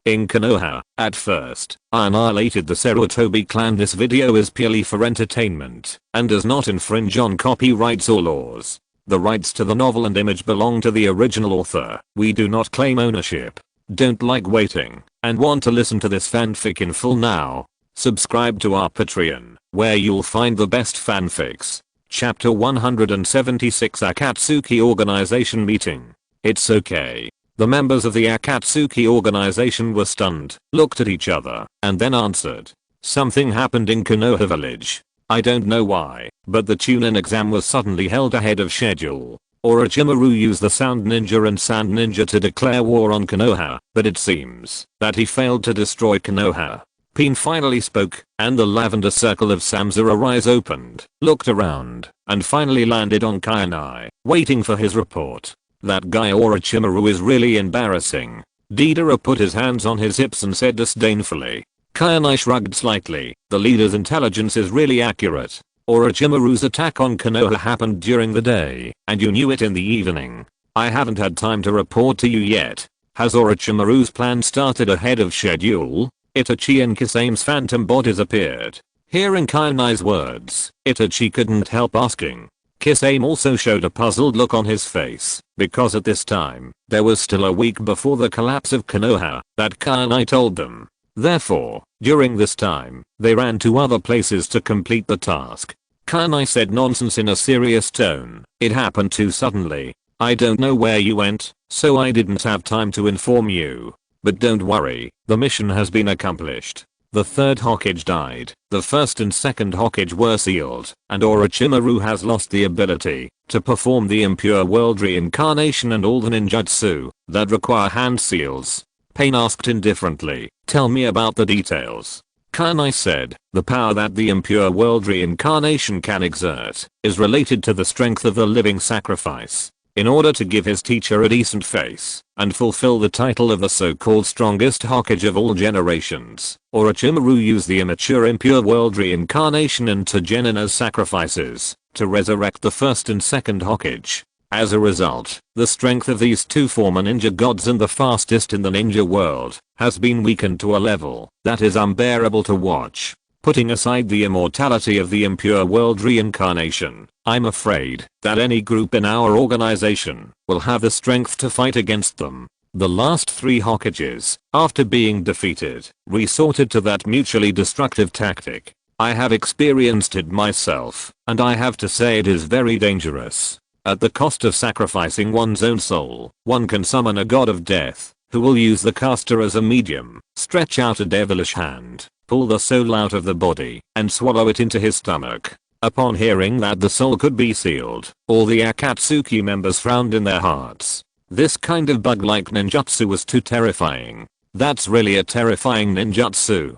In Konoha, at first, I annihilated the Sarutobi clan. This video is purely for entertainment and does not infringe on copyrights or laws. The rights to the novel and image belong to the original author. We do not claim ownership. Don't like waiting and want to listen to this fanfic in full now? Subscribe to our Patreon, where you'll find the best fanfics. Chapter 176, Akatsuki Organization Meeting. It's okay. The members of the Akatsuki organization were stunned, looked at each other, and then answered. Something happened in Konoha village. I don't know why, but the Chunin exam was suddenly held ahead of schedule. Orochimaru used the Sound Ninja and Sand Ninja to declare war on Konoha, but it seems that he failed to destroy Konoha. Pain finally spoke, and the lavender circle of Samsara's eyes opened, looked around, and finally landed on Kainai, waiting for his report. That guy Orochimaru is really embarrassing. Deidara put his hands on his hips and said disdainfully. Kainai shrugged slightly. The leader's intelligence is really accurate. Orochimaru's attack on Konoha happened during the day, and you knew it in the evening. I haven't had time to report to you yet. Has Orochimaru's plan started ahead of schedule? Itachi and Kisame's phantom bodies appeared. Hearing Kainai's words, Itachi couldn't help asking. Kisame also showed a puzzled look on his face, because at this time, there was still a week before the collapse of Konoha, that Kainai told them. Therefore, during this time, they ran to other places to complete the task. Kainai said nonsense in a serious tone. It happened too suddenly. I don't know where you went, so I didn't have time to inform you. But don't worry, the mission has been accomplished. The third Hokage died, the first and second Hokage were sealed, and Orochimaru has lost the ability to perform the impure world reincarnation and all the ninjutsu that require hand seals. Pain asked indifferently, tell me about the details. Kainai said, the power that the impure world reincarnation can exert is related to the strength of the living sacrifice. In order to give his teacher a decent face and fulfill the title of the so-called strongest Hokage of all generations, Orochimaru used the immature impure world reincarnation into Genin as sacrifices to resurrect the first and second Hokage. As a result, the strength of these two former ninja gods and the fastest in the ninja world has been weakened to a level that is unbearable to watch. Putting aside the immortality of the impure world reincarnation, I'm afraid that any group in our organization will have the strength to fight against them. The last three Hokages, after being defeated, resorted to that mutually destructive tactic. I have experienced it myself, and I have to say it is very dangerous. At the cost of sacrificing one's own soul, one can summon a god of death, who will use the caster as a medium, stretch out a devilish hand, pull the soul out of the body, and swallow it into his stomach. Upon hearing that the soul could be sealed, all the Akatsuki members frowned in their hearts. This kind of bug-like ninjutsu was too terrifying. That's really a terrifying ninjutsu.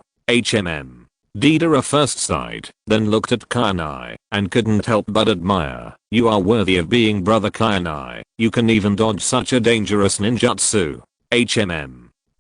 Deidara first sighed, then looked at Kainai, and couldn't help but admire. You are worthy of being brother Kainai. You can even dodge such a dangerous ninjutsu.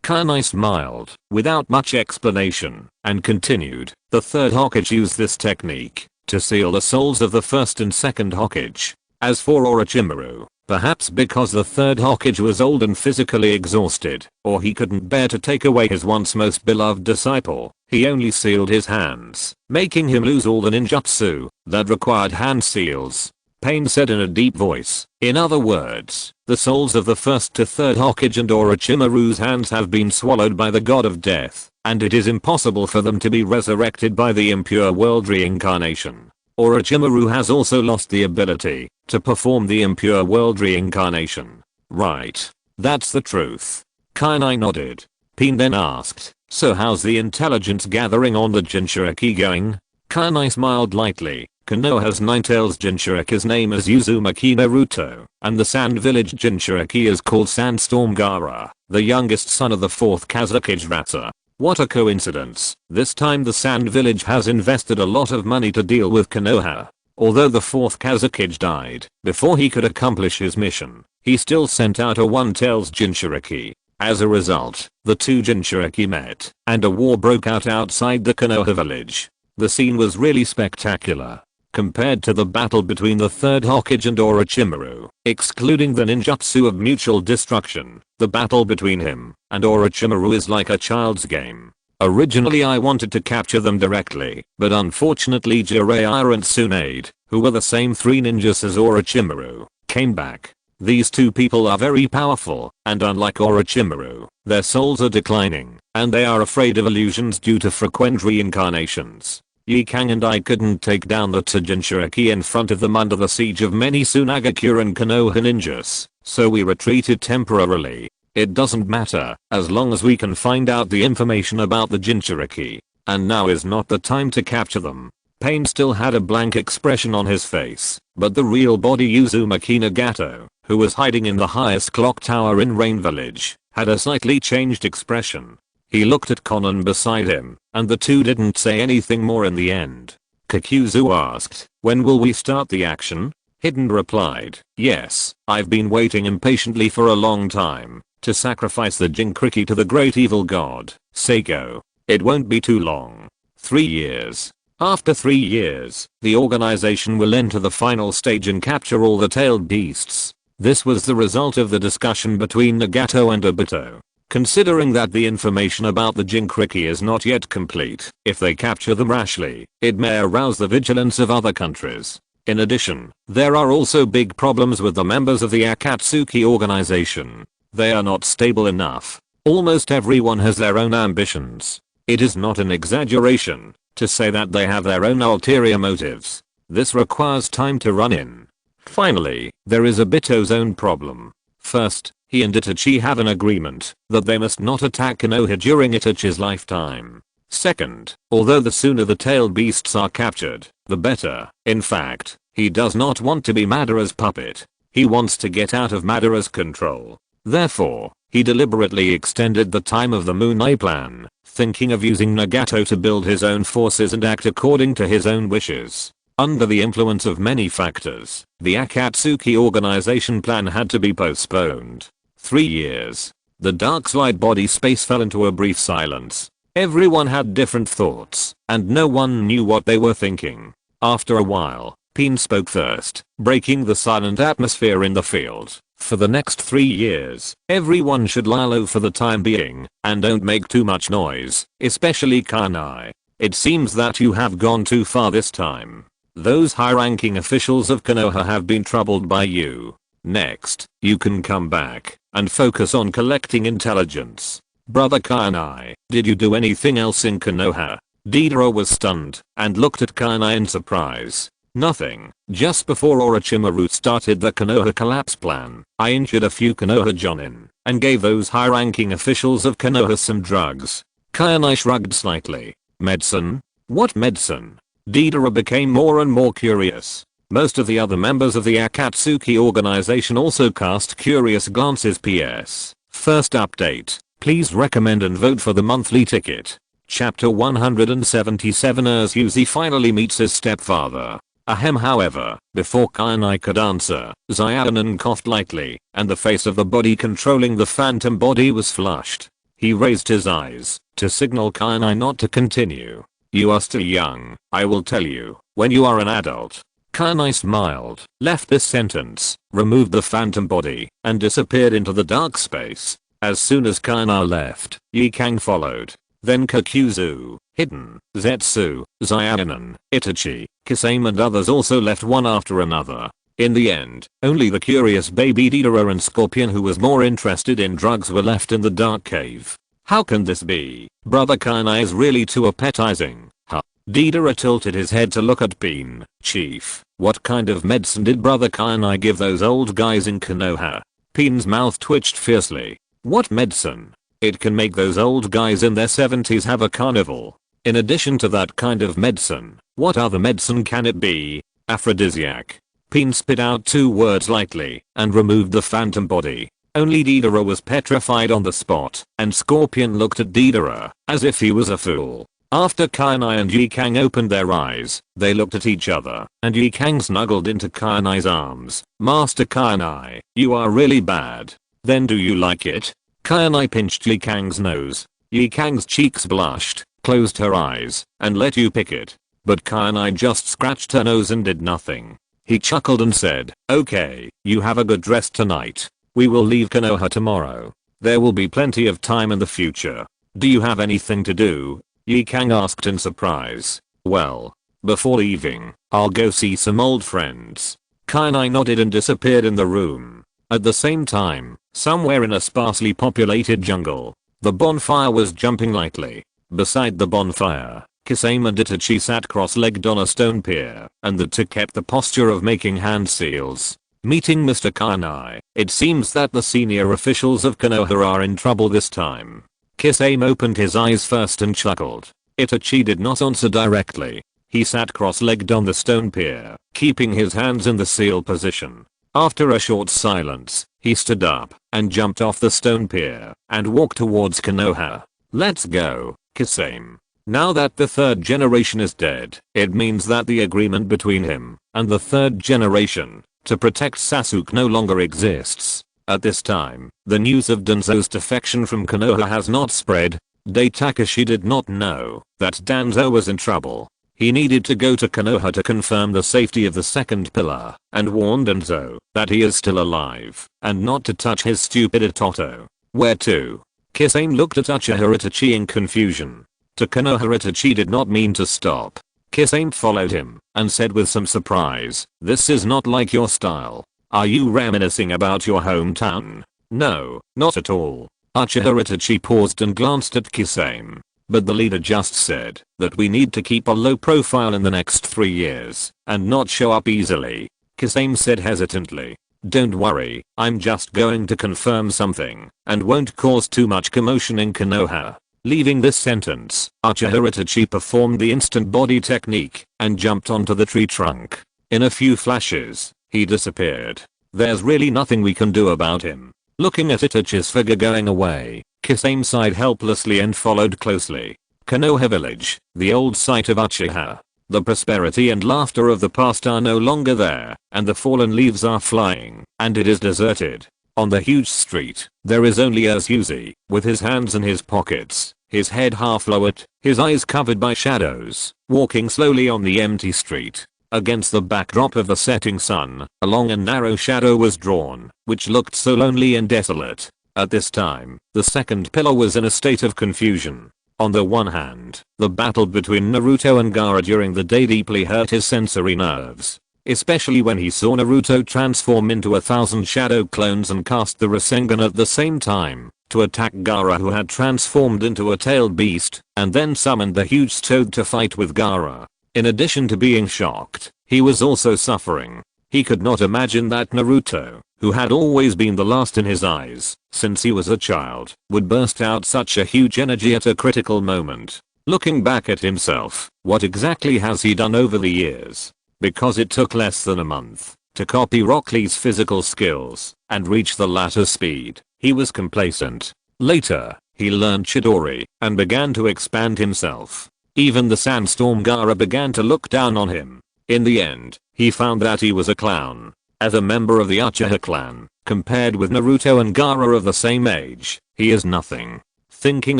Kainai smiled, without much explanation, and continued. The third Hokage used this technique to seal the souls of the first and second Hokage. As for Orochimaru, perhaps because the third Hokage was old and physically exhausted, or he couldn't bear to take away his once most beloved disciple, he only sealed his hands, making him lose all the ninjutsu that required hand seals. Pain said in a deep voice, in other words, the souls of the first to third Hokage and Orochimaru's hands have been swallowed by the god of death, and it is impossible for them to be resurrected by the impure world reincarnation. Orochimaru has also lost the ability to perform the impure world reincarnation. Right. That's the truth. Kainai nodded. Pain then asked, so how's the intelligence gathering on the Jinchuriki going? Kainai smiled lightly. Konoha's Ninetales Jinchuriki's name is Uzumaki Naruto, and the Sand Village Jinchuriki is called Sandstorm Gaara, the youngest son of the 4th Kazekage Rata. What a coincidence. This time the Sand Village has invested a lot of money to deal with Konoha. Although the 4th Kazekage died before he could accomplish his mission, he still sent out a One-Tails Jinchuriki. As a result, the two Jinchuriki met, and a war broke out outside the Konoha village. The scene was really spectacular. compared to the battle between the third Hokage and Orochimaru, excluding the ninjutsu of mutual destruction. The battle between him and Orochimaru is like a child's game. Originally I wanted to capture them directly, but unfortunately Jiraiya and Tsunade, who were the same 3 ninjas as Orochimaru, came back. These 2 people are very powerful, and unlike Orochimaru, their souls are declining, and they are afraid of illusions due to frequent reincarnations. Yikang and I couldn't take down the Jinchuriki in front of them under the siege of many Sunagakure and Konoha ninjas, so we retreated temporarily. It doesn't matter, as long as we can find out the information about the Jinchuriki, and now is not the time to capture them. Pain still had a blank expression on his face, but the real body Uzumaki Nagato, who was hiding in the highest clock tower in Rain Village, had a slightly changed expression. He looked at Konan beside him, and the 2 didn't say anything more in the end. Kakuzu asked, "When will we start the action?" Hidden replied, "Yes, I've been waiting impatiently for a long time, to sacrifice the Jinchuriki to the great evil god, Seigo. It won't be too long. 3 years. After 3 years, the organization will enter the final stage and capture all the tailed beasts." This was the result of the discussion between Nagato and Obito. Considering that the information about the Jinchuriki is not yet complete, if they capture them rashly, it may arouse the vigilance of other countries. In addition, there are also big problems with the members of the Akatsuki organization. They are not stable enough. Almost everyone has their own ambitions. It is not an exaggeration to say that they have their own ulterior motives. This requires time to run in. Finally, there is Obito's own problem. First, he and Itachi have an agreement that they must not attack Konoha during Itachi's lifetime. Second, although the sooner the tailed beasts are captured, the better. In fact, he does not want to be Madara's puppet. He wants to get out of Madara's control. Therefore, he deliberately extended the time of the Moon Eye plan, thinking of using Nagato to build his own forces and act according to his own wishes. Under the influence of many factors, the Akatsuki organization plan had to be postponed. 3 years. The dark side body space fell into a brief silence. Everyone had different thoughts, and no one knew what they were thinking. After a while, Pin spoke first, breaking the silent atmosphere in the field. For the next 3 years, everyone should lie low for the time being, and don't make too much noise, especially Kanai. It seems that you have gone too far this time. Those high-ranking officials of Konoha have been troubled by you. Next, you can come back and focus on collecting intelligence. Brother Kanai, did you do anything else in Konoha? Deidara was stunned and looked at Kanai in surprise. Nothing. Just before Orochimaru started the Konoha collapse plan, I injured a few Konoha Jonin and gave those high-ranking officials of Konoha some drugs. Kanai shrugged slightly. Medicine? What medicine? Deidara became more and more curious. Most of the other members of the Akatsuki organization also cast curious glances. PS. First update. Please recommend and vote for the monthly ticket. Chapter 177 Uzi finally meets his stepfather. Ahem. However, before Kanai could answer, Xiaonan coughed lightly, and the face of the body controlling the phantom body was flushed. He raised his eyes to signal Kanai not to continue. You are still young, I will tell you, when you are an adult. Kanai smiled, left this sentence, removed the phantom body, and disappeared into the dark space. As soon as Kanai left, Yikang followed. Then Kakuzu, Hidden, Zetsu, Xiaonan, Itachi, Kisame and others also left one after another. In the end, only the curious baby Deidara and Scorpion, who was more interested in drugs, were left in the dark cave. How can this be? Brother Kanai is really too appetizing. Huh? Deidara tilted his head to look at Bean. Chief, what kind of medicine did Brother Kanai give those old guys in Konoha? Bean's mouth twitched fiercely. What medicine? It can make those old guys in their 70s have a carnival. In addition to that kind of medicine, what other medicine can it be? Aphrodisiac. Bean spit out 2 words lightly and removed the phantom body. Only Deidara was petrified on the spot, and Scorpion looked at Deidara as if he was a fool. After Kanai and Yikang opened their eyes, they looked at each other, and Yikang snuggled into Kanai's arms. Master Kanai, you are really bad. Then do you like it? Kanai pinched Yikang's nose. Yikang's cheeks blushed, closed her eyes, and let you pick it. but Kainai just scratched her nose and did nothing. He chuckled and said, "Okay, you have a good rest tonight. We will leave Konoha tomorrow. There will be plenty of time in the future. Do you have anything to do?" Yi Kang asked in surprise. "Well, before leaving, I'll go see some old friends." Kainai nodded and disappeared in the room. At the same time, somewhere in a sparsely populated jungle, the bonfire was jumping lightly. Beside the bonfire, Kisame and Itachi sat cross-legged on a stone pier, and the two kept the posture of making hand seals. Meeting Mr. Kainai, it seems that the senior officials of Konoha are in trouble this time. Kisame opened his eyes first and chuckled. Itachi did not answer directly. He sat cross-legged on the stone pier, keeping his hands in the seal position. After a short silence, he stood up and jumped off the stone pier and walked towards Konoha. "Let's go, Kisame." Now that the third generation is dead, it means that the agreement between him and the third generation to protect Sasuke no longer exists. At this time, the news of Danzo's defection from Konoha has not spread. Takashi did not know that Danzo was in trouble. He needed to go to Konoha to confirm the safety of the second pillar and warn Danzo that he is still alive and not to touch his stupid Itoto. "Where to?" Kisame looked at Uchiha Itachi in confusion. To Konoha Itachi did not mean to stop. Kisame followed him and said with some surprise, "This is not like your style. Are you reminiscing about your hometown?" "No, not at all." Uchiha Itachi paused and glanced at Kisame. "But the leader just said that we need to keep a low profile in the next 3 years and not show up easily." Kisame said hesitantly, "Don't worry, I'm just going to confirm something and won't cause too much commotion in Konoha." Leaving this sentence, Uchiha Itachi performed the instant body technique and jumped onto the tree trunk. In a few flashes, he disappeared. There's really nothing we can do about him. Looking at Itachi's figure going away, Kisame sighed helplessly and followed closely. Konoha village, the old site of Uchiha. The prosperity and laughter of the past are no longer there, and the fallen leaves are flying, and it is deserted. On the huge street, there is only Uzi, with his hands in his pockets, his head half lowered, his eyes covered by shadows, walking slowly on the empty street. Against the backdrop of the setting sun, a long and narrow shadow was drawn, which looked so lonely and desolate. At this time, the second pillar was in a state of confusion. On the one hand, the battle between Naruto and Gaara during the day deeply hurt his sensory nerves. Especially when he saw Naruto transform into 1,000 shadow clones and cast the Rasengan at the same time to attack Gaara, who had transformed into a tailed beast, and then summoned the huge toad to fight with Gaara. In addition to being shocked, he was also suffering. He could not imagine that Naruto, who had always been the last in his eyes since he was a child, would burst out such a huge energy at a critical moment. Looking back at himself, what exactly has he done over the years? Because it took less than a month to copy Rock Lee's physical skills and reach the latter's speed, he was complacent. Later, he learned Chidori and began to expand himself. Even the Sandstorm Gaara began to look down on him. In the end, he found that he was a clown. As a member of the Uchiha clan, compared with Naruto and Gaara of the same age, he is nothing. Thinking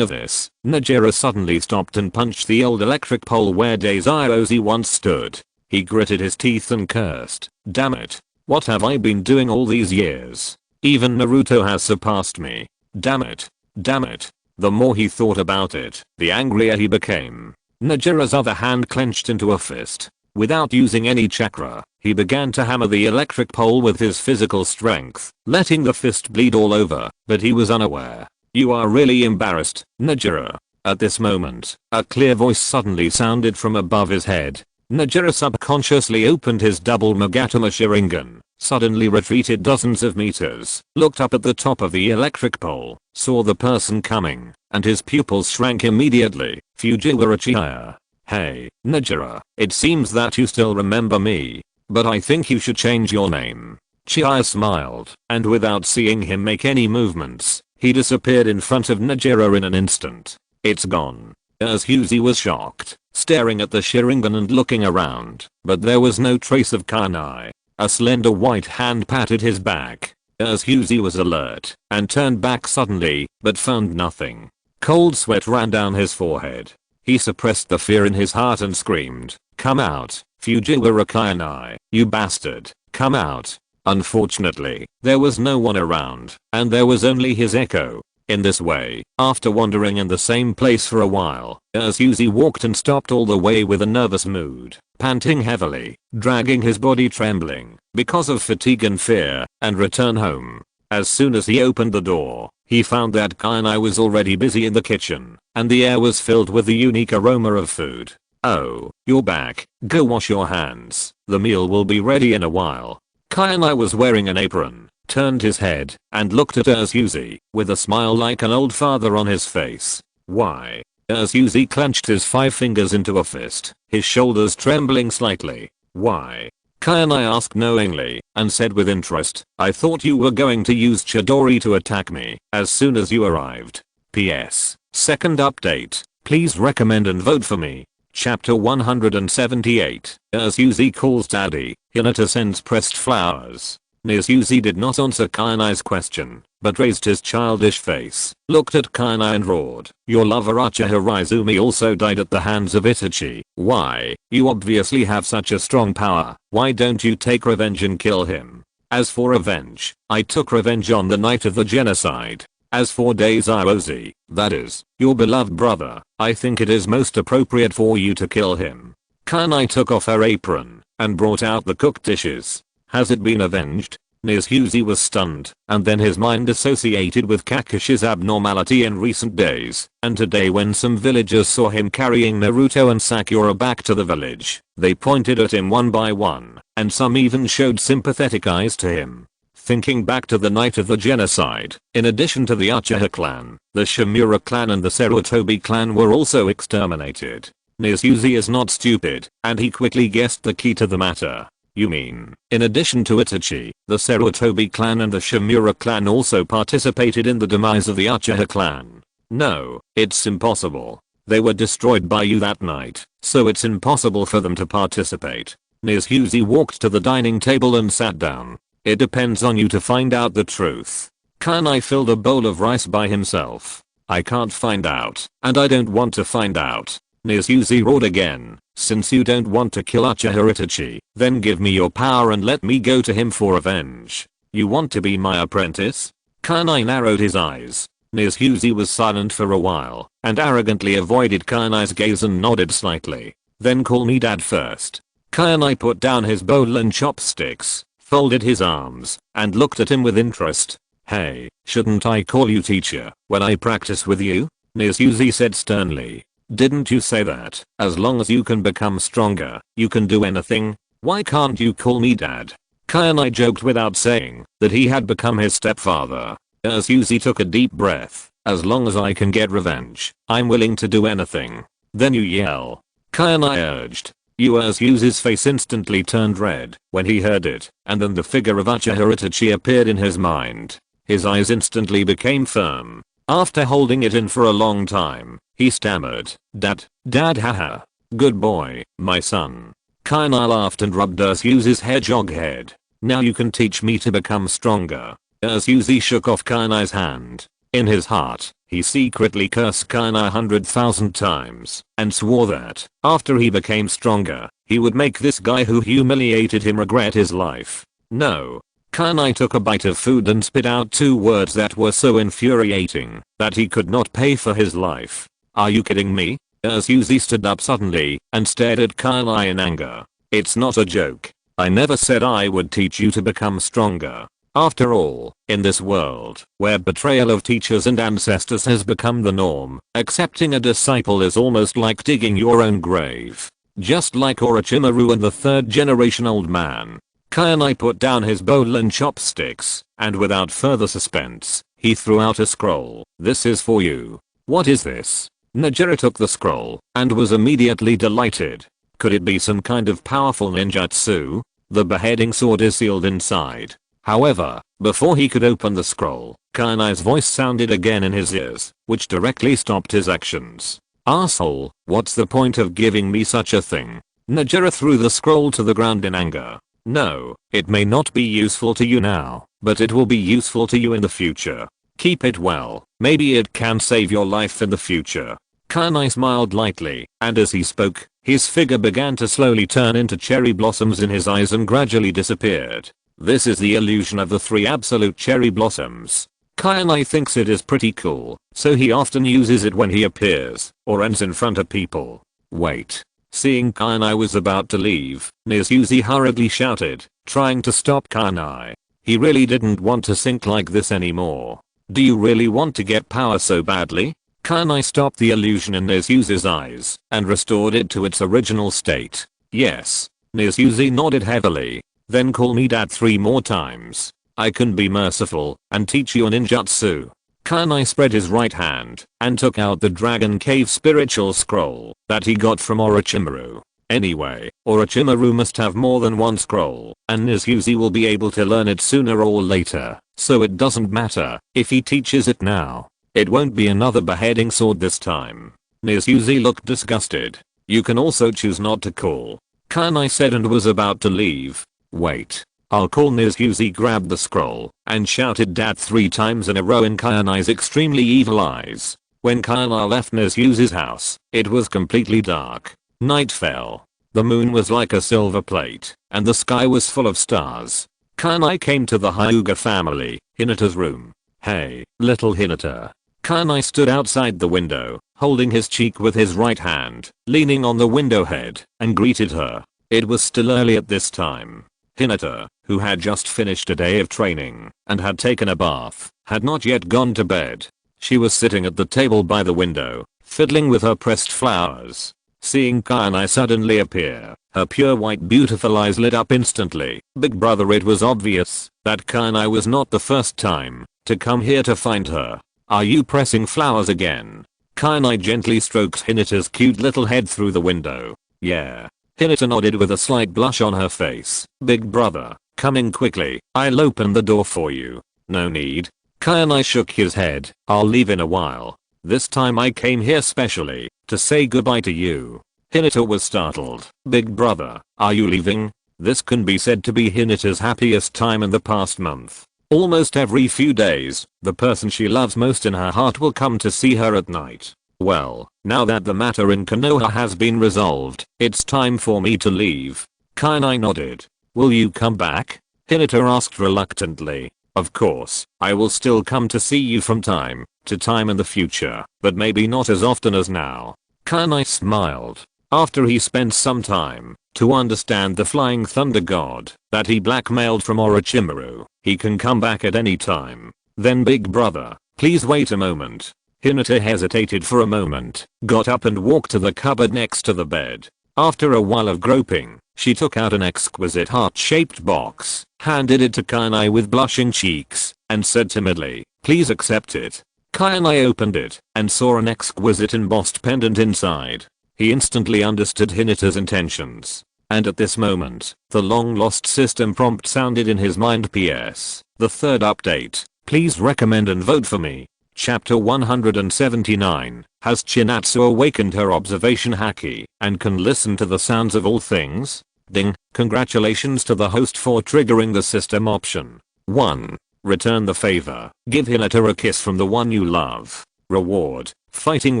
of this, Najera suddenly stopped and punched the old electric pole where Daisaiozi once stood. He gritted his teeth and cursed, "Damn it. What have I been doing all these years? Even Naruto has surpassed me. Damn it. Damn it." The more he thought about it, the angrier he became. Najera's other hand clenched into a fist. Without using any chakra, he began to hammer the electric pole with his physical strength, letting the fist bleed all over, but he was unaware. "You are really embarrassed, Najera." At this moment, a clear voice suddenly sounded from above his head. Najera subconsciously opened his double Magatama Sharingan, suddenly retreated dozens of meters, looked up at the top of the electric pole, saw the person coming, and his pupils shrank immediately. "Fujiwara Chiya." "Hey, Najera, it seems that you still remember me, but I think you should change your name." Chiya smiled, and without seeing him make any movements, he disappeared in front of Najera in an instant. "It's gone." Uzi was shocked, staring at the Sharingan and looking around, but there was no trace of Kainai. A slender white hand patted his back. Uzi was alert and turned back suddenly, but found nothing. Cold sweat ran down his forehead. He suppressed the fear in his heart and screamed, Come out, Fujiwara Chiya, you bastard, come out. Unfortunately, there was no one around, and there was only his echo. In this way, after wandering in the same place for a while, Uchiha walked and stopped all the way with a nervous mood, panting heavily, dragging his body trembling because of fatigue and fear, and return home. As soon as he opened the door, he found that Chiya was already busy in the kitchen, and the air was filled with the unique aroma of food. Oh, you're back, go wash your hands, the meal will be ready in a while. Chiya was wearing an apron, turned his head, and looked at Uchiha with a smile like an old father on his face. Why? Uchiha clenched his 5 fingers into a fist, his shoulders trembling slightly. Why? Chiya asked knowingly, and said with interest, I thought you were going to use Chidori to attack me as soon as you arrived. PS. Second update, please recommend and vote for me. Chapter 178, Uchiha calls daddy, Hinata sends pressed flowers. Uchiha did not answer Chiya's question, but raised his childish face, looked at Chiya and roared, your lover Uchiha Izumi also died at the hands of Itachi. Why? You obviously have such a strong power, why don't you take revenge and kill him? As for revenge, I took revenge on the night of the genocide. As for Daisuke, that is, your beloved brother, I think it is most appropriate for you to kill him. Chiya took off her apron and brought out the cooked dishes. Has it been avenged? Uchiha was stunned, and then his mind associated with Kakashi's abnormality in recent days, and today when some villagers saw him carrying Naruto and Sakura back to the village, they pointed at him one by one, and some even showed sympathetic eyes to him. Thinking back to the night of the genocide, in addition to the Uchiha clan, the Shimura clan and the Sarutobi clan were also exterminated. Uchiha is not stupid, and he quickly guessed the key to the matter. You mean, in addition to Itachi, the Sarutobi clan and the Shimura clan also participated in the demise of the Uchiha clan? No, it's impossible. They were destroyed by you that night, so it's impossible for them to participate. Uchiha walked to the dining table and sat down. It depends on you to find out the truth. Chiya filled a bowl of rice by himself. I can't find out, and I don't want to find out. Uchiha roared again. Since you don't want to kill Uchiha Itachi, then give me your power and let me go to him for revenge. You want to be my apprentice? Chiya narrowed his eyes. Uchiha was silent for a while, and arrogantly avoided Chiya's gaze and nodded slightly. Then call me dad first. Chiya put down his bowl and chopsticks, folded his arms, and looked at him with interest. Hey, shouldn't I call you teacher when I practice with you? Uchiha said sternly. Didn't you say that, as long as you can become stronger, you can do anything? Why can't you call me dad? Chiya joked without saying that he had become his stepfather. Uchiha took a deep breath. As long as I can get revenge, I'm willing to do anything. Then you yell. Chiya urged. Uchiha's face instantly turned red when he heard it, and then the figure of Uchiha Itachi appeared in his mind. His eyes instantly became firm. After holding it in for a long time, he stammered, Dad haha. Good boy, my son. Chiya laughed and rubbed Uchiha's hedgehog head. Now you can teach me to become stronger. Uchiha shook off Chiya's hand. In his heart, he secretly cursed Chiya 100,000 times, and swore that, after he became stronger, he would make this guy who humiliated him regret his life. No. Chiya took a bite of food and spit out 2 words that were so infuriating that he could not pay for his life. Are you kidding me? Uchiha stood up suddenly and stared at Chiya in anger. It's not a joke. I never said I would teach you to become stronger. After all, in this world, where betrayal of teachers and ancestors has become the norm, accepting a disciple is almost like digging your own grave. Just like Orochimaru and the 3rd generation old man. Chiya put down his bowl and chopsticks, and without further suspense, he threw out a scroll. This is for you. What is this? Najira took the scroll, and was immediately delighted. Could it be some kind of powerful ninjutsu? The beheading sword is sealed inside. However, before he could open the scroll, Chiya's voice sounded again in his ears, which directly stopped his actions. Asshole, what's the point of giving me such a thing? Najira threw the scroll to the ground in anger. No, it may not be useful to you now, but it will be useful to you in the future. Keep it well, maybe it can save your life in the future. Chiya smiled lightly, and as he spoke, His figure began to slowly turn into cherry blossoms in his eyes and gradually disappeared. This is the illusion of the 3 absolute cherry blossoms. Kainai thinks it is pretty cool, so he often uses it when he appears or ends in front of people. Wait. Seeing Kainai was about to leave, Nizuzi hurriedly shouted, trying to stop Kainai. He really didn't want to sink like this anymore. Do you really want to get power so badly? Kainai stopped the illusion in Nizuzi's eyes and restored it to its original state. Yes. Nizuzi nodded heavily. Then call me dad 3 more times. I can be merciful and teach you a ninjutsu. Kainai spread his right hand and took out the Dragon Cave spiritual scroll that he got from Orochimaru. Anyway, Orochimaru must have more than one scroll, and Nizuzi will be able to learn it sooner or later, so it doesn't matter if he teaches it now. It won't be another beheading sword this time. Nizuzi looked disgusted. You can also choose not to call. Kainai said and was about to leave. Wait. I'll call. Nizuzi grabbed the scroll and shouted dad 3 times in a row in Kainai's extremely evil eyes. When Kainai left Nizuzi's house, it was completely dark. Night fell. The moon was like a silver plate, and the sky was full of stars. Kainai came to the Hyuga family, Hinata's room. Hey, little Hinata. Kainai stood outside the window, holding his cheek with his right hand, leaning on the window head, and greeted her. It was still early at this time. Hinata, who had just finished a day of training and had taken a bath, had not yet gone to bed. She was sitting at the table by the window, fiddling with her pressed flowers. Seeing Kainai suddenly appear, her pure white beautiful eyes lit up instantly. Big brother, it was obvious that Kainai was not the first time to come here to find her. Are you pressing flowers again? Kainai gently stroked Hinata's cute little head through the window. Yeah. Hinata nodded with a slight blush on her face. Big brother, come in quickly. I'll open the door for you. No need. Kainai shook his head. I'll leave in a while. This time I came here specially to say goodbye to you. Hinata was startled. Big brother, are you leaving? This can be said to be Hinata's happiest time in the past month. Almost every few days, the person she loves most in her heart will come to see her at night. Well, now that the matter in Konoha has been resolved, it's time for me to leave. Kainai nodded. Will you come back? Hinata asked reluctantly. Of course, I will still come to see you from time to time in the future, but maybe not as often as now. Kainai smiled. After he spent some time to understand the flying thunder god that he blackmailed from Orochimaru, he can come back at any time. Then big brother, please wait a moment. Hinata hesitated for a moment, got up and walked to the cupboard next to the bed. After a while of groping, she took out an exquisite heart-shaped box, handed it to Kainai with blushing cheeks, and said timidly, please accept it. Kainai opened it and saw an exquisite embossed pendant inside. He instantly understood Hinata's intentions. And at this moment, the long-lost system prompt sounded in his mind. PS. The third update. Please recommend and vote for me. Chapter 179. Has Chinatsu awakened her observation haki and can listen to the sounds of all things? Ding. Congratulations to the host for triggering the system option. 1. Return the favor. Give Hinata a kiss from the one you love. Reward. Fighting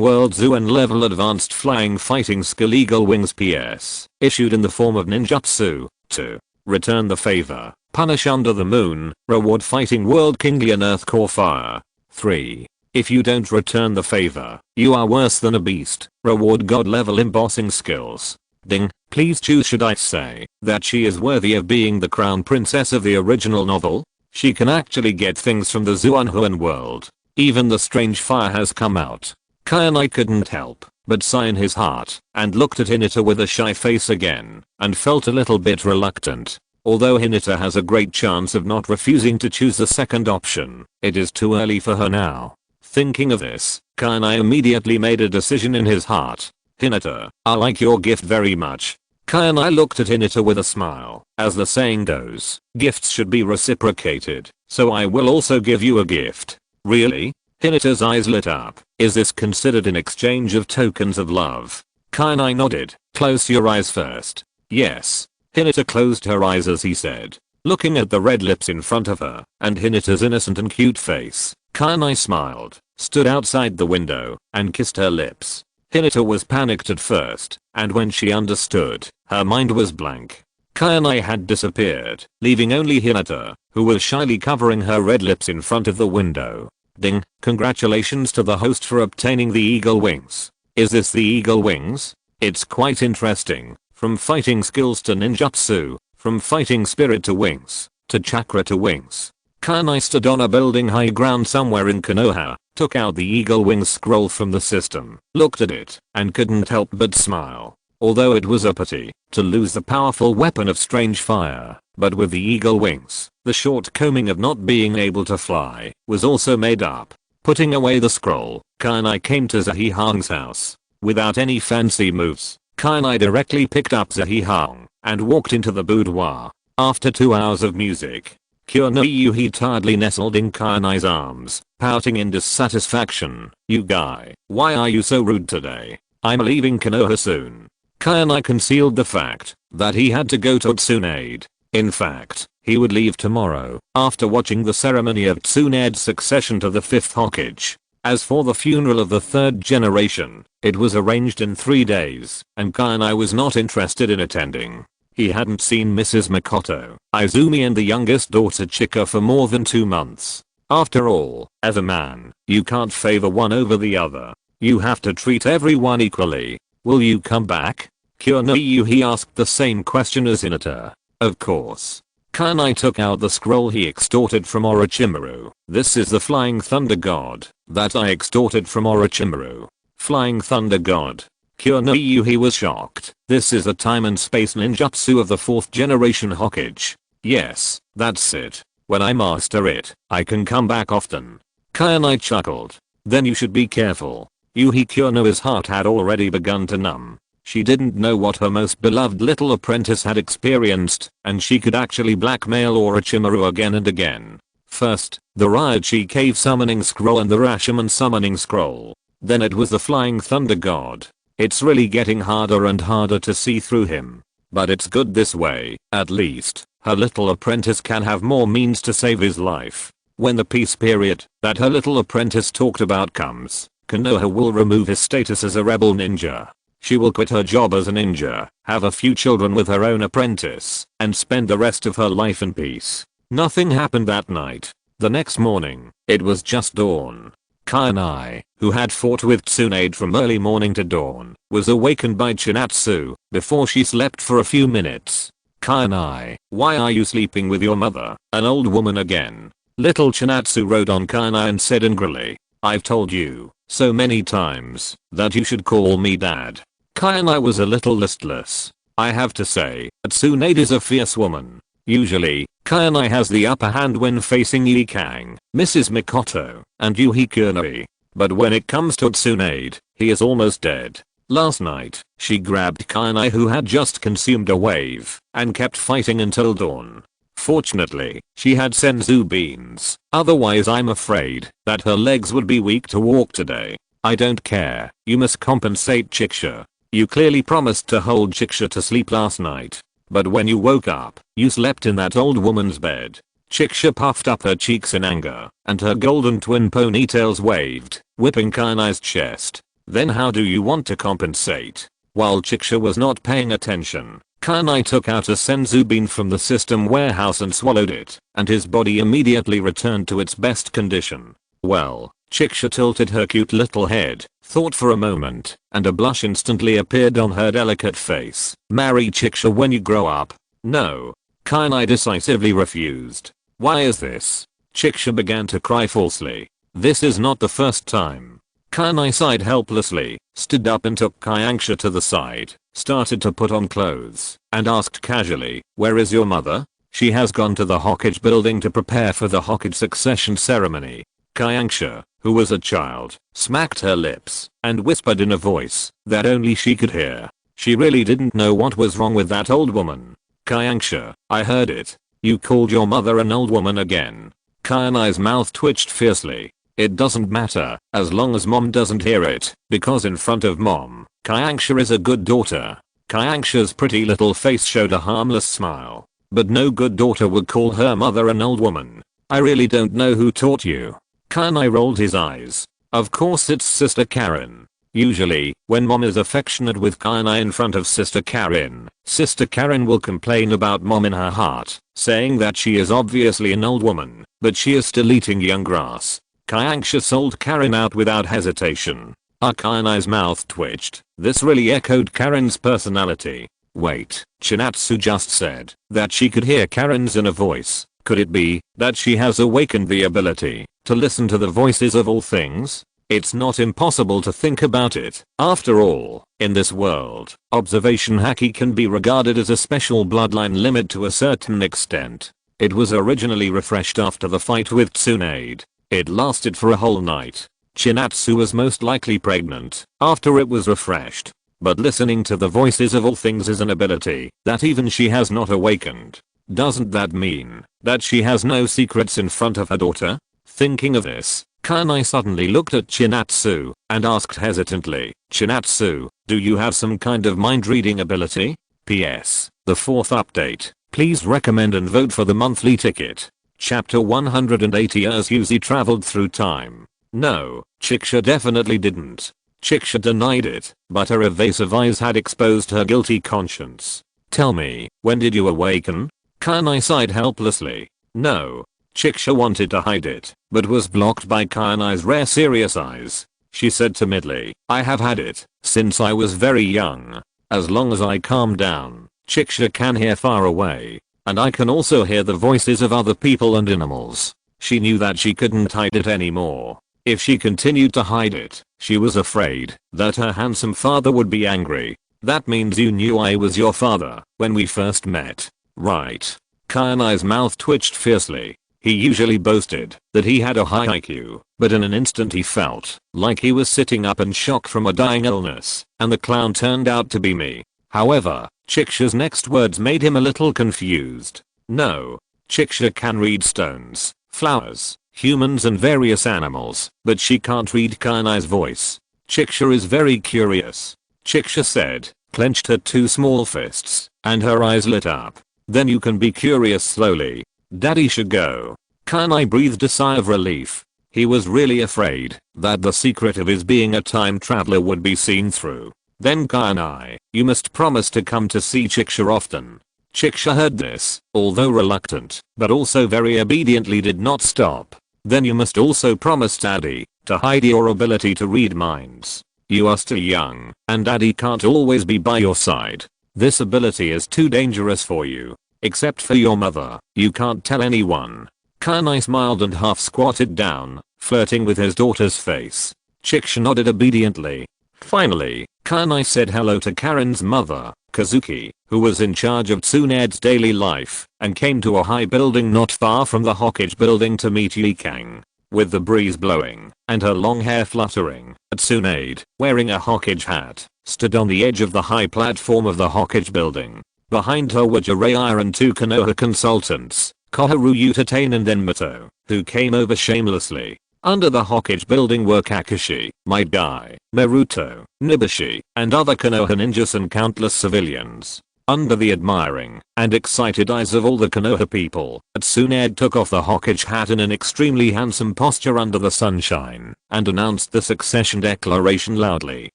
World Zuan level advanced flying fighting skill Eagle Wings. PS. Issued in the form of ninjutsu. 2. Return the favor. Punish Under the Moon. Reward Fighting World Kinglian Earth Core Fire. 3. If you don't return the favor, you are worse than a beast. Reward God level embossing skills. Ding. Please choose. Should I say that she is worthy of being the crown princess of the original novel? She can actually get things from the Zuanhuan world. Even the strange fire has come out. Kainai couldn't help but sigh in his heart and looked at Hinata with a shy face again and felt a little bit reluctant. Although Hinata has a great chance of not refusing to choose the second option, it is too early for her now. Thinking of this, Kainai immediately made a decision in his heart. Hinata, I like your gift very much. Kainai looked at Hinata with a smile. As the saying goes, gifts should be reciprocated, so I will also give you a gift. Really? Hinata's eyes lit up. Is this considered an exchange of tokens of love? Kainai nodded. Close your eyes first. Yes. Hinata closed her eyes as he said, looking at the red lips in front of her and Hinata's innocent and cute face. Kainai smiled, stood outside the window, and kissed her lips. Hinata was panicked at first, and when she understood, her mind was blank. Kayanai had disappeared, leaving only Hinata, who was shyly covering her red lips in front of the window. Ding, congratulations to the host for obtaining the eagle wings. Is this the eagle wings? It's quite interesting. From fighting skills to ninjutsu, from fighting spirit to wings, to chakra to wings. Kayanai stood on a building high ground somewhere in Konoha, took out the eagle wings scroll from the system, looked at it, and couldn't help but smile. Although it was a pity to lose the powerful weapon of strange fire, but with the eagle wings, the shortcoming of not being able to fly was also made up. Putting away the scroll, Kayanai came to Zahihang's house. Without any fancy moves, Kayanai directly picked up Zahihang and walked into the boudoir. After 2 hours of music, Kyuubi tiredly nestled in Kayanai's arms, pouting in dissatisfaction. You guy, why are you so rude today? I'm leaving Konoha soon. Kayanai concealed the fact that he had to go to Tsunade. In fact, he would leave tomorrow after watching the ceremony of Tsunade's succession to the 5th Hokage. As for the funeral of the 3rd generation, it was arranged in 3 days, and Kayanai was not interested in attending. He hadn't seen Mrs. Mikoto, Izumi and the youngest daughter Chika for more than 2 months. After all, as a man, you can't favor one over the other. You have to treat everyone equally. Will you come back? Kyuubi asked the same question as Hinata. Of course. Kayanai took out the scroll he extorted from Orochimaru. This is the Flying Thunder God that I extorted from Orochimaru. Flying Thunder God. Kyuubi was shocked. This is the time and space ninjutsu of the 4th generation Hokage. Yes, that's it. When I master it, I can come back often. Kayanai chuckled. Then you should be careful. Kunoha's heart had already begun to numb. She didn't know what her most beloved little apprentice had experienced, and she could actually blackmail Orochimaru again and again. First, the Ryochi Cave Summoning Scroll and the Rashomon Summoning Scroll. Then it was the Flying Thunder God. It's really getting harder and harder to see through him. But it's good this way, at least, her little apprentice can have more means to save his life. When the peace period that her little apprentice talked about comes, Konoha will remove his status as a rebel ninja. She will quit her job as a ninja, have a few children with her own apprentice, and spend the rest of her life in peace. Nothing happened that night. The next morning, it was just dawn. Kayanai, who had fought with Tsunade from early morning to dawn, was awakened by Chinatsu before she slept for a few minutes. Kayanai, why are you sleeping with your mother, an old woman again? Little Chinatsu rode on Kayanai and said angrily, I've told you so many times that you should call me dad. Kayanai was a little listless. I have to say, Tsunade is a fierce woman. Usually, Kayanai has the upper hand when facing Ikang, Mrs. Mikoto, and Kunoha. But when it comes to Tsunade, he is almost dead. Last night, she grabbed Kayanai who had just consumed a wave, and kept fighting until dawn. Fortunately, she had senzu beans, otherwise I'm afraid that her legs would be weak to walk today. I don't care, you must compensate Chiksha. You clearly promised to hold Chiksha to sleep last night. But when you woke up, you slept in that old woman's bed. Chiksha puffed up her cheeks in anger, and her golden twin ponytails waved, whipping Kayanai's chest. Then how do you want to compensate? While Chiksha was not paying attention, Kayanai took out a senzu bean from the system warehouse and swallowed it, and his body immediately returned to its best condition. Well, Chiksha tilted her cute little head, thought for a moment, and a blush instantly appeared on her delicate face. Marry Chiksha when you grow up. No. Kayanai decisively refused. Why is this? Chiksha began to cry falsely. This is not the first time. Kayanai sighed helplessly, stood up and took Kyangsha to the side, started to put on clothes, and asked casually, where is your mother? She has gone to the Hokage building to prepare for the Hokage succession ceremony. Kyangsha, who was a child, smacked her lips and whispered in a voice that only she could hear. She really didn't know what was wrong with that old woman. Kyangsha, I heard it. You called your mother an old woman again. Kayanai's mouth twitched fiercely. It doesn't matter as long as mom doesn't hear it, because in front of mom, Kyangsha is a good daughter. Kyangsha's pretty little face showed a harmless smile. But no good daughter would call her mother an old woman. I really don't know who taught you. Kayanai rolled his eyes. Of course it's Sister Karen. Usually, when mom is affectionate with Kainai in front of sister Karen will complain about mom in her heart, saying that she is obviously an old woman, but she is still eating young grass. Kyangsha sold Karen out without hesitation. Kainai's mouth twitched. This really echoed Karen's personality. Wait, Chinatsu just said that she could hear Karen's inner voice. Could it be that she has awakened the ability to listen to the voices of all things? It's not impossible to think about it. After all, in this world, observation haki can be regarded as a special bloodline limit to a certain extent. It was originally refreshed after the fight with Tsunade. It lasted for a whole night. Chinatsu was most likely pregnant after it was refreshed. But listening to the voices of all things is an ability that even she has not awakened. Doesn't that mean that she has no secrets in front of her daughter? Thinking of this, Kainai suddenly looked at Chinatsu and asked hesitantly, Chinatsu, do you have some kind of mind-reading ability? PS. The 4th update. Please recommend and vote for the monthly ticket. Chapter 180 As Yuzi traveled through time. No, Chiksha definitely didn't. Chiksha denied it, but her evasive eyes had exposed her guilty conscience. Tell me, when did you awaken? Kainai sighed helplessly. No. Chiksha wanted to hide it, but was blocked by Kainai's rare serious eyes. She said timidly, I have had it since I was very young. As long as I calm down, Chiksha can hear far away, and I can also hear the voices of other people and animals. She knew that she couldn't hide it anymore. If she continued to hide it, she was afraid that her handsome father would be angry. That means you knew I was your father when we first met, right? Kainai's mouth twitched fiercely. He usually boasted that he had a high IQ, but in an instant he felt like he was sitting up in shock from a dying illness, and the clown turned out to be me. However, Chiksha's next words made him a little confused. No, Chiksha can read stones, flowers, humans and various animals, but she can't read Kainai's voice. Chiksha is very curious. Chiksha said, clenched her two small fists, and her eyes lit up. Then you can be curious slowly. Daddy should go. Kainai breathed a sigh of relief. He was really afraid that the secret of his being a time traveler would be seen through. Then Kainai, you must promise to come to see Chiksha often. Chiksha heard this, although reluctant, but also very obediently did not stop. Then you must also promise Daddy to hide your ability to read minds. You are still young, and Daddy can't always be by your side. This ability is too dangerous for you. Except for your mother, you can't tell anyone. Kainai smiled and half squatted down, flirting with his daughter's face. Chiksha nodded obediently. Finally, Kainai said hello to Karen's mother, Kazuki, who was in charge of Tsunade's daily life, and came to a high building not far from the Hokage building to meet Yikang. With the breeze blowing, and her long hair fluttering, Tsunade, wearing a Hokage hat, stood on the edge of the high platform of the Hokage building. Behind her were Jiraiya and two Konoha consultants, Koharu Utatane and Enmato, who came over shamelessly. Under the Hokage building were Kakashi, Might Guy, Naruto, Nibashi, and other Konoha ninjas and countless civilians. Under the admiring and excited eyes of all the Konoha people, Tsunade took off the Hokage hat in an extremely handsome posture under the sunshine, and announced the succession declaration loudly.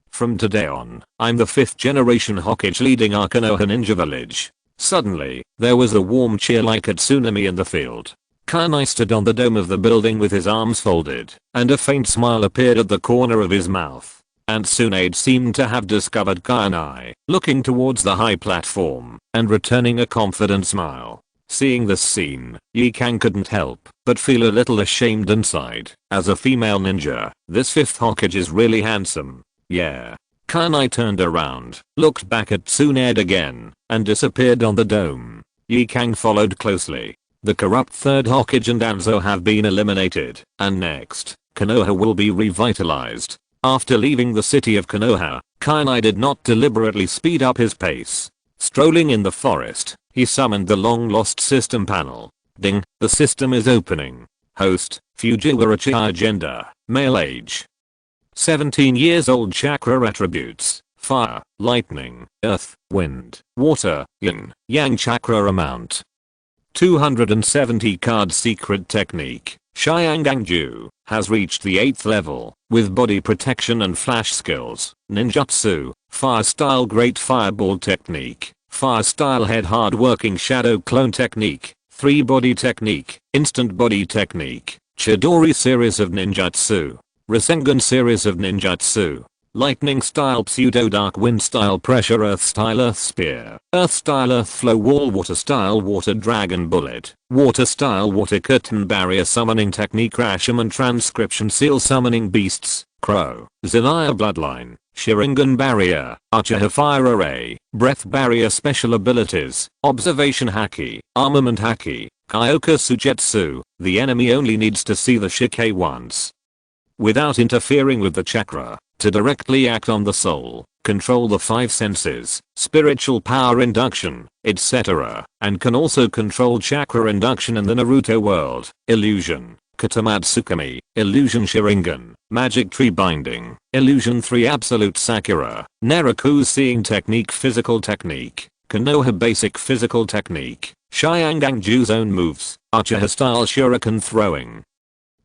From today on, I'm the 5th generation Hokage leading our Konoha ninja village. Suddenly, there was a warm cheer like a tsunami in the field. Kainai stood on the dome of the building with his arms folded, and a faint smile appeared at the corner of his mouth. And Tsunade seemed to have discovered Kainai, looking towards the high platform, and returning a confident smile. Seeing this scene, Yikang couldn't help but feel a little ashamed inside. As a female ninja, this 5th Hokage is really handsome. Yeah. Kainai turned around, looked back at Tsunade again, and disappeared on the dome. Yikang followed closely. The corrupt 3rd Hokage and Anzo have been eliminated, and next, Konoha will be revitalized. After leaving the city of Konoha, Kainai did not deliberately speed up his pace. Strolling in the forest, he summoned the long-lost system panel. Ding, the system is opening. Host, Fujiwara Chiya. Gender, male. Age 17 years old. Chakra attributes: fire, lightning, earth, wind, water, yin, yang. Chakra amount 270 card. Secret technique: Sharinganju has reached the 8th level with body protection and flash skills, ninjutsu, fire style great fireball technique, fire style head hard working shadow clone technique, 3 body technique, instant body technique, Chidori series of ninjutsu, Rasengan series of ninjutsu, lightning style pseudo dark wind style pressure earth style earth spear, earth style earth flow wall water style water dragon bullet, water style water curtain barrier summoning technique Rashomon transcription seal summoning beasts, crow, Zenaya bloodline, Sharingan barrier, Uchiha fire array, breath barrier special abilities, observation haki, armament haki, Kyoka Sujetsu, the enemy only needs to see the shike once without interfering with the chakra, to directly act on the soul, control the 5 senses, spiritual power induction, etc., and can also control chakra induction in the Naruto world, illusion, Katamatsukami, illusion Sharingan, magic tree binding, illusion 3 absolute Sakura, Neroku seeing technique physical technique, Konoha basic physical technique, Sharinganju's own moves, Uchiha style shuriken throwing,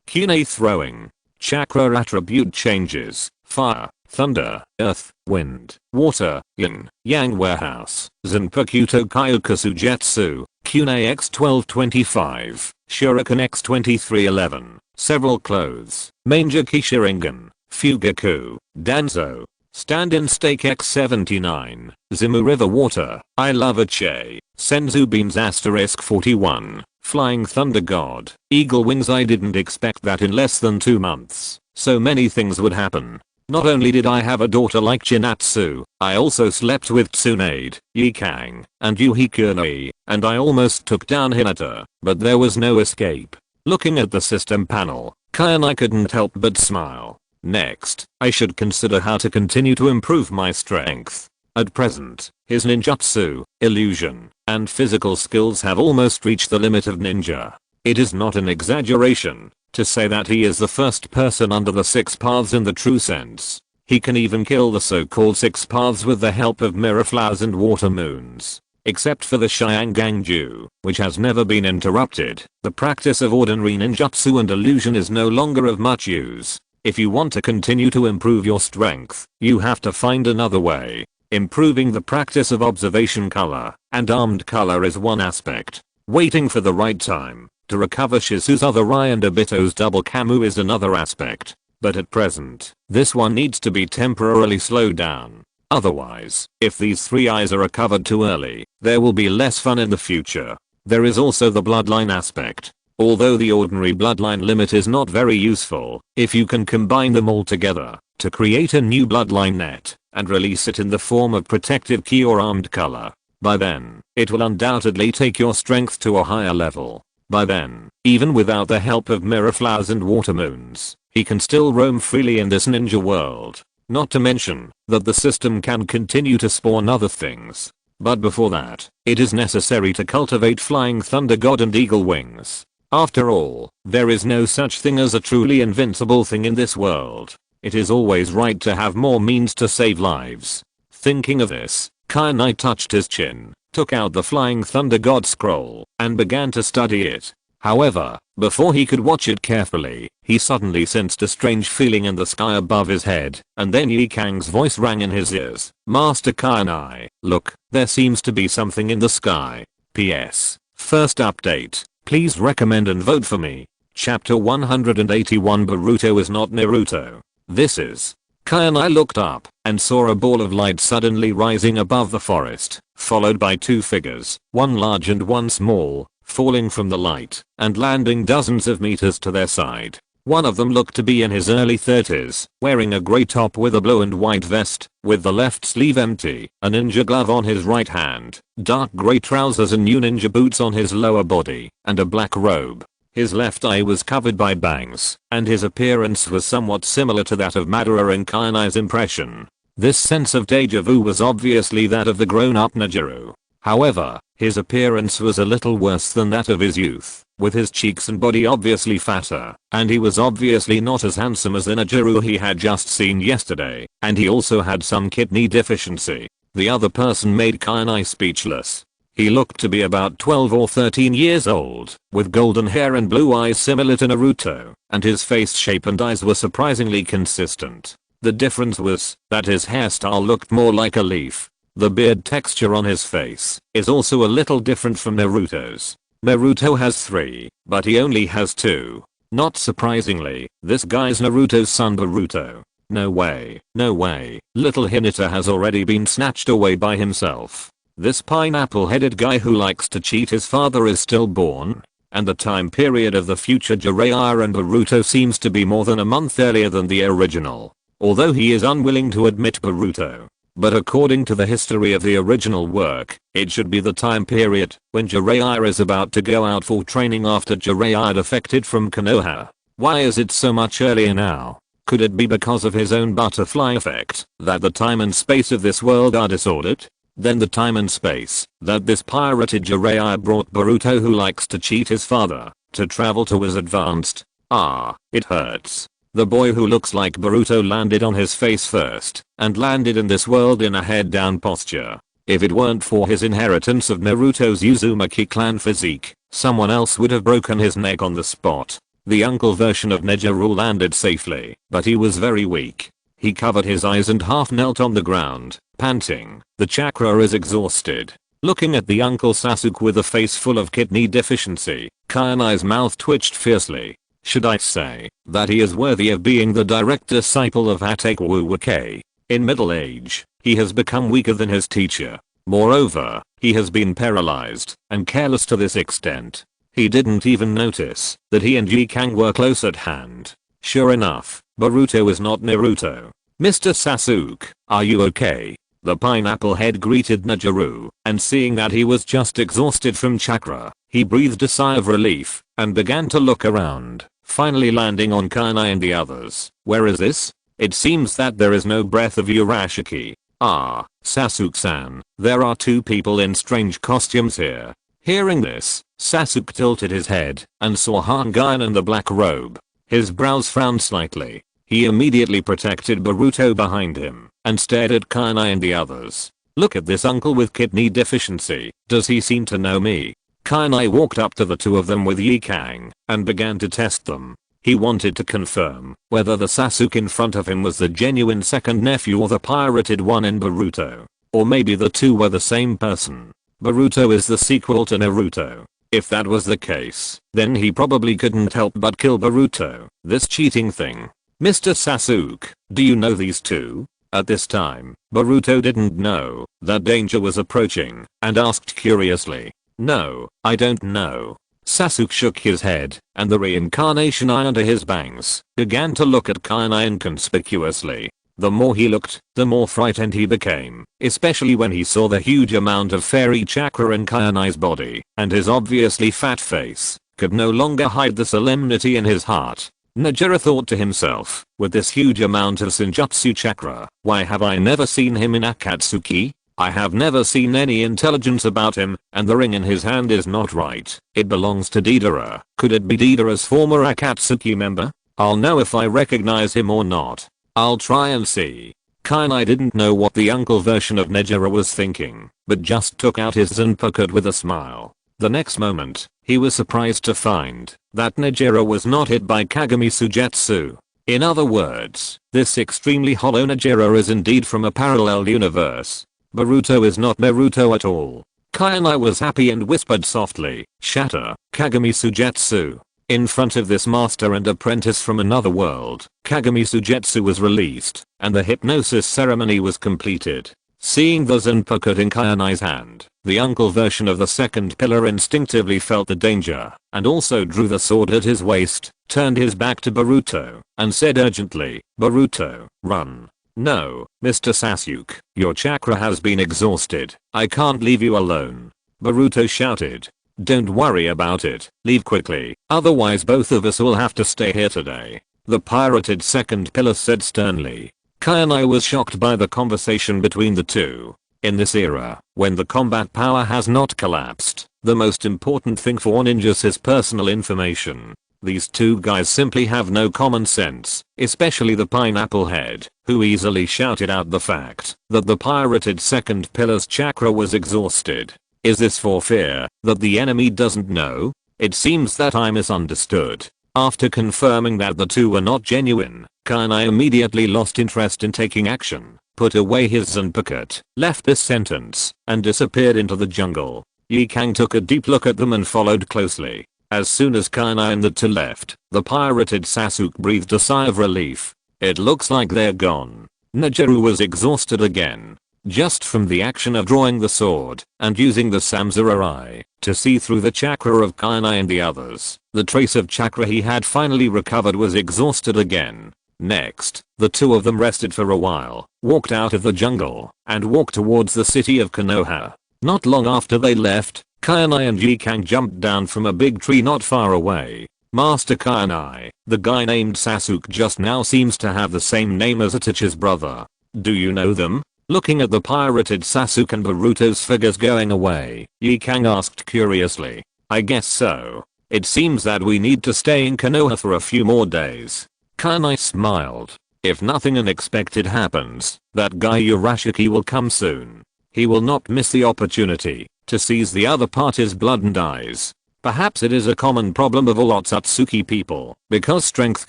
Kune throwing, chakra attribute changes, fire, thunder, earth, wind, water, yin, yang warehouse, Zanpakuto Kyoka Sujetsu, Kune x 1225, Shuriken x 2311, several clothes, Manjaki Sharingan, Fugaku, Danzo, stand-in stake x 79, Zimu river water, I love Ache, Senzu beams asterisk 41, flying thunder god, eagle wings I didn't expect that in less than 2 months, so many things would happen. Not only did I have a daughter like Chinatsu, I also slept with Tsunade, Yikang, and Yuhikuno, and I almost took down Hinata, but there was no escape. Looking at the system panel, Kayanai couldn't help but smile. Next, I should consider how to continue to improve my strength. At present, his ninjutsu, illusion, and physical skills have almost reached the limit of ninja. It is not an exaggeration to say that he is the first person under the 6 paths in the true sense. He can even kill the so-called 6 paths with the help of mirror flowers and water moons. Except for the Sharinganju, which has never been interrupted, the practice of ordinary ninjutsu and illusion is no longer of much use. If you want to continue to improve your strength, you have to find another way. Improving the practice of observation color and armed color is one aspect. Waiting for the right time to recover Shisu's other eye and Obito's double Kamu is another aspect. But at present, this one needs to be temporarily slowed down. Otherwise, if these 3 eyes are recovered too early, there will be less fun in the future. There is also the bloodline aspect. Although the ordinary bloodline limit is not very useful, if you can combine them all together to create a new bloodline net and release it in the form of protective ki or armed color, by then, it will undoubtedly take your strength to a higher level. By then, even without the help of mirror flowers and water moons, he can still roam freely in this ninja world. Not to mention that the system can continue to spawn other things. But before that, it is necessary to cultivate flying thunder god and eagle wings. After all, there is no such thing as a truly invincible thing in this world. It is always right to have more means to save lives. Thinking of this, Kainai touched his chin, took out the flying thunder god scroll, and began to study it. However, before he could watch it carefully, he suddenly sensed a strange feeling in the sky above his head, and then Yikang's voice rang in his ears. Master Kainai, look, there seems to be something in the sky. PS. First update. Please recommend and vote for me. Chapter 181 Boruto is not Naruto. This is. Kainai looked up and saw a ball of light suddenly rising above the forest, followed by 2 figures, one large and one small, falling from the light and landing dozens of meters to their side. One of them looked to be in his early 30s, wearing a grey top with a blue and white vest, with the left sleeve empty, a ninja glove on his right hand, dark grey trousers and new ninja boots on his lower body, and a black robe. His left eye was covered by bangs, and his appearance was somewhat similar to that of Madara in Kainai's impression. This sense of deja vu was obviously that of the grown-up Najiro. However, his appearance was a little worse than that of his youth, with his cheeks and body obviously fatter, and he was obviously not as handsome as the Najiro he had just seen yesterday, and he also had some kidney deficiency. The other person made Kainai speechless. He looked to be about 12 or 13 years old, with golden hair and blue eyes similar to Naruto, and his face shape and eyes were surprisingly consistent. The difference was that his hairstyle looked more like a leaf. The beard texture on his face is also a little different from Naruto's. Naruto has 3, but he only has 2. Not surprisingly, this guy's Naruto's son Boruto. No way, no way, little Hinata has already been snatched away by himself. This pineapple-headed guy who likes to cheat his father is stillborn, and the time period of the future Jiraiya and Boruto seems to be more than a month earlier than the original. Although he is unwilling to admit Boruto. But according to the history of the original work, it should be the time period when Jiraiya is about to go out for training after Jiraiya defected from Konoha. Why is it so much earlier now? Could it be because of his own butterfly effect that the time and space of this world are disordered? Then the time and space that this pirated Jiraiya brought Boruto, who likes to cheat his father, to travel to is advanced. It hurts. The boy who looks like Boruto landed on his face first, and landed in this world in a head down posture. If it weren't for his inheritance of Naruto's Uzumaki clan physique, someone else would have broken his neck on the spot. The uncle version of Nejiru landed safely, but he was very weak. He covered his eyes and half knelt on the ground, panting. The chakra is exhausted. Looking at the uncle Sasuke with a face full of kidney deficiency, Kainai's mouth twitched fiercely. Should I say that he is worthy of being the direct disciple of Hateku Wake? In middle age, he has become weaker than his teacher. Moreover, he has been paralyzed and careless to this extent. He didn't even notice that he and Jikang were close at hand. Sure enough, Boruto is not Naruto. Mr. Sasuke, are you okay? The pineapple head greeted Nejiru, and seeing that he was just exhausted from chakra, he breathed a sigh of relief and began to look around, finally landing on Kainai and the others. Where is this? It seems that there is no breath of Urashiki. Sasuke-san, there are 2 people in strange costumes here. Hearing this, Sasuke tilted his head and saw Hangan in the black robe. His brows frowned slightly. He immediately protected Boruto behind him and stared at Kainai and the others. Look at this uncle with kidney deficiency. Does he seem to know me? Kainai walked up to the 2 of them with Jikang and began to test them. He wanted to confirm whether the Sasuke in front of him was the genuine second nephew or the pirated one in Boruto. Or maybe the 2 were the same person. Boruto is the sequel to Naruto. If that was the case, then he probably couldn't help but kill Boruto. This cheating thing. Mr. Sasuke, do you know these 2? At this time, Boruto didn't know that danger was approaching and asked curiously. No, I don't know. Sasuke shook his head, and the reincarnation eye under his bangs began to look at Kainai inconspicuously. The more he looked, the more frightened he became, especially when he saw the huge amount of fairy chakra in Kainai's body, and his obviously fat face could no longer hide the solemnity in his heart. Nejiru thought to himself, with this huge amount of Senjutsu chakra, why have I never seen him in Akatsuki? I have never seen any intelligence about him, and the ring in his hand is not right. It belongs to Deidara. Could it be Deidara's former Akatsuki member? I'll know if I recognize him or not. I'll try and see. Kainai didn't know what the uncle version of Nejiru was thinking, but just took out his Zanpakuto with a smile. The next moment, he was surprised to find that Nejiru was not hit by Kagami Sujetsu. In other words, this extremely hollow Nejiru is indeed from a parallel universe. Boruto is not Naruto at all. Kainai was happy and whispered softly, "Shatter, Kagami Sujetsu." In front of this master and apprentice from another world, Kagami Sujetsu was released, and the hypnosis ceremony was completed. Seeing the Zanpakuto in Kainai's hand, the uncle version of the second pillar instinctively felt the danger, and also drew the sword at his waist, turned his back to Boruto, and said urgently, "Boruto, run." "No, Mr. Sasuke, your chakra has been exhausted. I can't leave you alone." Boruto shouted. "Don't worry about it, leave quickly, otherwise both of us will have to stay here today," the pirated second pillar said sternly. Kainai was shocked by the conversation between the 2. In this era, when the combat power has not collapsed, the most important thing for ninjas is personal information. These 2 guys simply have no common sense, especially the pineapple head, who easily shouted out the fact that the pirated second pillar's chakra was exhausted. Is this for fear that the enemy doesn't know? It seems that I misunderstood. After confirming that the two were not genuine, Kainai immediately lost interest in taking action, put away his Zanpakuto, left this sentence, and disappeared into the jungle. Ye Kang took a deep look at them and followed closely. As soon as Kainai and the two left, the pirated Sasuke breathed a sigh of relief. It looks like they're gone. Nejiru was exhausted again. Just from the action of drawing the sword and using the Samsara to see through the chakra of Kainai and the others, the trace of chakra he had finally recovered was exhausted again. Next, the two of them rested for a while, walked out of the jungle, and walked towards the city of Konoha. Not long after they left, Kainai and Ye Kang jumped down from a big tree not far away. Master Kainai, the guy named Sasuke just now seems to have the same name as Itachi's brother. Do you know them? Looking at the pirated Sasuke and Boruto's figures going away, Ye Kang asked curiously. I guess so. It seems that we need to stay in Konoha for a few more days. Kainai smiled. If nothing unexpected happens, that guy Urashiki will come soon. He will not miss the opportunity to seize the other party's blood and eyes. Perhaps it is a common problem of all Akatsuki people, because strength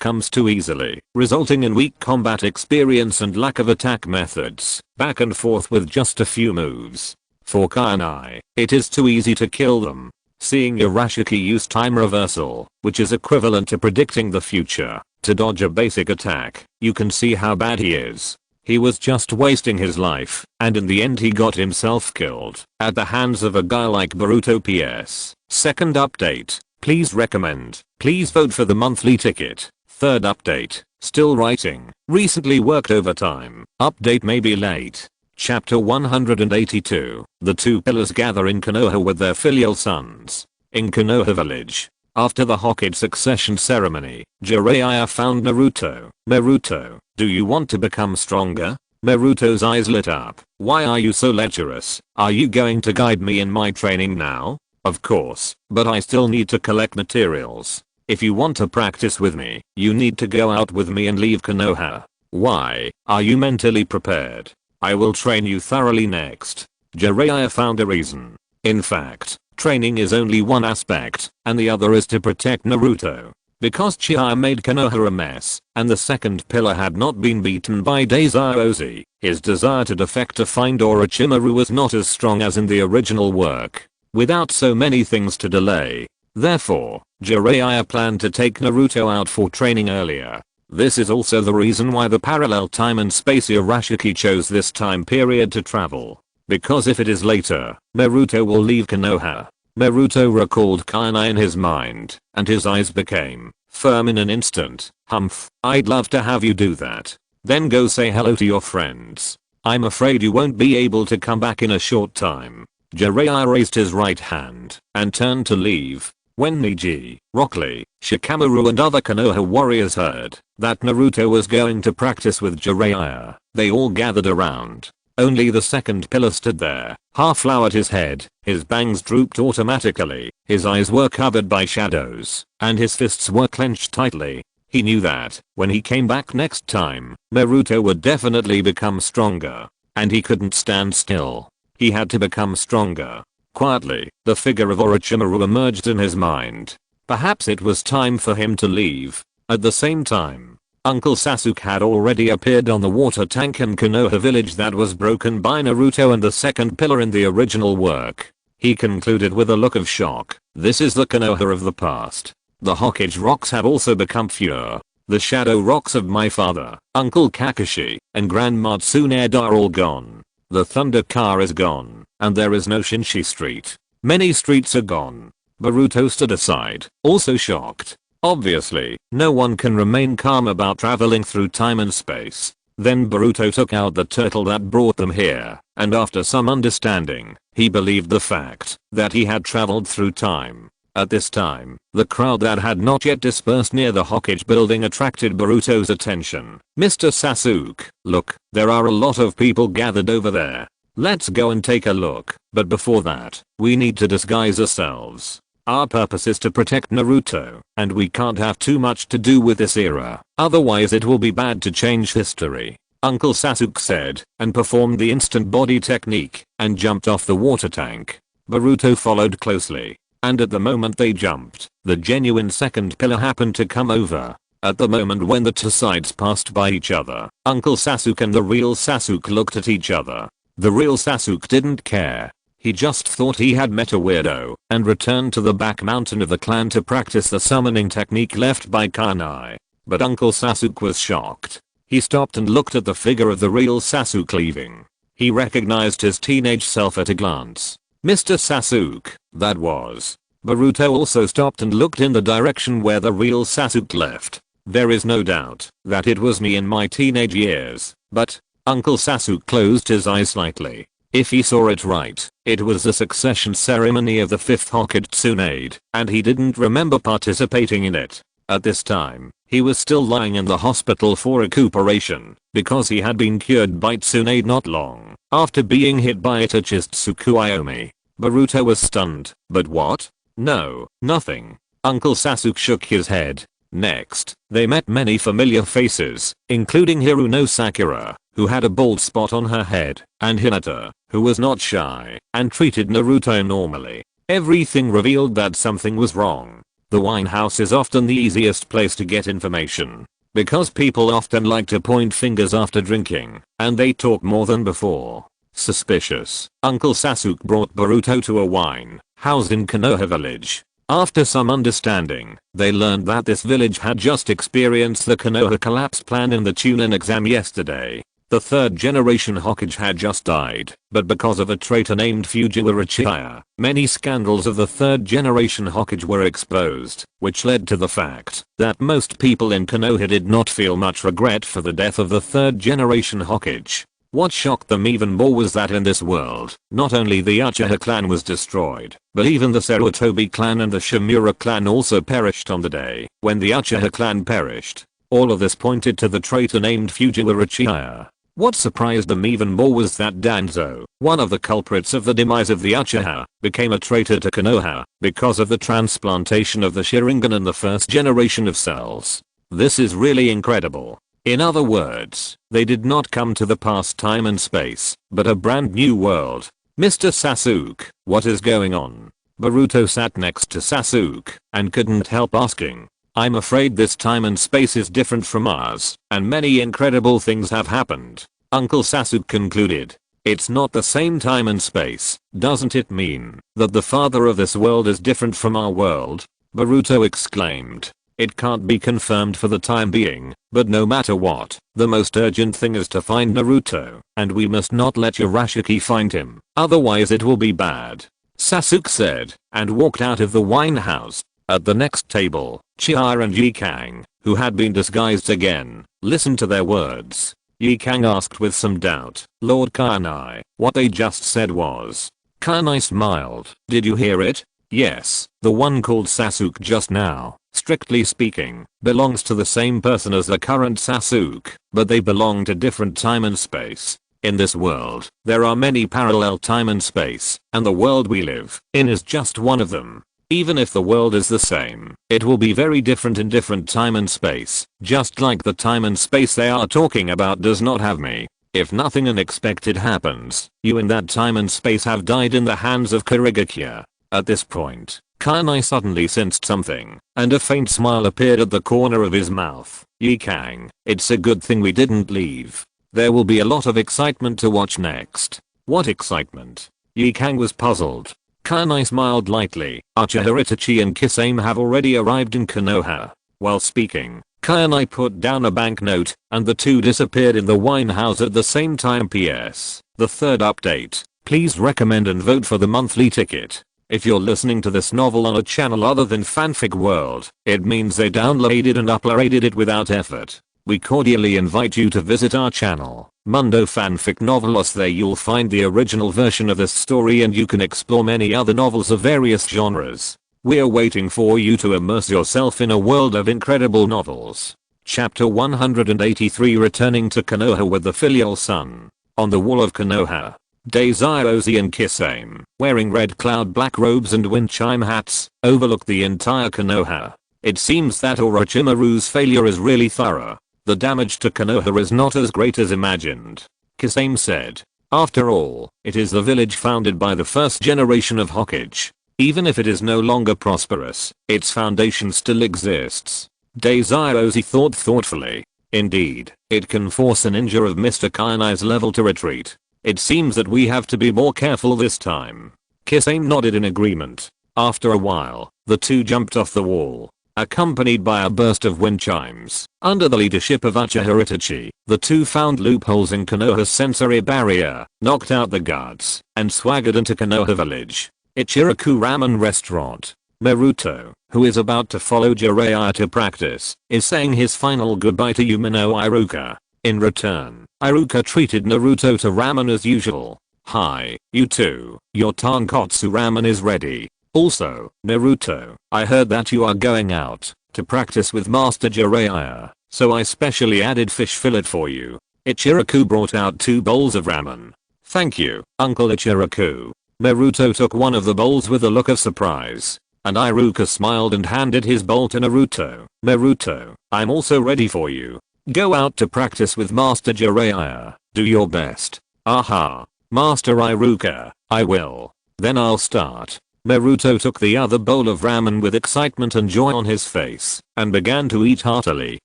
comes too easily, resulting in weak combat experience and lack of attack methods, back and forth with just a few moves. For Kainai, it is too easy to kill them. Seeing Urashiki use time reversal, which is equivalent to predicting the future, to dodge a basic attack, you can see how bad he is. He was just wasting his life, and in the end he got himself killed at the hands of a guy like Boruto. PS. Second update. Please recommend. Please vote for the monthly ticket. Third update. Still writing. Recently worked overtime. Update may be late. Chapter 182. The two pillars gather in Konoha with their filial sons. In Konoha village. After the Hokage succession ceremony, Jiraiya found Naruto. Naruto, do you want to become stronger? Naruto's eyes lit up. Why are you so lecherous? Are you going to guide me in my training now? Of course, but I still need to collect materials. If you want to practice with me, you need to go out with me and leave Konoha. Why? Are you mentally prepared? I will train you thoroughly next. Jiraiya found a reason. In fact, training is only one aspect, and the other is to protect Naruto. Because Chiya made Konoha a mess, and the second pillar had not been beaten by Daisaozi, his desire to defect to find Orochimaru was not as strong as in the original work. Without so many things to delay. Therefore, Jiraiya planned to take Naruto out for training earlier. This is also the reason why the parallel time and space Urashiki chose this time period to travel. Because if it is later, Naruto will leave Konoha. Naruto recalled Kainai in his mind, and his eyes became firm in an instant. Humph, I'd love to have you do that. Then go say hello to your friends. I'm afraid you won't be able to come back in a short time. Jiraiya raised his right hand and turned to leave. When Neji, Rock Lee, Shikamaru and other Konoha warriors heard that Naruto was going to practice with Jiraiya, they all gathered around. Only the second pillar stood there, half lowered his head, his bangs drooped automatically, his eyes were covered by shadows, and his fists were clenched tightly. He knew that, when he came back next time, Naruto would definitely become stronger. And he couldn't stand still. He had to become stronger. Quietly, the figure of Orochimaru emerged in his mind. Perhaps it was time for him to leave. At the same time, Uncle Sasuke had already appeared on the water tank in Konoha village that was broken by Naruto and the second pillar in the original work. He concluded with a look of shock. This is the Konoha of the past. The Hokage rocks have also become fewer. The shadow rocks of my father, Uncle Kakashi, and Grandma Tsunade are all gone. The Thunder Car is gone, and there is no Shinshi Street. Many streets are gone. Boruto stood aside, also shocked. Obviously, no one can remain calm about traveling through time and space. Then Boruto took out the turtle that brought them here, and after some understanding, he believed the fact that he had traveled through time. At this time, the crowd that had not yet dispersed near the Hokage building attracted Boruto's attention. Mr. Sasuke, look, there are a lot of people gathered over there. Let's go and take a look, but before that, we need to disguise ourselves. Our purpose is to protect Naruto, and we can't have too much to do with this era, otherwise it will be bad to change history. Uncle Sasuke said, and performed the instant body technique, and jumped off the water tank. Boruto followed closely. And at the moment they jumped, the genuine second pillar happened to come over. At the moment when the two sides passed by each other, Uncle Sasuke and the real Sasuke looked at each other. The real Sasuke didn't care. He just thought he had met a weirdo and returned to the back mountain of the clan to practice the summoning technique left by Kanai. But Uncle Sasuke was shocked. He stopped and looked at the figure of the real Sasuke leaving. He recognized his teenage self at a glance. Mr. Sasuke, that was. Boruto also stopped and looked in the direction where the real Sasuke left. There is no doubt that it was me in my teenage years, but Uncle Sasuke closed his eyes slightly. If he saw it right, it was the succession ceremony of the 5th Hokage Tsunade, and he didn't remember participating in it. At this time, he was still lying in the hospital for recuperation, because he had been cured by Tsunade not long after being hit by Itachi's Tsukuyomi. Boruto was stunned, but what? No, nothing. Uncle Sasuke shook his head. Next, they met many familiar faces, including Hiruno Sakura, who had a bald spot on her head, and Hinata, who was not shy and treated Naruto normally. Everything revealed that something was wrong. The wine house is often the easiest place to get information, because people often like to point fingers after drinking, and they talk more than before. Suspicious. Uncle Sasuke brought Boruto to a wine house in Konoha village. After some understanding, they learned that this village had just experienced the Konoha collapse plan in the Chunin exam yesterday. The third generation Hokage had just died, but because of a traitor named Fujiwara Chiya, many scandals of the third generation Hokage were exposed, which led to the fact that most people in Konoha did not feel much regret for the death of the third generation Hokage. What shocked them even more was that in this world, not only the Uchiha clan was destroyed, but even the Sarutobi clan and the Shimura clan also perished on the day when the Uchiha clan perished. All of this pointed to the traitor named Fujiwara Chiya. What surprised them even more was that Danzo, one of the culprits of the demise of the Uchiha, became a traitor to Konoha because of the transplantation of the Sharingan and the first generation of cells. This is really incredible. In other words, they did not come to the past time and space, but a brand new world. Mr. Sasuke, what is going on? Boruto sat next to Sasuke and couldn't help asking. I'm afraid this time and space is different from ours, and many incredible things have happened. Uncle Sasuke concluded. It's not the same time and space. Doesn't it mean that the father of this world is different from our world? Boruto exclaimed. It can't be confirmed for the time being, but no matter what, the most urgent thing is to find Naruto, and we must not let Urashiki find him, otherwise it will be bad. Sasuke said, and walked out of the wine house. At the next table, Chiya and Yikang, who had been disguised again, listened to their words. Yikang asked with some doubt, Lord Kanai, what they just said was. Kanai smiled. Did you hear it? Yes, the one called Sasuke just now, strictly speaking, belongs to the same person as the current Sasuke, but they belong to different time and space. In this world, there are many parallel time and space, and the world we live in is just one of them. Even if the world is the same, it will be very different in different time and space, just like the time and space they are talking about does not have me. If nothing unexpected happens, you in that time and space have died in the hands of Kurigakya. At this point, Kanai suddenly sensed something, and a faint smile appeared at the corner of his mouth. Yikang, it's a good thing we didn't leave. There will be a lot of excitement to watch next. What excitement? Yikang was puzzled. Kanai smiled lightly. Uchiha Itachi and Kisame have already arrived in Konoha. While speaking, Kanai put down a banknote, and the two disappeared in the wine house at the same time. PS. The third update. Please recommend and vote for the monthly ticket. If you're listening to this novel on a channel other than Fanfic World, it means they downloaded and uploaded it without effort. We cordially invite you to visit our channel, Mundo Fanfic Novelos. There you'll find the original version of this story and you can explore many other novels of various genres. We're waiting for you to immerse yourself in a world of incredible novels. Chapter 183, Returning to Konoha with the Filial Son. On the wall of Konoha, Daisaozi and Kisame, wearing red cloud black robes and wind chime hats, overlook the entire Konoha. It seems that Orochimaru's failure is really thorough. The damage to Konoha is not as great as imagined. Kisame said. After all, it is the village founded by the first generation of Hokage. Even if it is no longer prosperous, its foundation still exists. Daisaozi thought thoughtfully. Indeed, it can force a ninja of Mr. Kainai's level to retreat. It seems that we have to be more careful this time. Kisame nodded in agreement. After a while, the two jumped off the wall, accompanied by a burst of wind chimes. Under the leadership of Uchiha Itachi, the two found loopholes in Konoha's sensory barrier, knocked out the guards, and swaggered into Konoha village. Ichiraku Ramen Restaurant. Naruto, who is about to follow Jiraiya to practice, is saying his final goodbye to Yumino Iruka. In return, Iruka treated Naruto to ramen as usual. Hi, you two, your tonkotsu ramen is ready. Also, Naruto, I heard that you are going out to practice with Master Jiraiya, so I specially added fish fillet for you. Ichiraku brought out 2 bowls of ramen. Thank you, Uncle Ichiraku. Naruto took one of the bowls with a look of surprise, and Iruka smiled and handed his bowl to Naruto. Naruto, I'm also ready for you. Go out to practice with Master Jiraiya. Do your best. Aha. Master Iruka, I will. Then I'll start. Naruto took the other bowl of ramen with excitement and joy on his face, and began to eat heartily.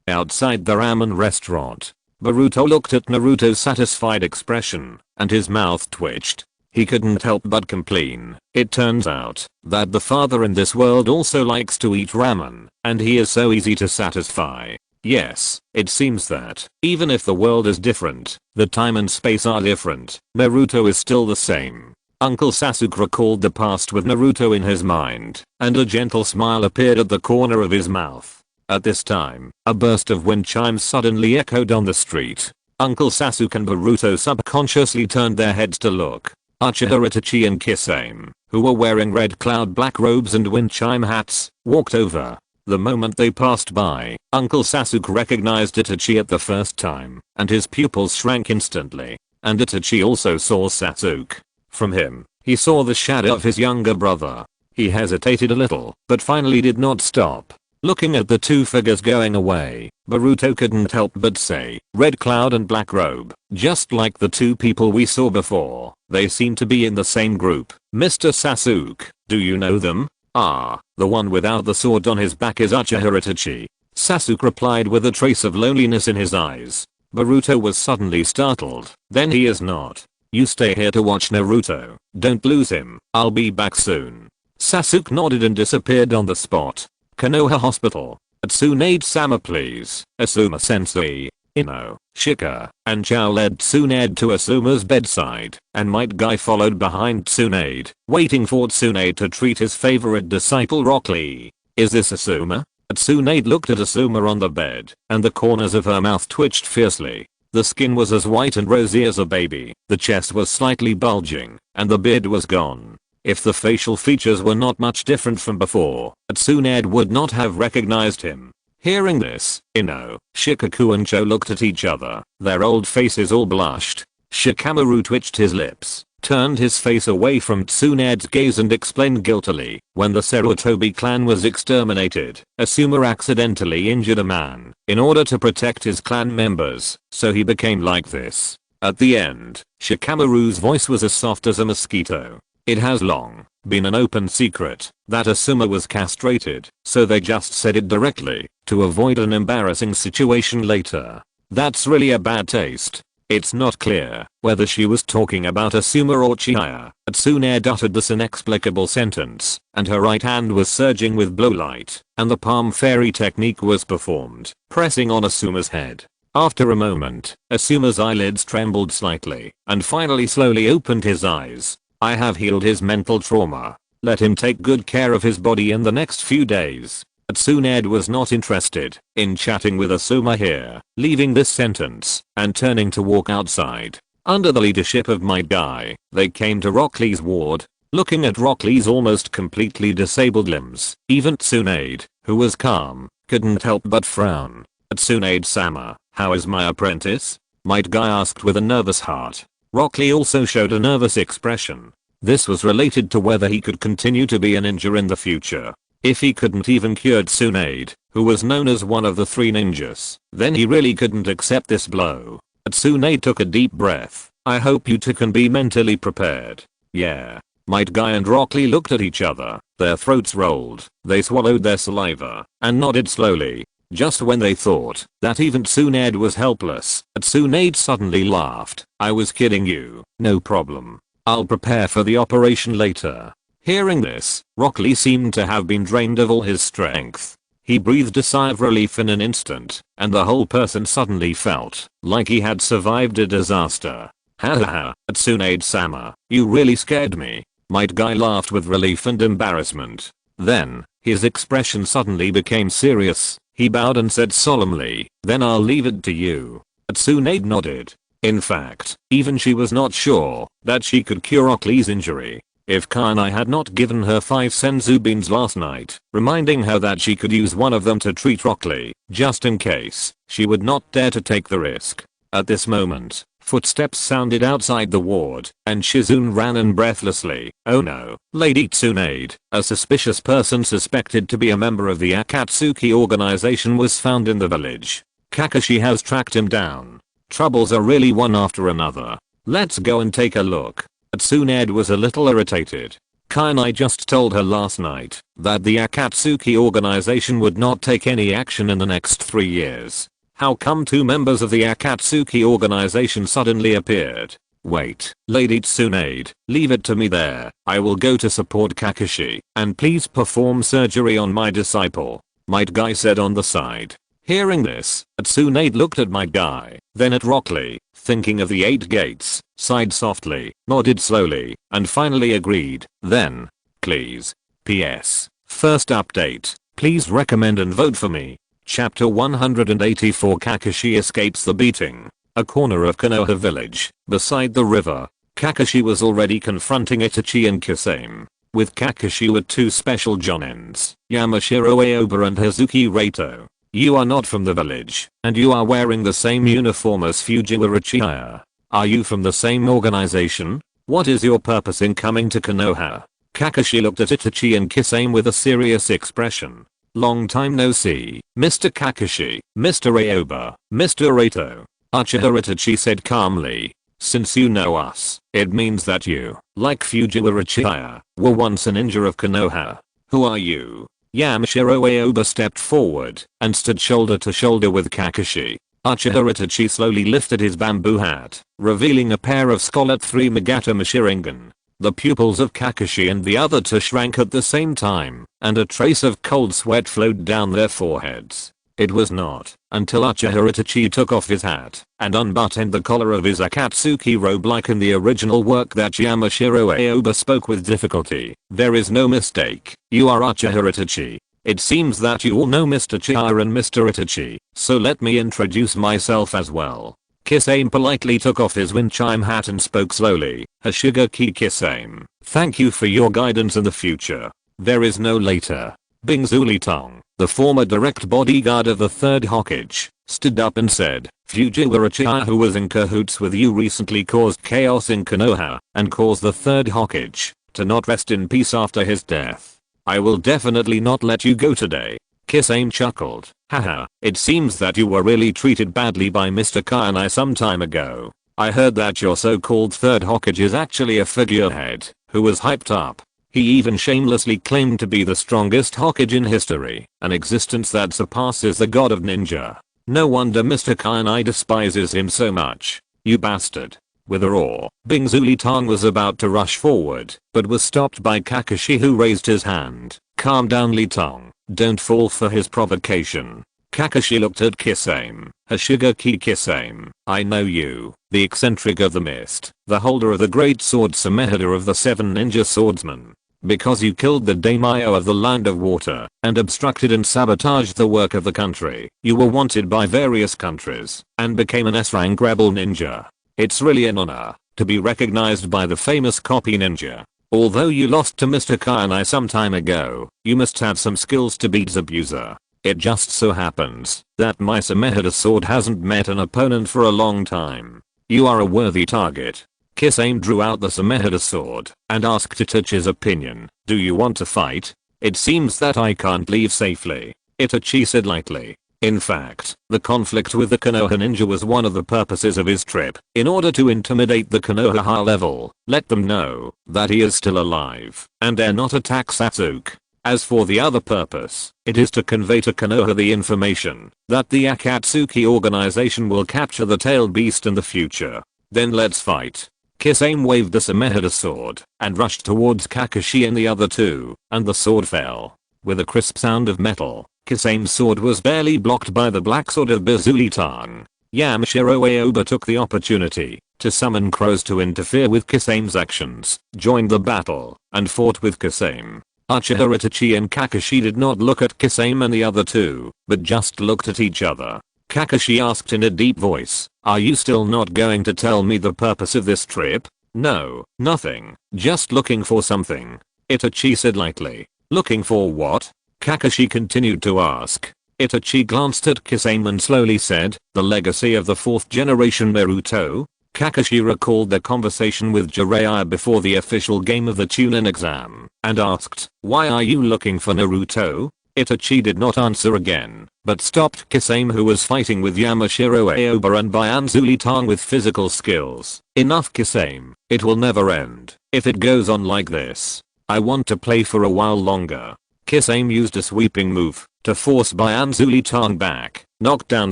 Outside the ramen restaurant, Boruto looked at Naruto's satisfied expression, and his mouth twitched. He couldn't help but complain. It turns out that the father in this world also likes to eat ramen, and he is so easy to satisfy. Yes, it seems that, even if the world is different, the time and space are different, Naruto is still the same. Uncle Sasuke recalled the past with Naruto in his mind, and a gentle smile appeared at the corner of his mouth. At this time, a burst of wind chimes suddenly echoed on the street. Uncle Sasuke and Boruto subconsciously turned their heads to look. Uchiha Itachi and Kisame, who were wearing red cloud black robes and wind chime hats, walked over. The moment they passed by, Uncle Sasuke recognized Itachi at the first time, and his pupils shrank instantly. And Itachi also saw Sasuke. From him, he saw the shadow of his younger brother. He hesitated a little, but finally did not stop. Looking at the two figures going away, Boruto couldn't help but say, red cloud and black robe, just like the two people we saw before. They seem to be in the same group. Mr. Sasuke, do you know them? Ah, the one without the sword on his back is Uchiha Itachi. Sasuke replied with a trace of loneliness in his eyes. Boruto was suddenly startled. Then he is not. You stay here to watch Naruto. Don't lose him. I'll be back soon. Sasuke nodded and disappeared on the spot. Konoha Hospital. At Tsunade-sama please. Asuma-sensei, Ino, Shika, and Chao led Tsunade to Asuma's bedside, and Might Guy followed behind Tsunade, waiting for Tsunade to treat his favorite disciple Rock Lee. Is this Asuma? Tsunade looked at Asuma on the bed, and the corners of her mouth twitched fiercely. The skin was as white and rosy as a baby, the chest was slightly bulging, and the beard was gone. If the facial features were not much different from before, Tsunade would not have recognized him. Hearing this, Ino, Shikaku and Cho looked at each other, their old faces all blushed. Shikamaru twitched his lips, turned his face away from Tsunade's gaze and explained guiltily, when the Sarutobi clan was exterminated, Asuma accidentally injured a man, in order to protect his clan members, so he became like this. At the end, Shikamaru's voice was as soft as a mosquito. It has long been an open secret that Asuma was castrated, so they just said it directly, to avoid an embarrassing situation later. That's really a bad taste. It's not clear whether she was talking about Asuma or Chiya. Tsunade uttered this inexplicable sentence, and her right hand was surging with blowlight, and the palm fairy technique was performed, pressing on Asuma's head. After a moment, Asuma's eyelids trembled slightly, and finally slowly opened his eyes. I have healed his mental trauma. Let him take good care of his body in the next few days. Tsunade was not interested in chatting with Asuma here, leaving this sentence and turning to walk outside. Under the leadership of Might Guy, they came to Rock Lee's ward. Looking at Rock Lee's almost completely disabled limbs, even Tsunade, who was calm, couldn't help but frown. Tsunade-sama, how is my apprentice? Might Guy asked with a nervous heart. Rock Lee also showed a nervous expression. This was related to whether he could continue to be a ninja in the future. If he couldn't even cure Tsunade, who was known as one of the 3 ninjas, then he really couldn't accept this blow. Tsunade took a deep breath. I hope you two can be mentally prepared. Yeah. Might Guy and Rock Lee looked at each other, their throats rolled, they swallowed their saliva, and nodded slowly. Just when they thought that even Tsunade was helpless, Tsunade suddenly laughed. I was kidding you, no problem. I'll prepare for the operation later. Hearing this, Rock Lee seemed to have been drained of all his strength. He breathed a sigh of relief in an instant, and the whole person suddenly felt like he had survived a disaster. Ha ha ha, Tsunade-sama, you really scared me. Might Guy laughed with relief and embarrassment. Then, his expression suddenly became serious. He bowed and said solemnly, then I'll leave it to you. Tsunade nodded. In fact, even she was not sure that she could cure Rock Lee's injury. If Kanai had not given her 5 senzu beans last night, reminding her that she could use one of them to treat Rock Lee, just in case, she would not dare to take the risk. At this moment, footsteps sounded outside the ward, and Shizune ran in breathlessly. Oh no, Lady Tsunade, a suspicious person suspected to be a member of the Akatsuki organization was found in the village. Kakashi has tracked him down. Troubles are really one after another. Let's go and take a look. Tsunade was a little irritated. Kanai just told her last night that the Akatsuki organization would not take any action in the next 3 years. How come 2 members of the Akatsuki organization suddenly appeared? Wait, Lady Tsunade, leave it to me there. I will go to support Kakashi, and please perform surgery on my disciple. Might Guy said on the side. Hearing this, Tsunade looked at Might Guy, then at Rock Lee, thinking of the 8 gates, sighed softly, nodded slowly, and finally agreed. Then, please. P.S. First update, please recommend and vote for me. Chapter 184 Kakashi escapes the beating. A corner of Konoha village, beside the river. Kakashi was already confronting Itachi and Kisame. With Kakashi were 2 special jonins, Yamashiro Aoba and Hazuki Reito. You are not from the village, and you are wearing the same uniform as Fujiwara Chiya. Are you from the same organization? What is your purpose in coming to Konoha? Kakashi looked at Itachi and Kisame with a serious expression. Long time no see, Mr. Kakashi, Mr. Aoba, Mr. Reito. Uchiha Itachi said calmly. Since you know us, it means that you, like Fujiwara Chiya, were once a ninja of Konoha. Who are you? Yamashiro Aoba stepped forward and stood shoulder to shoulder with Kakashi. Uchiha Itachi slowly lifted his bamboo hat, revealing a pair of Scholar 3 Magatama Sharingan. The pupils of Kakashi and the other 2 shrank at the same time, and a trace of cold sweat flowed down their foreheads. It was not until Uchiha Itachi took off his hat and unbuttoned the collar of his Akatsuki robe like in the original work that Yamashiro Aoba spoke with difficulty. There is no mistake, you are Uchiha Itachi. It seems that you all know Mr. Chiya and Mr. Itachi, so let me introduce myself as well. Kisame politely took off his wind chime hat and spoke slowly. Hashigaki Kisame, thank you for your guidance in the future. There is no later. Bingzuli Tong, the former direct bodyguard of the 3rd Hokage, stood up and said, Fujiwara Chiya who was in cahoots with you recently caused chaos in Konoha and caused the 3rd Hokage to not rest in peace after his death. I will definitely not let you go today. Kisame chuckled. Haha, it seems that you were really treated badly by Mr. Kanai some time ago. I heard that your so-called 3rd Hokage is actually a figurehead who was hyped up. He even shamelessly claimed to be the strongest Hokage in history, an existence that surpasses the god of ninja. No wonder Mr. Kanai despises him so much. You bastard. With a roar, Bingzuli Tong was about to rush forward, but was stopped by Kakashi who raised his hand. Calm down Li Tong, don't fall for his provocation. Kakashi looked at Kisame. Hashigaki Kisame, I know you, the eccentric of the mist, the holder of the great sword Samehada of the 7 ninja swordsmen. Because you killed the daimyo of the land of water and obstructed and sabotaged the work of the country, you were wanted by various countries and became an S-rank rebel ninja. It's really an honor to be recognized by the famous copy ninja. Although you lost to Mr. Kanai some time ago, you must have some skills to beat Zabuza. It just so happens that my Samehada sword hasn't met an opponent for a long time. You are a worthy target. Kisame drew out the Samehada sword and asked Itachi's opinion. Do you want to fight? It seems that I can't leave safely. Itachi said lightly. In fact, the conflict with the Konoha ninja was one of the purposes of his trip, in order to intimidate the Konoha high level, let them know that he is still alive, and dare not attack Sasuke. As for the other purpose, it is to convey to Konoha the information that the Akatsuki organization will capture the tailed beast in the future. Then let's fight. Kisame waved the Samehada sword and rushed towards Kakashi and the other two, and the sword fell. With a crisp sound of metal, Kisame's sword was barely blocked by the black sword of Bazuli-tan. Yamashiro Aoba took the opportunity to summon crows to interfere with Kisame's actions, joined the battle, and fought with Kisame. Uchiha Itachi and Kakashi did not look at Kisame and the other two, but just looked at each other. Kakashi asked in a deep voice, "Are you still not going to tell me the purpose of this trip?" "No, nothing, just looking for something," Itachi said lightly. "Looking for what?" Kakashi continued to ask. Itachi glanced at Kisame and slowly said, "The legacy of the 4th generation Naruto?" Kakashi recalled their conversation with Jiraiya before the official game of the Chunin exam, and asked, "Why are you looking for Naruto?" Itachi did not answer again, but stopped Kisame, who was fighting with Yamashiro Aoba and Bazuli-tan with physical skills. "Enough, Kisame, it will never end. If it goes on like this, I want to play for a while longer." Kisame used a sweeping move to force Bazuli-tan back, knocked down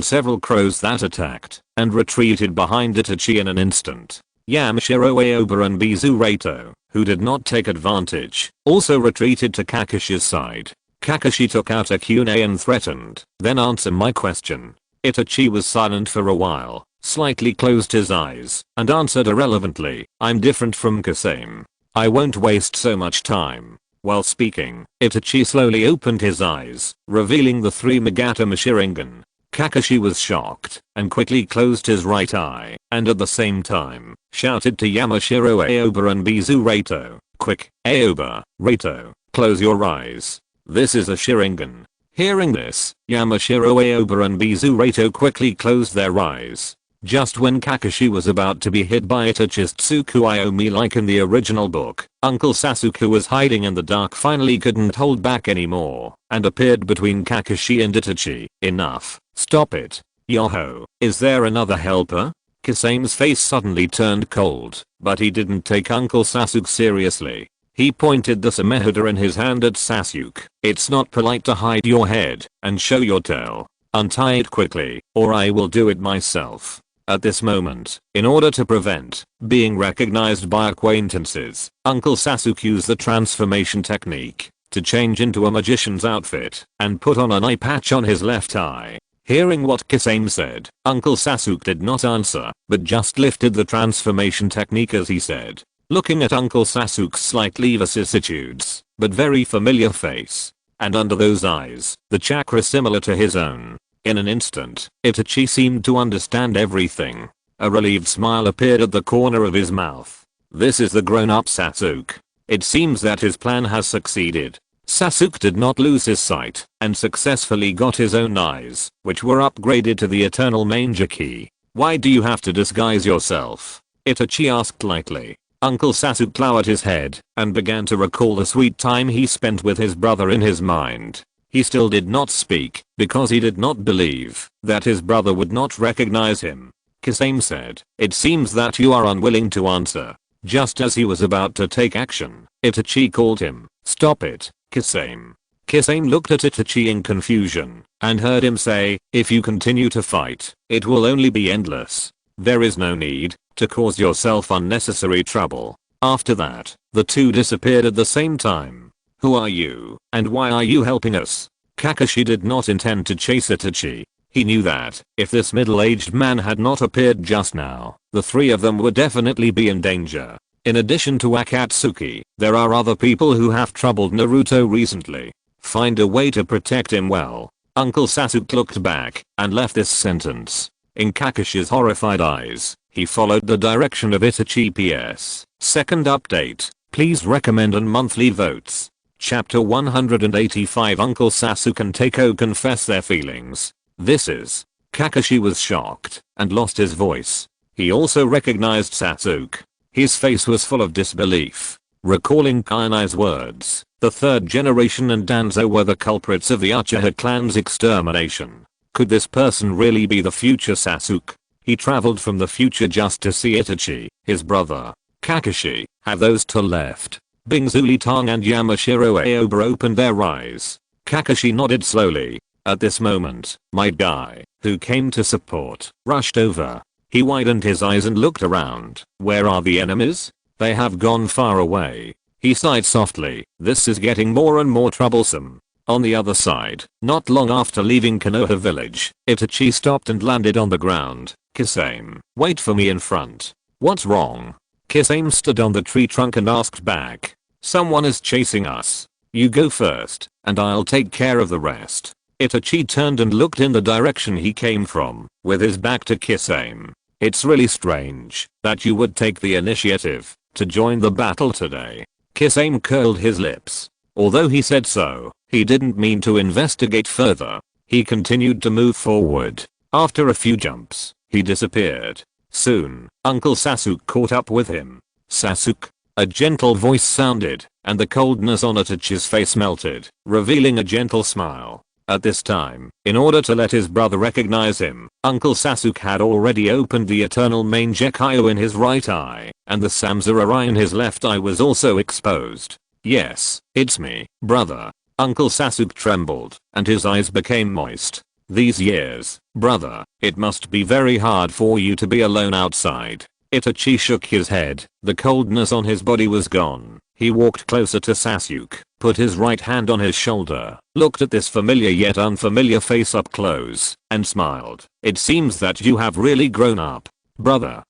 several crows that attacked, and retreated behind Itachi in an instant. Yamashiro Aoba and Bizurito, who did not take advantage, also retreated to Kakashi's side. Kakashi took out a kunai and threatened, "Then answer my question." Itachi was silent for a while, slightly closed his eyes, and answered irrelevantly, "I'm different from Kisame. I won't waste so much time." While speaking, Itachi slowly opened his eyes, revealing the 3 Magatama Sharingan. Kakashi was shocked, and quickly closed his right eye, and at the same time, shouted to Yamashiro Aoba and Bizurito, "Quick, Aoba, Rito, close your eyes. This is a Sharingan." Hearing this, Yamashiro Aoba and Bizurito quickly closed their eyes. Just when Kakashi was about to be hit by Itachi's Tsukuyomi like in the original book, Uncle Sasuke, who was hiding in the dark, finally couldn't hold back anymore, and appeared between Kakashi and Itachi. "Enough, stop it. Yoho, is there another helper?" Kisame's face suddenly turned cold, but he didn't take Uncle Sasuke seriously. He pointed the Samehada in his hand at Sasuke. "It's not polite to hide your head and show your tail. Untie it quickly, or I will do it myself." At this moment, in order to prevent being recognized by acquaintances, Uncle Sasuke used the transformation technique to change into a magician's outfit and put on an eye patch on his left eye. Hearing what Kisame said, Uncle Sasuke did not answer, but just lifted the transformation technique as he said. Looking at Uncle Sasuke's slightly vicissitudes, but very familiar face, and under those eyes, the chakra similar to his own. In an instant, Itachi seemed to understand everything. A relieved smile appeared at the corner of his mouth. "This is the grown-up Sasuke. It seems that his plan has succeeded." Sasuke did not lose his sight, and successfully got his own eyes, which were upgraded to the Eternal Manjaki. "Why do you have to disguise yourself?" Itachi asked lightly. Uncle Sasuke lowered his head, and began to recall the sweet time he spent with his brother in his mind. He still did not speak, because he did not believe that his brother would not recognize him. Kisame said, "It seems that you are unwilling to answer." Just as he was about to take action, Itachi called him. "Stop it, Kisame." Kisame looked at Itachi in confusion, and heard him say, "If you continue to fight, it will only be endless. There is no need to cause yourself unnecessary trouble." After that, the two disappeared at the same time. "Who are you, and why are you helping us?" Kakashi did not intend to chase Itachi. He knew that, if this middle-aged man had not appeared just now, the 3 of them would definitely be in danger. In addition to Akatsuki, there are other people who have troubled Naruto recently. Find a way to protect him well. Uncle Sasuke looked back, and left this sentence. In Kakashi's horrified eyes, he followed the direction of Itachi. PS. Second update, please recommend and monthly votes. Chapter 185. Uncle Sasuke and Takeo confess their feelings. This is. Kakashi was shocked and lost his voice. He also recognized Sasuke. His face was full of disbelief. Recalling Kainai's words, the 3rd generation and Danzo were the culprits of the Uchiha clan's extermination. Could this person really be the future Sasuke? He traveled from the future just to see Itachi, his brother. Kakashi, have those two left? Bingzuli Tang and Yamashiro Aoba opened their eyes. Kakashi nodded slowly. At this moment, my guy, who came to support, rushed over. He widened his eyes and looked around. Where are the enemies? They have gone far away. He sighed softly. This is getting more and more troublesome. On the other side, not long after leaving Konoha village, Itachi stopped and landed on the ground. Kisame, wait for me in front. What's wrong? Kisame stood on the tree trunk and asked back. Someone is chasing us. You go first, and I'll take care of the rest. Itachi turned and looked in the direction he came from, with his back to Kisame. It's really strange that you would take the initiative to join the battle today. Kisame curled his lips. Although he said so, he didn't mean to investigate further. He continued to move forward. After a few jumps, he disappeared. Soon, Uncle Sasuke caught up with him. Sasuke? A gentle voice sounded, and the coldness on Itachi's face melted, revealing a gentle smile. At this time, in order to let his brother recognize him, Uncle Sasuke had already opened the eternal Mangekyo in his right eye, and the Samsara in his left eye was also exposed. Yes, it's me, brother. Uncle Sasuke trembled, and his eyes became moist. These years, brother, it must be very hard for you to be alone outside. Itachi shook his head. The coldness on his body was gone. He walked closer to Sasuke, put his right hand on his shoulder, looked at this familiar yet unfamiliar face up close, and smiled. It seems that you have really grown up. Brother,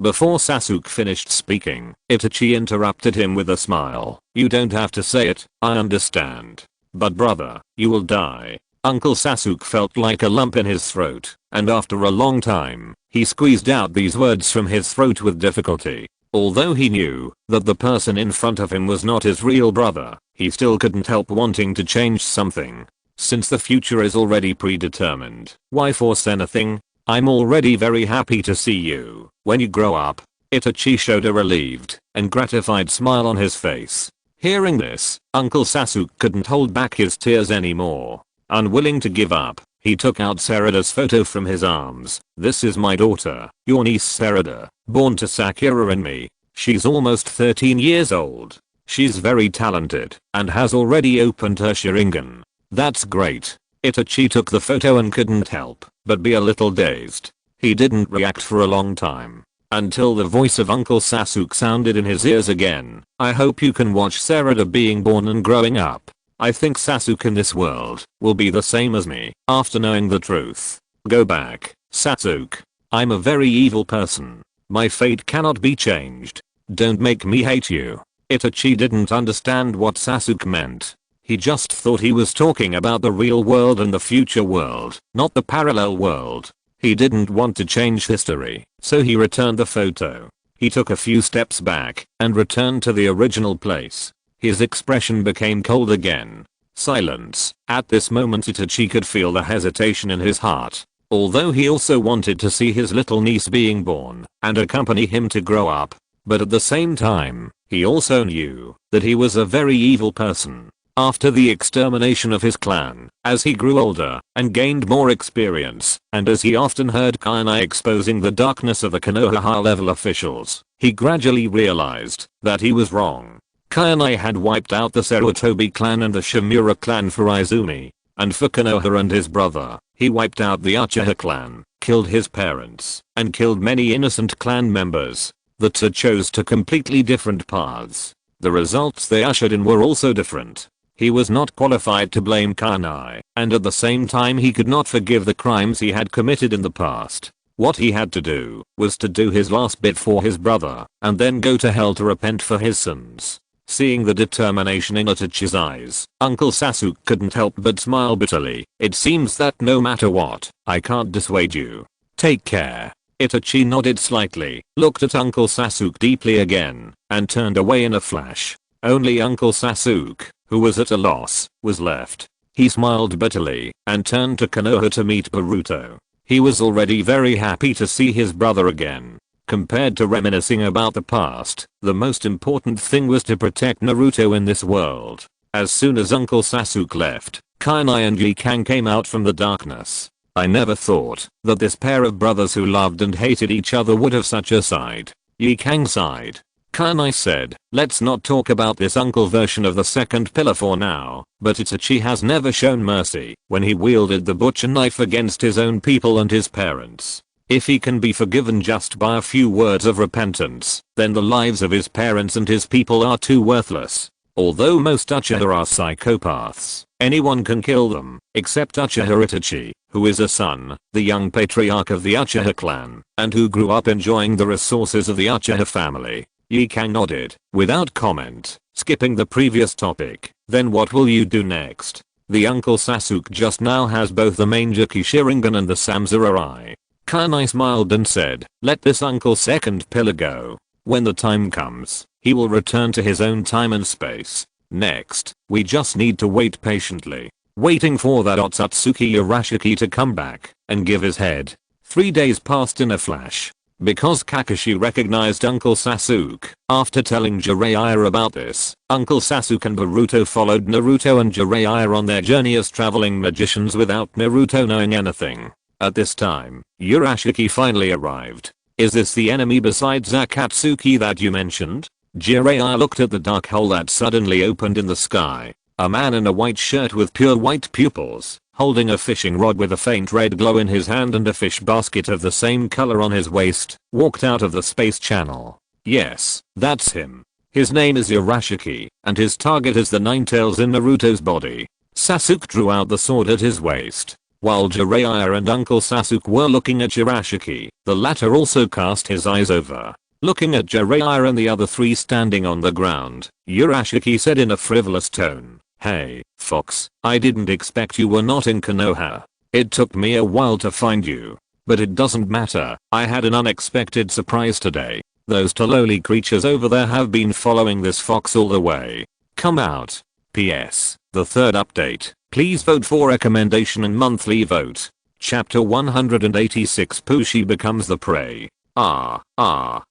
Before Sasuke finished speaking, Itachi interrupted him with a smile. You don't have to say it, I understand. But brother, you will die. Uncle Sasuke felt like a lump in his throat, and after a long time, he squeezed out these words from his throat with difficulty. Although he knew that the person in front of him was not his real brother, he still couldn't help wanting to change something. Since the future is already predetermined, why force anything? I'm already very happy to see you. When you grow up. Itachi showed a relieved and gratified smile on his face. Hearing this, Uncle Sasuke couldn't hold back his tears anymore. Unwilling to give up, he took out Sarada's photo from his arms. This is my daughter, your niece Sarada, born to Sakura and me. She's almost 13 years old. She's very talented and has already opened her Sharingan. That's great. Itachi took the photo and couldn't help but be a little dazed. He didn't react for a long time, until the voice of Uncle Sasuke sounded in his ears again. I hope you can watch Sarada being born and growing up. I think Sasuke in this world will be the same as me after knowing the truth. Go back, Sasuke. I'm a very evil person. My fate cannot be changed. Don't make me hate you. Itachi didn't understand what Sasuke meant. He just thought he was talking about the real world and the future world, not the parallel world. He didn't want to change history, so he returned the photo. He took a few steps back and returned to the original place. His expression became cold again. Silence. At this moment Itachi could feel the hesitation in his heart. Although he also wanted to see his little niece being born and accompany him to grow up. But at the same time, he also knew that he was a very evil person. After the extermination of his clan, as he grew older and gained more experience, and as he often heard Kyuubi exposing the darkness of the Konoha high-level officials, he gradually realized that he was wrong. Kyuubi had wiped out the Sarutobi clan and the Shimura clan for Izumi, and for Konoha and his brother, he wiped out the Uchiha clan, killed his parents, and killed many innocent clan members. The two chose two completely different paths. The results they ushered in were also different. He was not qualified to blame Kyuubi, and at the same time he could not forgive the crimes he had committed in the past. What he had to do was to do his last bit for his brother, and then go to hell to repent for his sins. Seeing the determination in Itachi's eyes, Uncle Sasuke couldn't help but smile bitterly. It seems that no matter what, I can't dissuade you. Take care. Itachi nodded slightly, looked at Uncle Sasuke deeply again, and turned away in a flash. Only Uncle Sasuke, who was at a loss, was left. He smiled bitterly and turned to Konoha to meet Boruto. He was already very happy to see his brother again. Compared to reminiscing about the past, the most important thing was to protect Naruto in this world. As soon as Uncle Sasuke left, Kainai and Yikang came out from the darkness. I never thought that this pair of brothers who loved and hated each other would have such a side. Yikang sighed. Kainai said, let's not talk about this uncle version of the second pillar for now, but Itachi has never shown mercy when he wielded the butcher knife against his own people and his parents. If he can be forgiven just by a few words of repentance, then the lives of his parents and his people are too worthless. Although most Uchiha are psychopaths, anyone can kill them, except Uchiha Itachi, who is a son, the young patriarch of the Uchiha clan, and who grew up enjoying the resources of the Uchiha family. Yikang nodded, without comment, skipping the previous topic. Then what will you do next? The Uncle Sasuke just now has both the Manjaki Sharingan and the Samsara. Kainai smiled and said, let this uncle's second pillar go. When the time comes, he will return to his own time and space. Next, we just need to wait patiently, waiting for that Otsutsuki Urashiki to come back and give his head. 3 days passed in a flash. Because Kakashi recognized Uncle Sasuke, after telling Jiraiya about this, Uncle Sasuke and Boruto followed Naruto and Jiraiya on their journey as traveling magicians without Naruto knowing anything. At this time, Urashiki finally arrived. Is this the enemy besides Akatsuki that you mentioned? Jiraiya looked at the dark hole that suddenly opened in the sky. A man in a white shirt with pure white pupils, holding a fishing rod with a faint red glow in his hand and a fish basket of the same color on his waist, walked out of the space channel. Yes, that's him. His name is Urashiki, and his target is the nine tails in Naruto's body. Sasuke drew out the sword at his waist. While Jiraiya and Uncle Sasuke were looking at Urashiki, the latter also cast his eyes over. Looking at Jiraiya and the other three standing on the ground, Urashiki said in a frivolous tone, hey, Fox, I didn't expect you were not in Konoha. It took me a while to find you. But it doesn't matter, I had an unexpected surprise today. Those two lowly creatures over there have been following this fox all the way. Come out. P.S. The third update. Please vote for recommendation and monthly vote. Chapter 186 Pushi becomes the prey.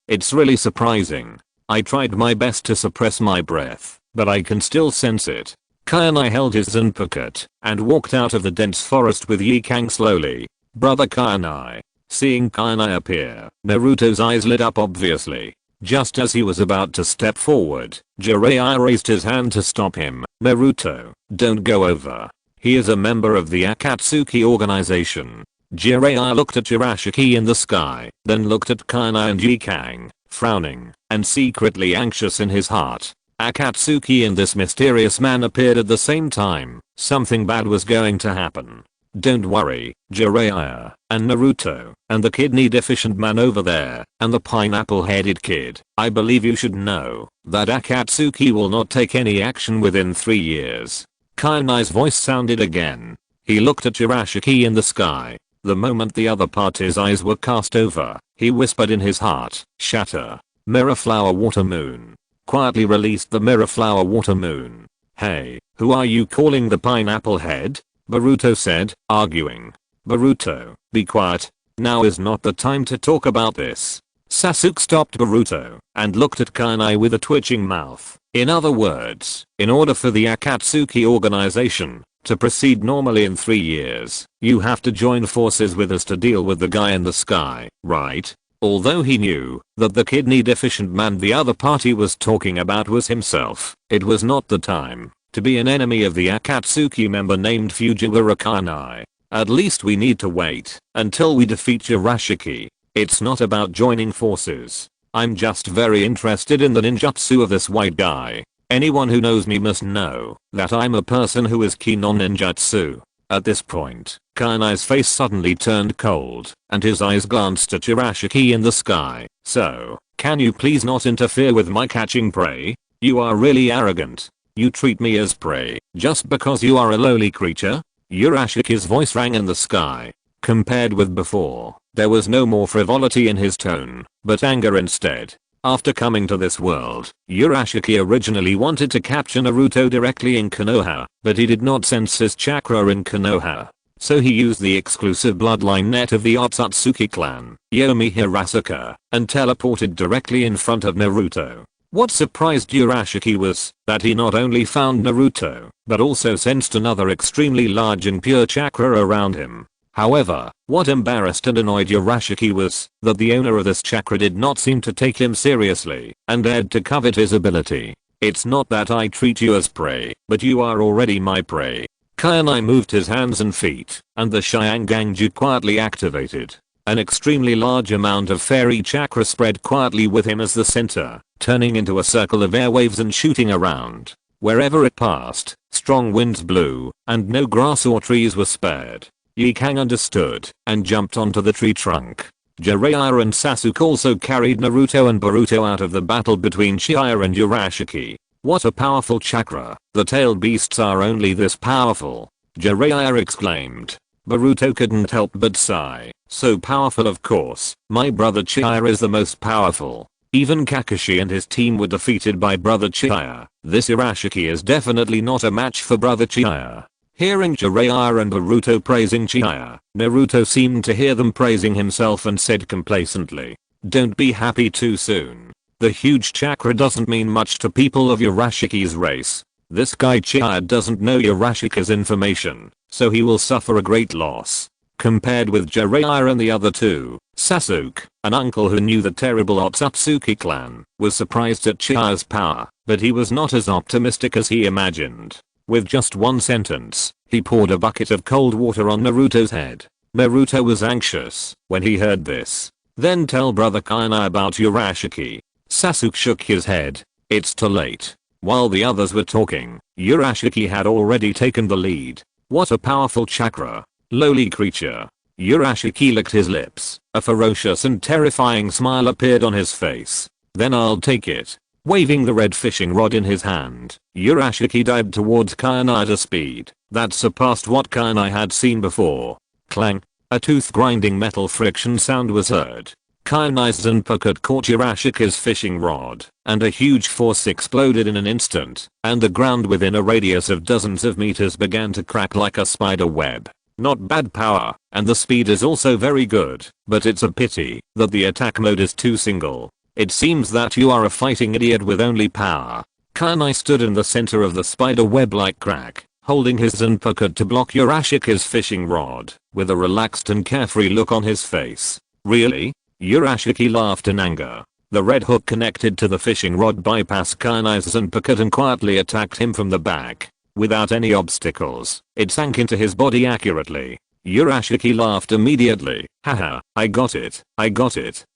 It's really surprising. I tried my best to suppress my breath, but I can still sense it. Kainai held his Zanpakuto and walked out of the dense forest with Yikang slowly. Brother Kainai. Seeing Kainai appear, Naruto's eyes lit up obviously. Just as he was about to step forward, Jiraiya raised his hand to stop him. Naruto, don't go over. He is a member of the Akatsuki organization. Jiraiya looked at Urashiki in the sky, then looked at Kainai and Yikang, frowning, and secretly anxious in his heart. Akatsuki and this mysterious man appeared at the same time. Something bad was going to happen. Don't worry, Jiraiya, and Naruto, and the kidney deficient man over there, and the pineapple headed kid. I believe you should know that Akatsuki will not take any action within 3 years. Kainai's voice sounded again. He looked at Urashiki in the sky. The moment the other party's eyes were cast over, he whispered in his heart, shatter. Mirror flower water moon. Quietly released the mirror flower water moon. Hey, who are you calling the pineapple head? Boruto said, arguing. Boruto, be quiet. Now is not the time to talk about this. Sasuke stopped Boruto and looked at Kainai with a twitching mouth. In other words, in order for the Akatsuki organization to proceed normally in 3 years, you have to join forces with us to deal with the guy in the sky, right? Although he knew that the kidney deficient man the other party was talking about was himself, it was not the time to be an enemy of the Akatsuki member named Fujiwara Chiya. At least we need to wait until we defeat Urashiki. It's not about joining forces. I'm just very interested in the ninjutsu of this white guy. Anyone who knows me must know that I'm a person who is keen on ninjutsu. At this point, Kainai's face suddenly turned cold, and his eyes glanced at Urashiki in the sky. So, can you please not interfere with my catching prey? You are really arrogant. You treat me as prey just because you are a lowly creature? Urashiki's voice rang in the sky. Compared with before, there was no more frivolity in his tone, but anger instead. After coming to this world, Urashiki originally wanted to capture Naruto directly in Konoha, but he did not sense his chakra in Konoha. So he used the exclusive bloodline net of the Otsutsuki clan, Yomi Hirasaka, and teleported directly in front of Naruto. What surprised Urashiki was that he not only found Naruto, but also sensed another extremely large and pure chakra around him. However, what embarrassed and annoyed Urashiki was that the owner of this chakra did not seem to take him seriously and dared to covet his ability. It's not that I treat you as prey, but you are already my prey. Kainai moved his hands and feet, and the Sharinganju quietly activated. An extremely large amount of fairy chakra spread quietly with him as the center, turning into a circle of airwaves and shooting around. Wherever it passed, strong winds blew, and no grass or trees were spared. Yikang understood, and jumped onto the tree trunk. Jiraiya and Sasuke also carried Naruto and Boruto out of the battle between Chiya and Urashiki. What a powerful chakra, the tailed beasts are only this powerful. Jiraiya exclaimed. Boruto couldn't help but sigh. So powerful, of course, my brother Chiya is the most powerful. Even Kakashi and his team were defeated by brother Chiya. This Urashiki is definitely not a match for brother Chiya. Hearing Jiraiya and Boruto praising Chiya, Naruto seemed to hear them praising himself and said complacently, "Don't be happy too soon. The huge chakra doesn't mean much to people of Urashiki's race. This guy Chiya doesn't know Urashika's information, so he will suffer a great loss." Compared with Jiraiya and the other two, Sasuke, an uncle who knew the terrible Akatsuki clan, was surprised at Chiya's power, but he was not as optimistic as he imagined. With just one sentence, he poured a bucket of cold water on Naruto's head. Naruto was anxious when he heard this. "Then tell brother Kainai about Urashiki." Sasuke shook his head. "It's too late." While the others were talking, Urashiki had already taken the lead. What a powerful chakra. Lowly creature. Urashiki licked his lips. A ferocious and terrifying smile appeared on his face. "Then I'll take it." Waving the red fishing rod in his hand, Urashiki dived towards Kainai at a speed that surpassed what Kainai had seen before. Clang! A tooth-grinding metal friction sound was heard. Kainai's Zanpakuto caught Urashiki's fishing rod, and a huge force exploded in an instant, and the ground within a radius of dozens of meters began to crack like a spider web. Not bad power, and the speed is also very good, but it's a pity that the attack mode is too single. It seems that you are a fighting idiot with only power. Kainai stood in the center of the spider web-like crack, holding his Zanpakuto to block Urashiki's fishing rod, with a relaxed and carefree look on his face. "Really?" Urashiki laughed in anger. The red hook connected to the fishing rod bypassed Kainai's Zanpakuto and quietly attacked him from the back. Without any obstacles, it sank into his body accurately. Urashiki laughed immediately. "Haha, I got it,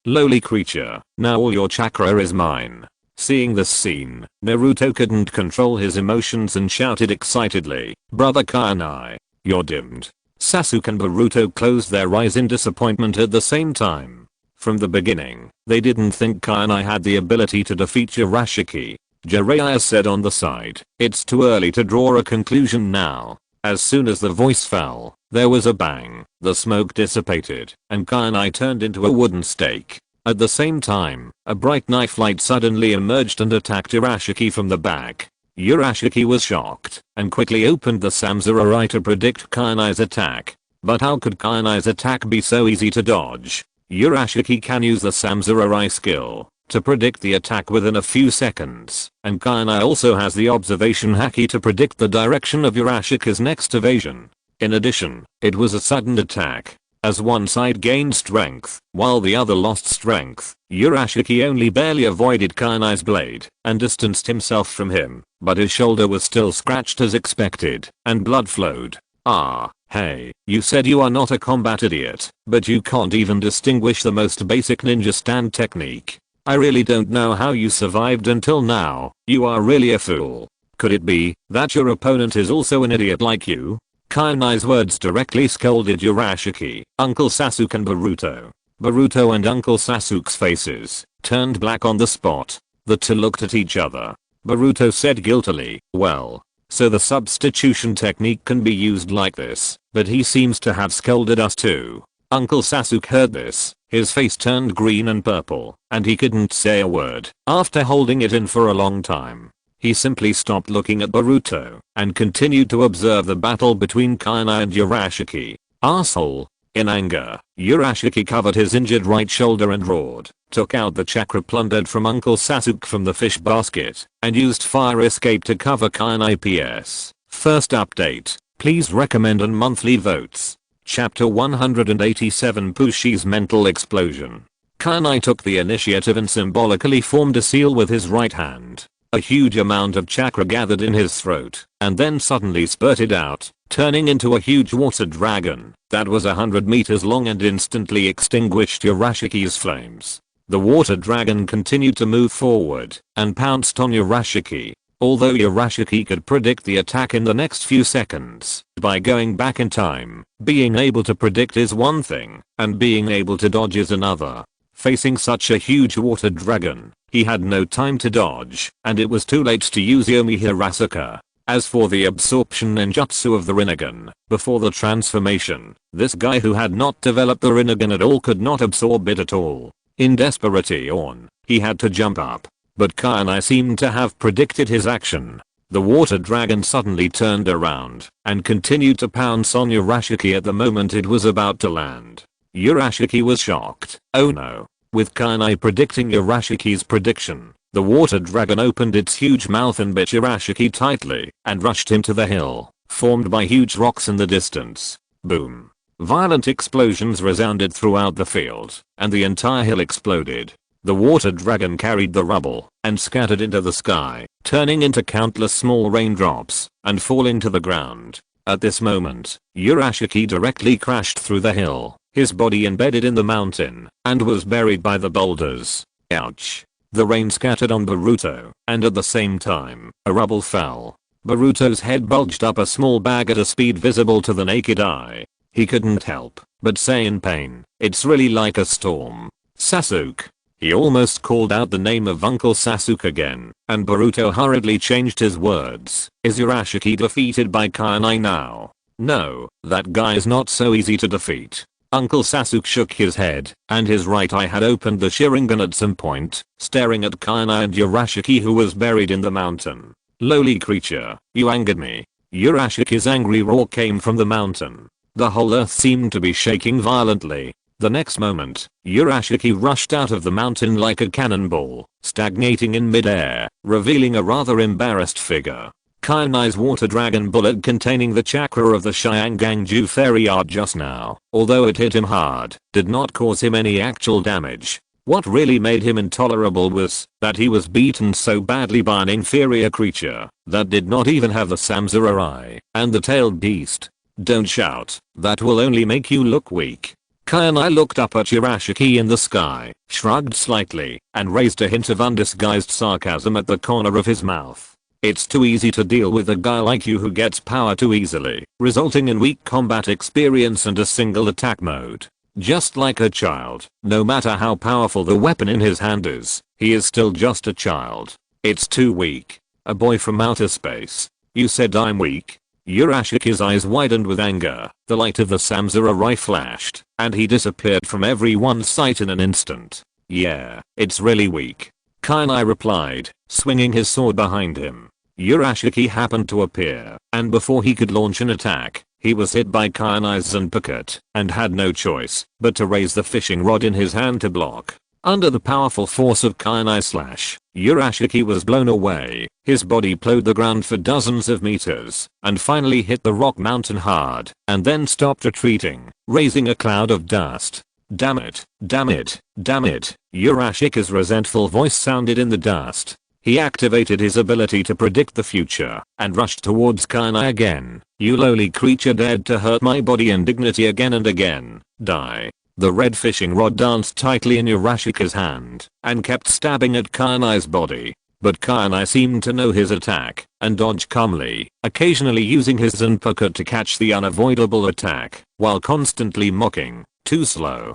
lowly creature, now all your chakra is mine." Seeing this scene, Naruto couldn't control his emotions and shouted excitedly, "Brother Kainai, you're dimmed." Sasuke and Boruto closed their eyes in disappointment at the same time. From the beginning, they didn't think Kainai had the ability to defeat Urashiki. Jiraiya said on the side, "It's too early to draw a conclusion now." As soon as the voice fell, there was a bang, the smoke dissipated, and Kainai turned into a wooden stake. At the same time, a bright knife light suddenly emerged and attacked Urashiki from the back. Urashiki was shocked, and quickly opened the Samurai to predict Kainai's attack. But how could Kainai's attack be so easy to dodge? Urashiki can use the Samurai skill to predict the attack within a few seconds, and Kainai also has the observation haki to predict the direction of Urashiki's next evasion. In addition, it was a sudden attack. As one side gained strength, while the other lost strength, Urashiki only barely avoided Kainai's blade, and distanced himself from him, but his shoulder was still scratched as expected, and blood flowed. "Ah, hey, you said you are not a combat idiot, but you can't even distinguish the most basic ninja stand technique. I really don't know how you survived until now. You are really a fool. Could it be that your opponent is also an idiot like you?" Kainai's words directly scolded Urashiki, Uncle Sasuke and Boruto. Boruto and Uncle Sasuke's faces turned black on the spot. The two looked at each other. Boruto said guiltily, "Well, so the substitution technique can be used like this, but he seems to have scolded us too." Uncle Sasuke heard this. His face turned green and purple, and he couldn't say a word. After holding it in for a long time, he simply stopped looking at Boruto and continued to observe the battle between Kainai and Urashiki. "Asshole. In anger, Urashiki covered his injured right shoulder and roared, took out the chakra plundered from Uncle Sasuke from the fish basket, and used fire escape to cover Kainai. PS. First update, please recommend and monthly votes. Chapter 187 Pushi's mental explosion. Kainai took the initiative and symbolically formed a seal with his right hand. A huge amount of chakra gathered in his throat, and then suddenly spurted out, turning into a huge water dragon that was 100 meters long and instantly extinguished Urashiki's flames. The water dragon continued to move forward and pounced on Urashiki. Although Urashiki could predict the attack in the next few seconds by going back in time, being able to predict is one thing, and being able to dodge is another. Facing such a huge water dragon, he had no time to dodge, and it was too late to use Yomi Hirasaka. As for the absorption ninjutsu of the Rinnegan, before the transformation, this guy who had not developed the Rinnegan at all could not absorb it at all. In desperation, he had to jump up. But Kainai seemed to have predicted his action. The water dragon suddenly turned around and continued to pounce on Urashiki at the moment it was about to land. Urashiki was shocked. Oh no. With Kainai predicting Urashiki's prediction, the water dragon opened its huge mouth and bit Urashiki tightly and rushed him to the hill, formed by huge rocks in the distance. Boom. Violent explosions resounded throughout the field, and the entire hill exploded. The water dragon carried the rubble and scattered into the sky, turning into countless small raindrops and falling to the ground. At this moment, Urashiki directly crashed through the hill, his body embedded in the mountain, and was buried by the boulders. Ouch. The rain scattered on Boruto, and at the same time, a rubble fell. Boruto's head bulged up a small bag at a speed visible to the naked eye. He couldn't help but say in pain, "It's really like a storm." Sasuke. He almost called out the name of Uncle Sasuke again, and Boruto hurriedly changed his words. Is Urashiki defeated by Kainai now? No, that guy is not so easy to defeat. Uncle Sasuke shook his head, and his right eye had opened the Sharingan at some point, staring at Kainai and Urashiki who was buried in the mountain. Lowly creature, you angered me. Urashiki's angry roar came from the mountain. The whole earth seemed to be shaking violently. The next moment, Urashiki rushed out of the mountain like a cannonball, stagnating in midair, revealing a rather embarrassed figure. Kainai's water dragon bullet containing the chakra of the Shiangangju fairy art just now, although it hit him hard, did not cause him any actual damage. What really made him intolerable was that he was beaten so badly by an inferior creature that did not even have the samurai and the tailed beast. Don't shout, that will only make you look weak. Kainai looked up at Urashiki in the sky, shrugged slightly, and raised a hint of undisguised sarcasm at the corner of his mouth. It's too easy to deal with a guy like you who gets power too easily, resulting in weak combat experience and a single attack mode. Just like a child, no matter how powerful the weapon in his hand is, he is still just a child. It's too weak. A boy from outer space. You said I'm weak? Urashiki's eyes widened with anger, the light of the samurai flashed, and he disappeared from everyone's sight in an instant. Yeah, it's really weak. Kainai replied, swinging his sword behind him. Urashiki happened to appear, and before he could launch an attack, he was hit by Kainai's Zanpakuto, and had no choice but to raise the fishing rod in his hand to block. Under the powerful force of Kainai's slash, Urashiki was blown away. His body plowed the ground for dozens of meters, and finally hit the rock mountain hard, and then stopped retreating, raising a cloud of dust. Damn it, damn it, damn it. Urashiki's resentful voice sounded in the dust. He activated his ability to predict the future, and rushed towards Kainai again. You lowly creature dared to hurt my body and dignity again and again. Die. The red fishing rod danced tightly in Urashiki's hand, and kept stabbing at Kainai's body. But Kainai seemed to know his attack, and dodged calmly, occasionally using his Zanpakuto to catch the unavoidable attack, while constantly mocking. Too slow,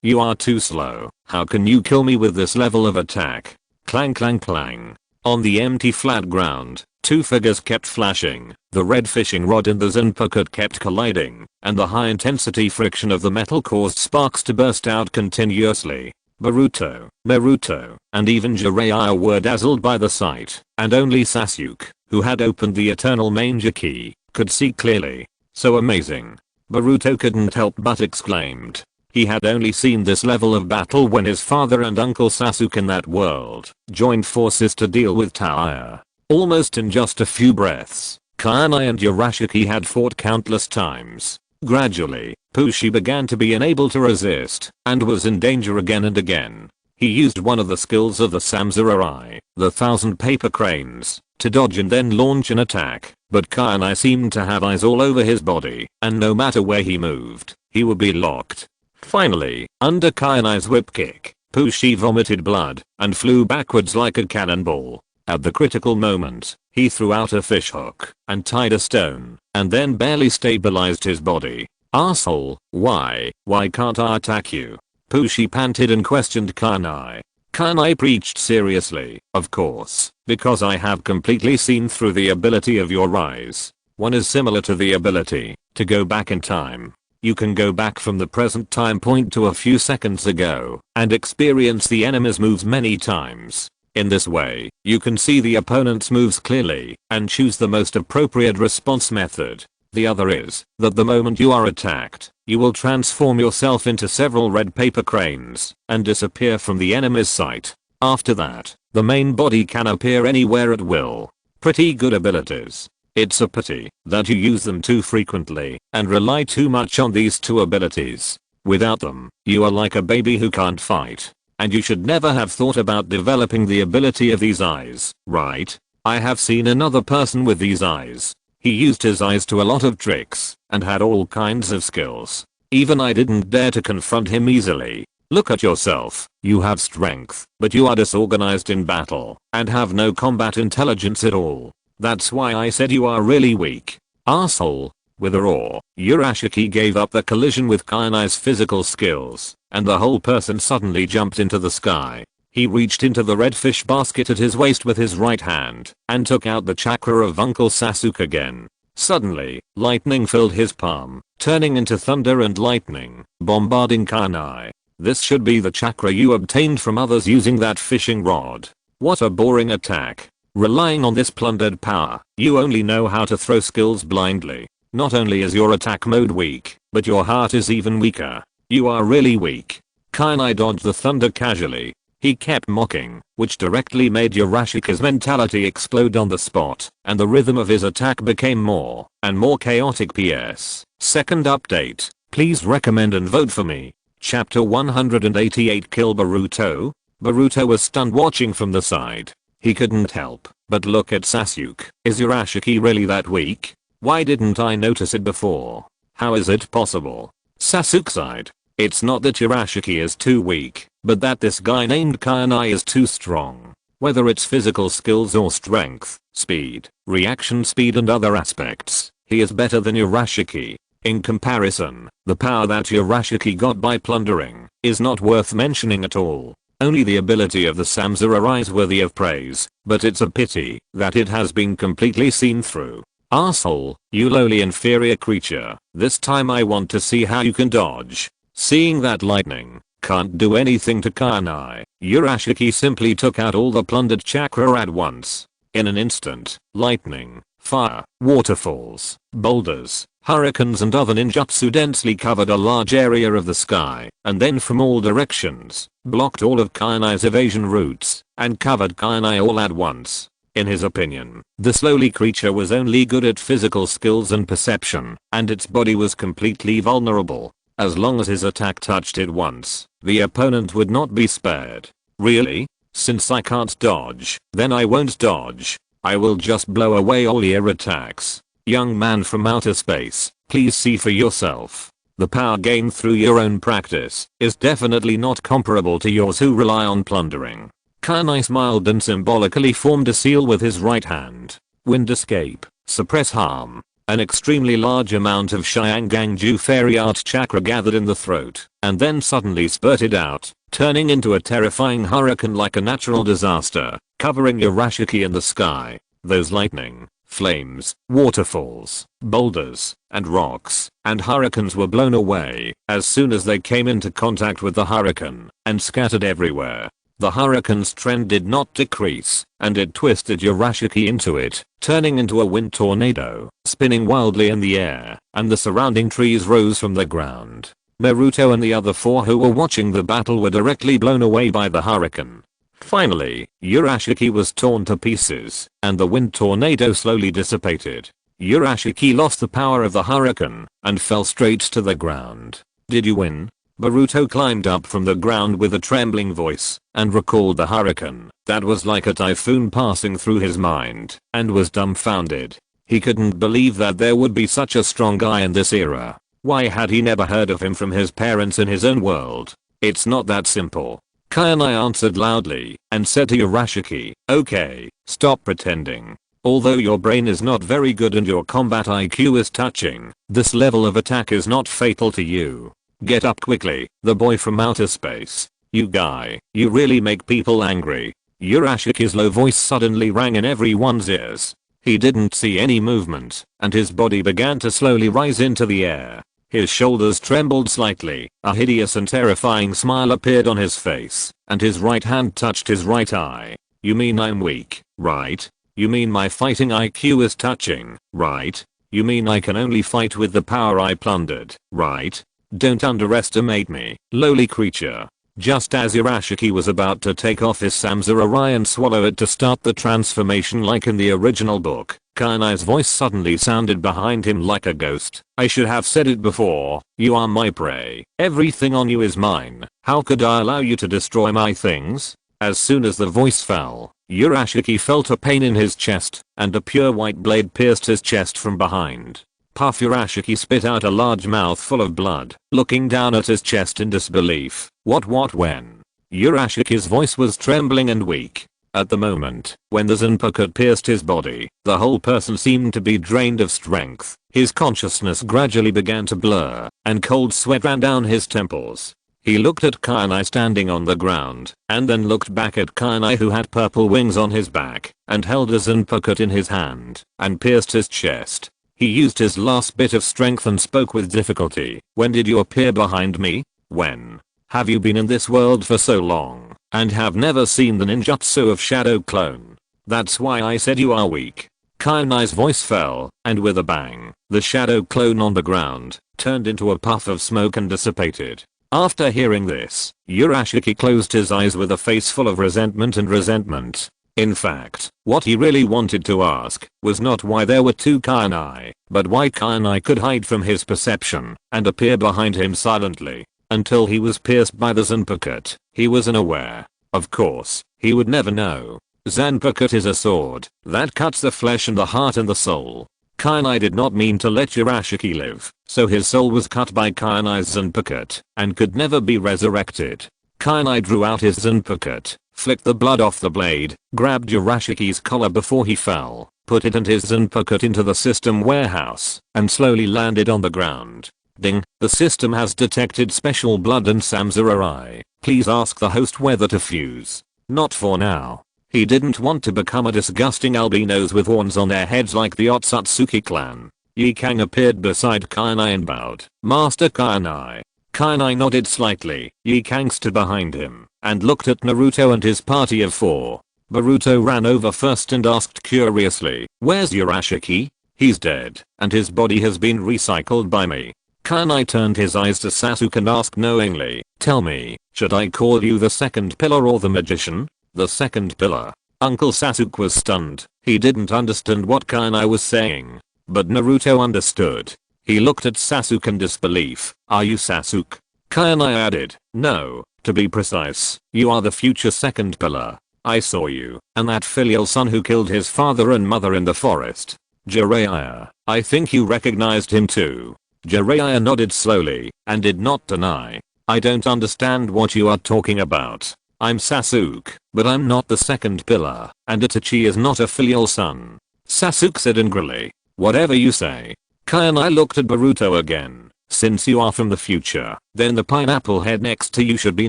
you are too slow, how can you kill me with this level of attack? Clang clang clang. On the empty flat ground, two figures kept flashing, the red fishing rod and the Zanpakuto kept colliding, and the high intensity friction of the metal caused sparks to burst out continuously. Boruto, Naruto, and even Jiraiya were dazzled by the sight, and only Sasuke, who had opened the eternal manger key, could see clearly. So amazing. Boruto couldn't help but exclaimed. He had only seen this level of battle when his father and Uncle Sasuke in that world joined forces to deal with Toya. Almost in just a few breaths, Kainai and Urashiki had fought countless times. Gradually, Pushi began to be unable to resist and was in danger again and again. He used one of the skills of the samurai, the thousand paper cranes, to dodge and then launch an attack, but Kainai seemed to have eyes all over his body, and no matter where he moved, he would be locked. Finally, under Kainai's whip kick, Pushi vomited blood and flew backwards like a cannonball. At the critical moment, he threw out a fishhook and tied a stone, and then barely stabilized his body. "Asshole, why can't I attack you?" Pushi panted and questioned Kainai. Kainai preached seriously, "Of course, because I have completely seen through the ability of your eyes. One is similar to the ability to go back in time. You can go back from the present time point to a few seconds ago and experience the enemy's moves many times. In this way, you can see the opponent's moves clearly and choose the most appropriate response method. The other is that the moment you are attacked, you will transform yourself into several red paper cranes and disappear from the enemy's sight. After that, the main body can appear anywhere at will. Pretty good abilities. It's a pity that you use them too frequently and rely too much on these two abilities. Without them, you are like a baby who can't fight. And you should never have thought about developing the ability of these eyes, right? I have seen another person with these eyes. He used his eyes to a lot of tricks and had all kinds of skills. Even I didn't dare to confront him easily. Look at yourself. You have strength, but you are disorganized in battle and have no combat intelligence at all. That's why I said you are really weak. Asshole." With a roar, Urashiki gave up the collision with Kainai's physical skills, and the whole person suddenly jumped into the sky. He reached into the red fish basket at his waist with his right hand and took out the chakra of Uncle Sasuke again. Suddenly, lightning filled his palm, turning into thunder and lightning, bombarding Kainai. This should be the chakra you obtained from others using that fishing rod. What a boring attack. Relying on this plundered power, you only know how to throw skills blindly. Not only is your attack mode weak, but your heart is even weaker. You are really weak. Kainai dodged the thunder casually. He kept mocking, which directly made Urashiki's mentality explode on the spot, and the rhythm of his attack became more and more chaotic. PS. Second update. Please recommend and vote for me. Chapter 188 Kill Boruto. Boruto was stunned watching from the side. He couldn't help but look at Sasuke. Is Urashiki really that weak? Why didn't I notice it before? How is it possible? Sasuke sighed. It's not that Urashiki is too weak, but that this guy named Kainai is too strong. Whether it's physical skills or strength, speed, reaction speed and other aspects, he is better than Urashiki. In comparison, the power that Urashiki got by plundering is not worth mentioning at all. Only the ability of the samurai is worthy of praise, but it's a pity that it has been completely seen through. Asshole, you lowly inferior creature, this time I want to see how you can dodge. Seeing that lightning can't do anything to Kainai, Urashiki simply took out all the plundered chakra at once. In an instant, lightning, fire, waterfalls, boulders, hurricanes and other ninjutsu densely covered a large area of the sky, and then from all directions, blocked all of Kainai's evasion routes, and covered Kainai all at once. In his opinion, this lowly creature was only good at physical skills and perception, and its body was completely vulnerable. As long as his attack touched it once, the opponent would not be spared. Really? Since I can't dodge, then I won't dodge. I will just blow away all your attacks. Young man from outer space, please see for yourself. The power gained through your own practice is definitely not comparable to yours who rely on plundering. Kainai smiled and symbolically formed a seal with his right hand. Wind escape, suppress harm. An extremely large amount of Shiangangju fairy art chakra gathered in the throat, and then suddenly spurted out, turning into a terrifying hurricane like a natural disaster, covering Urashiki in the sky. Those lightning, flames, waterfalls, boulders, and rocks, and hurricanes were blown away as soon as they came into contact with the hurricane, and scattered everywhere. The hurricane's trend did not decrease, and it twisted Urashiki into it, turning into a wind tornado, spinning wildly in the air, and the surrounding trees rose from the ground. Naruto and the other 4 who were watching the battle were directly blown away by the hurricane. Finally, Urashiki was torn to pieces, and the wind tornado slowly dissipated. Urashiki lost the power of the hurricane, and fell straight to the ground. Did you win? Boruto climbed up from the ground with a trembling voice, and recalled the hurricane. That was like a typhoon passing through his mind, and was dumbfounded. He couldn't believe that there would be such a strong guy in this era. Why had he never heard of him from his parents in his own world? It's not that simple. Kainai answered loudly, and said to Urashiki, okay, stop pretending. Although your brain is not very good and your combat IQ is touching, this level of attack is not fatal to you. Get up quickly, the boy from outer space. You guy, you really make people angry. Urashiki's low voice suddenly rang in everyone's ears. He didn't see any movement, and his body began to slowly rise into the air. His shoulders trembled slightly, a hideous and terrifying smile appeared on his face, and his right hand touched his right eye. You mean I'm weak, right? You mean my fighting IQ is touching, right? You mean I can only fight with the power I plundered, right? Don't underestimate me, lowly creature. Just as Urashiki was about to take off his Samzurai and swallow it to start the transformation like in the original book, Kainai's voice suddenly sounded behind him like a ghost. I should have said it before, you are my prey. Everything on you is mine. How could I allow you to destroy my things? As soon as the voice fell, Urashiki felt a pain in his chest, and a pure white blade pierced his chest from behind. Puff. Urashiki spit out a large mouthful of blood, looking down at his chest in disbelief. What when? Urashiki's voice was trembling and weak. At the moment, when the Zanpakuto pierced his body, the whole person seemed to be drained of strength. His consciousness gradually began to blur, and cold sweat ran down his temples. He looked at Kainai standing on the ground, and then looked back at Kainai who had purple wings on his back, and held a Zanpakuto in his hand, and pierced his chest. He used his last bit of strength and spoke with difficulty. When did you appear behind me? When? Have you been in this world for so long, and have never seen the ninjutsu of Shadow Clone? That's why I said you are weak. Kainai's voice fell, and with a bang, the Shadow Clone on the ground turned into a puff of smoke and dissipated. After hearing this, Urashiki closed his eyes with a face full of resentment. In fact, what he really wanted to ask was not why there were 2 Kainai, but why Kainai could hide from his perception and appear behind him silently. Until he was pierced by the Zanpakuto, he was unaware. Of course, he would never know. Zanpakuto is a sword that cuts the flesh and the heart and the soul. Kainai did not mean to let Urashiki live, so his soul was cut by Kainai's Zanpakuto and could never be resurrected. Kainai drew out his Zanpakuto, flicked the blood off the blade, grabbed Urashiki's collar before he fell, put it and his Zanpakuto into the system warehouse, and slowly landed on the ground. Ding, the system has detected special blood and Samzurai. Please ask the host whether to fuse. Not for now. He didn't want to become a disgusting albinos with horns on their heads like the Otsutsuki clan. Yikang appeared beside Kainai and bowed. Master Kainai. Kainai nodded slightly. Yikang stood behind him and looked at Naruto and his party of 4. Boruto ran over first and asked curiously, where's Urashiki? He's dead, and his body has been recycled by me. Kainai turned his eyes to Sasuke and asked knowingly, tell me, should I call you the second pillar or the magician? The second pillar. Uncle Sasuke was stunned. He didn't understand what Kainai was saying. But Naruto understood. He looked at Sasuke in disbelief. Are you Sasuke? Kainai added, no, to be precise, you are the future second pillar. I saw you, and that filial son who killed his father and mother in the forest. Jiraiya, I think you recognized him too. Jiraiya nodded slowly, and did not deny. I don't understand what you are talking about. I'm Sasuke, but I'm not the second pillar, and Itachi is not a filial son. Sasuke said angrily. Whatever you say. Kainai looked at Boruto again. Since you are from the future, then the pineapple head next to you should be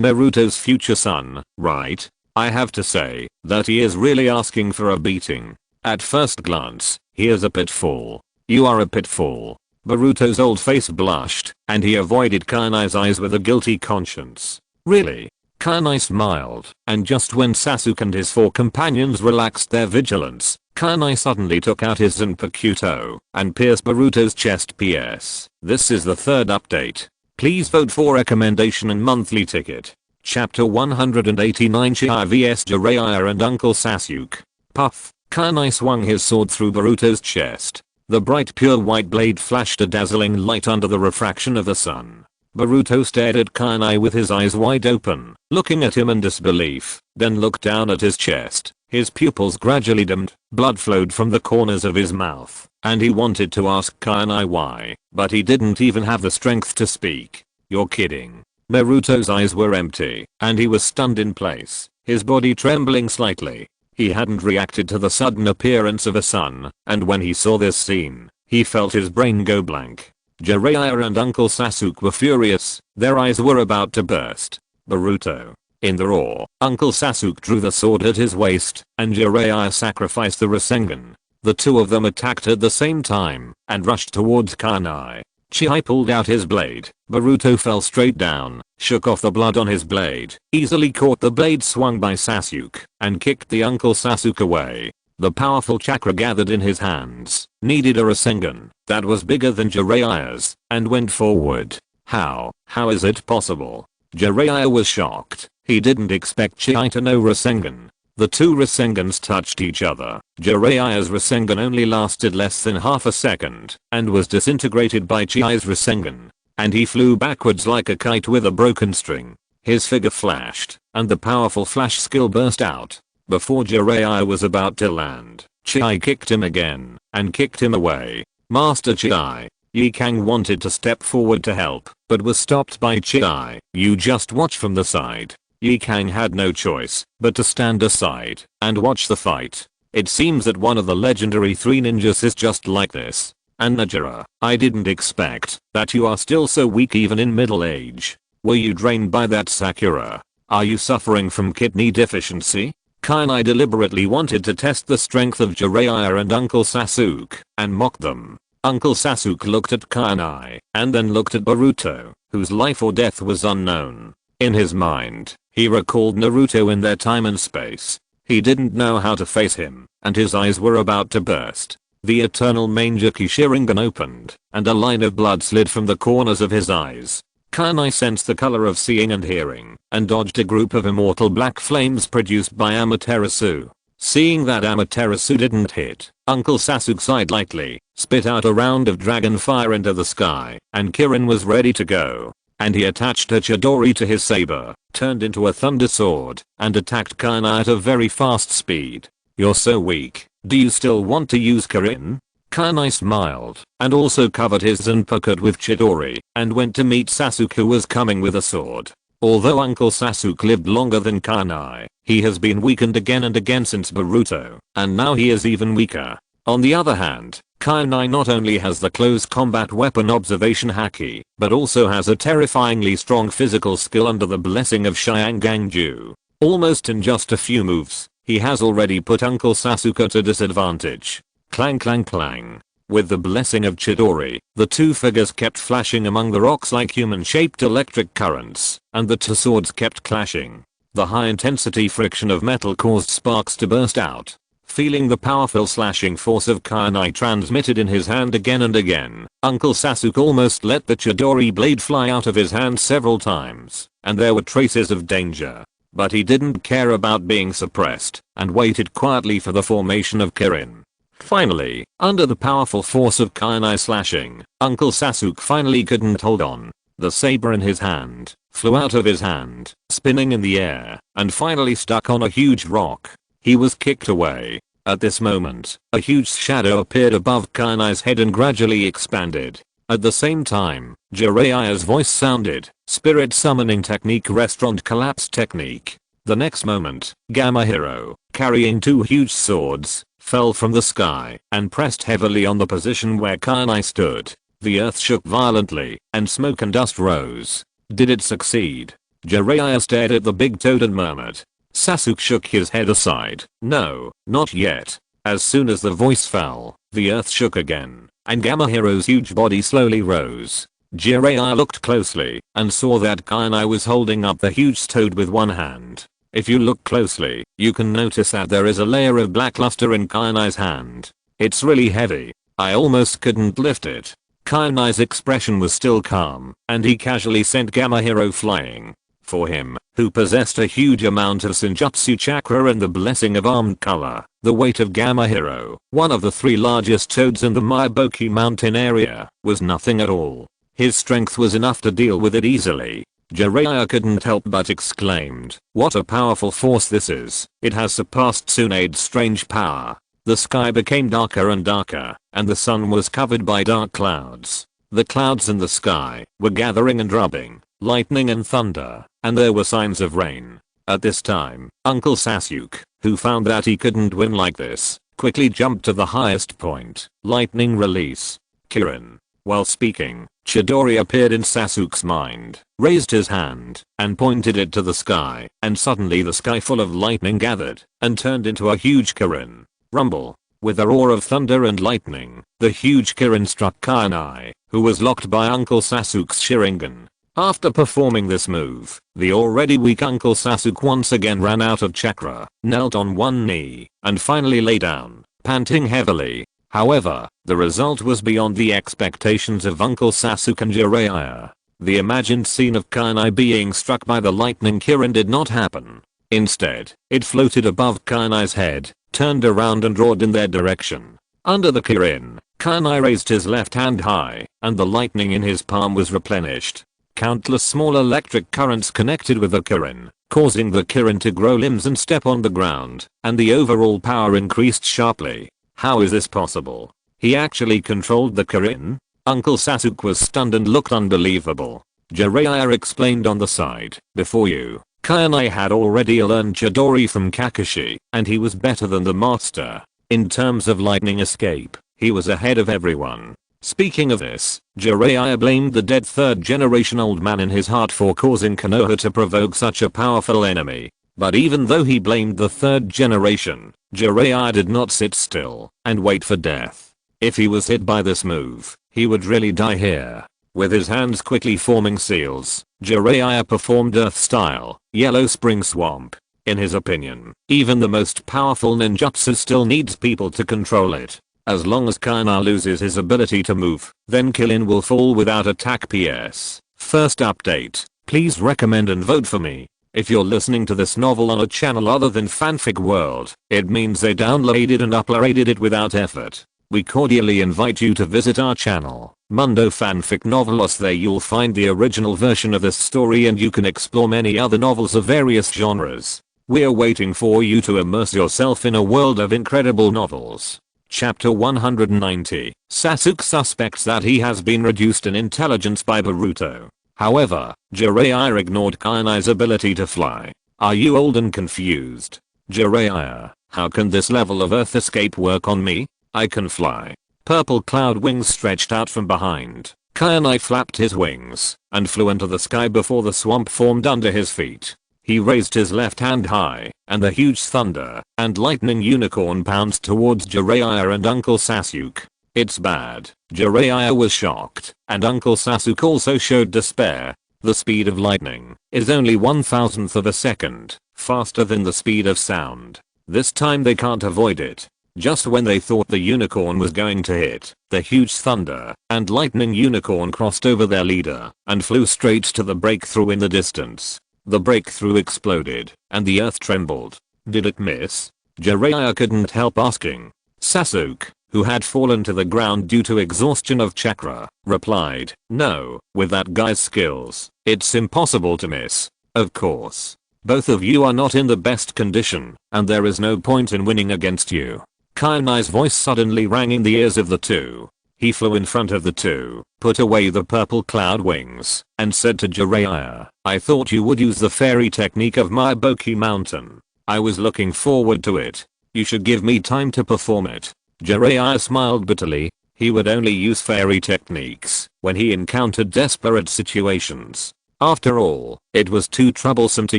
Naruto's future son, right? I have to say that he is really asking for a beating. At first glance, he is a pitfall. You are a pitfall. Boruto's old face blushed, and he avoided Kainai's eyes with a guilty conscience. Really? Kanai smiled, and just when Sasuke and his 4 companions relaxed their vigilance, Kanai suddenly took out his Zanpakuto and pierced Boruto's chest. PS. This is the 3rd update. Please vote for recommendation and monthly ticket. Chapter 189 Chiya vs Jiraiya and Uncle Sasuke. Puff. Kanai swung his sword through Boruto's chest. The bright pure white blade flashed a dazzling light under the refraction of the sun. Boruto stared at Kanai with his eyes wide open, looking at him in disbelief, then looked down at his chest. His pupils gradually dimmed, blood flowed from the corners of his mouth, and he wanted to ask Kanai why, but he didn't even have the strength to speak. You're kidding. Boruto's eyes were empty, and he was stunned in place, his body trembling slightly. He hadn't reacted to the sudden appearance of a sun, and when he saw this scene, he felt his brain go blank. Jiraiya and Uncle Sasuke were furious, their eyes were about to burst. Boruto. In the awe, Uncle Sasuke drew the sword at his waist, and Jiraiya sacrificed the Rasengan. The 2 of them attacked at the same time, and rushed towards Kanai. Chiya pulled out his blade. Boruto fell straight down, shook off the blood on his blade, easily caught the blade swung by Sasuke, and kicked the Uncle Sasuke away. The powerful chakra gathered in his hands, needed a Rasengan that was bigger than Jiraiya's, and went forward. How is it possible? Jiraiya was shocked. He didn't expect Chiya to know Rasengan. The 2 Rasengans touched each other. Jiraiya's Rasengan only lasted less than half a second, and was disintegrated by Chiya's Rasengan. And he flew backwards like a kite with a broken string. His figure flashed, and the powerful flash skill burst out. Before Jiraiya was about to land, Chiya kicked him again, and kicked him away. Master Chiya. Yi Kang wanted to step forward to help, but was stopped by Chiya. You just watch from the side. Yi Kang had no choice but to stand aside and watch the fight. It seems that one of the legendary 3 ninjas is just like this. And Najira, I didn't expect that you are still so weak even in middle age. Were you drained by that Sakura? Are you suffering from kidney deficiency? Kanai deliberately wanted to test the strength of Jiraiya and Uncle Sasuke, and mock them. Uncle Sasuke looked at Kanai, and then looked at Boruto, whose life or death was unknown. In his mind, he recalled Naruto in their time and space. He didn't know how to face him, and his eyes were about to burst. The eternal Mangekyou Sharingan opened, and a line of blood slid from the corners of his eyes. Kanai sensed the color of seeing and hearing, and dodged a group of immortal black flames produced by Amaterasu. Seeing that Amaterasu didn't hit, Uncle Sasuke sighed lightly, spit out a round of dragon fire into the sky, and Kirin was ready to go. And he attached a Chidori to his saber, turned into a thunder sword, and attacked Kanai at a very fast speed. You're so weak, do you still want to use Kirin? Kanai smiled, and also covered his Zanpakuto with Chidori, and went to meet Sasuke, who was coming with a sword. Although Uncle Sasuke lived longer than Kanai, he has been weakened again and again since Boruto, and now he is even weaker. On the other hand, Kanai not only has the close combat weapon observation haki, but also has a terrifyingly strong physical skill under the blessing of Sharinganju. Almost in just a few moves, he has already put Uncle Sasuke to disadvantage. Clang clang clang. With the blessing of Chidori, the 2 figures kept flashing among the rocks like human-shaped electric currents, and the 2 swords kept clashing. The high-intensity friction of metal caused sparks to burst out. Feeling the powerful slashing force of Kanai transmitted in his hand again and again, Uncle Sasuke almost let the Chidori blade fly out of his hand several times, and there were traces of danger. But he didn't care about being suppressed, and waited quietly for the formation of Kirin. Finally, under the powerful force of Kanai slashing, Uncle Sasuke finally couldn't hold on. The saber in his hand flew out of his hand, spinning in the air, and finally stuck on a huge rock. He was kicked away. At this moment, a huge shadow appeared above Kanai's head and gradually expanded. At the same time, Jiraiya's voice sounded, "Spirit summoning technique, restaurant collapse technique." The next moment, Gamma Hero, carrying 2 huge swords, fell from the sky and pressed heavily on the position where Kanai stood. The earth shook violently, and smoke and dust rose. Did it succeed? Jiraiya stared at the big toad and murmured. Sasuke shook his head aside. No, not yet. As soon as the voice fell, the earth shook again, and Gamma Hero's huge body slowly rose. Jiraiya looked closely and saw that Kainai was holding up the huge toad with one hand. If you look closely, you can notice that there is a layer of black luster in Kainai's hand. It's really heavy. I almost couldn't lift it. Kainai's expression was still calm, and he casually sent Gamma Hero flying. For him, who possessed a huge amount of Senjutsu chakra and the blessing of armed color, the weight of Gamma Hero, one of the 3 largest toads in the Maiboki mountain area, was nothing at all. His strength was enough to deal with it easily. Jiraiya couldn't help but exclaimed, "What a powerful force this is. It has surpassed Tsunade's strange power." The sky became darker and darker, and the sun was covered by dark clouds. The clouds in the sky were gathering and rubbing, lightning and thunder, and there were signs of rain. At this time, Uncle Sasuke, who found that he couldn't win like this, quickly jumped to the highest point. Lightning release. Kirin. While speaking, Chidori appeared in Sasuke's mind, raised his hand, and pointed it to the sky, and suddenly the sky full of lightning gathered, and turned into a huge Kirin. Rumble. With a roar of thunder and lightning, the huge Kirin struck Kainai, who was locked by Uncle Sasuke's Sharingan. After performing this move, the already weak Uncle Sasuke once again ran out of chakra, knelt on one knee, and finally lay down, panting heavily. However, the result was beyond the expectations of Uncle Sasuke and Jiraiya. The imagined scene of Kainai being struck by the lightning Kirin did not happen. Instead, it floated above Kainai's head, turned around and roared in their direction. Under the Kirin, Kainai raised his left hand high, and the lightning in his palm was replenished. Countless small electric currents connected with the Kirin, causing the Kirin to grow limbs and step on the ground, and the overall power increased sharply. How is this possible? He actually controlled the Kirin? Uncle Sasuke was stunned and looked unbelievable. Jiraiya explained on the side, "Before you, Kainai had already learned Chidori from Kakashi, and he was better than the master. In terms of lightning escape, he was ahead of everyone." Speaking of this, Jiraiya blamed the dead 3rd generation old man in his heart for causing Konoha to provoke such a powerful enemy. But even though he blamed the 3rd generation, Jiraiya did not sit still and wait for death. If he was hit by this move, he would really die here. With his hands quickly forming seals, Jiraiya performed Earth-style, Yellow Spring Swamp. In his opinion, even the most powerful ninjutsu still needs people to control it. As long as Kainai loses his ability to move, then Kirin will fall without attack. PS. First update, please recommend and vote for me. If you're listening to this novel on a channel other than Fanfic World, it means they downloaded and uploaded it without effort. We cordially invite you to visit our channel, Mundo Fanfic Novelos. There you'll find the original version of this story and you can explore many other novels of various genres. We're waiting for you to immerse yourself in a world of incredible novels. Chapter 190. Sasuke suspects that he has been reduced in intelligence by Boruto. However, Jiraiya ignored Kainai's ability to fly. Are you old and confused? Jiraiya, how can this level of earth escape work on me? I can fly. Purple cloud wings stretched out from behind. Kainai flapped his wings and flew into the sky before the swamp formed under his feet. He raised his left hand high, and the huge thunder and lightning unicorn pounced towards Jiraiya and Uncle Sasuke. It's bad. Jiraiya was shocked, and Uncle Sasuke also showed despair. The speed of lightning is only 1,000th of a second, faster than the speed of sound. This time they can't avoid it. Just when they thought the unicorn was going to hit, the huge thunder and lightning unicorn crossed over their leader and flew straight to the breakthrough in the distance. The breakthrough exploded, and the earth trembled. Did it miss? Jiraiya couldn't help asking. Sasuke, who had fallen to the ground due to exhaustion of chakra, replied, "No, with that guy's skills, it's impossible to miss." Of course. Both of you are not in the best condition, and there is no point in winning against you. Kainai's voice suddenly rang in the ears of the two. He flew in front of the two, put away the purple cloud wings, and said to Jiraiya, "I thought you would use the fairy technique of Maiboki Mountain. I was looking forward to it. You should give me time to perform it." Jiraiya smiled bitterly. He would only use fairy techniques when he encountered desperate situations. After all, it was too troublesome to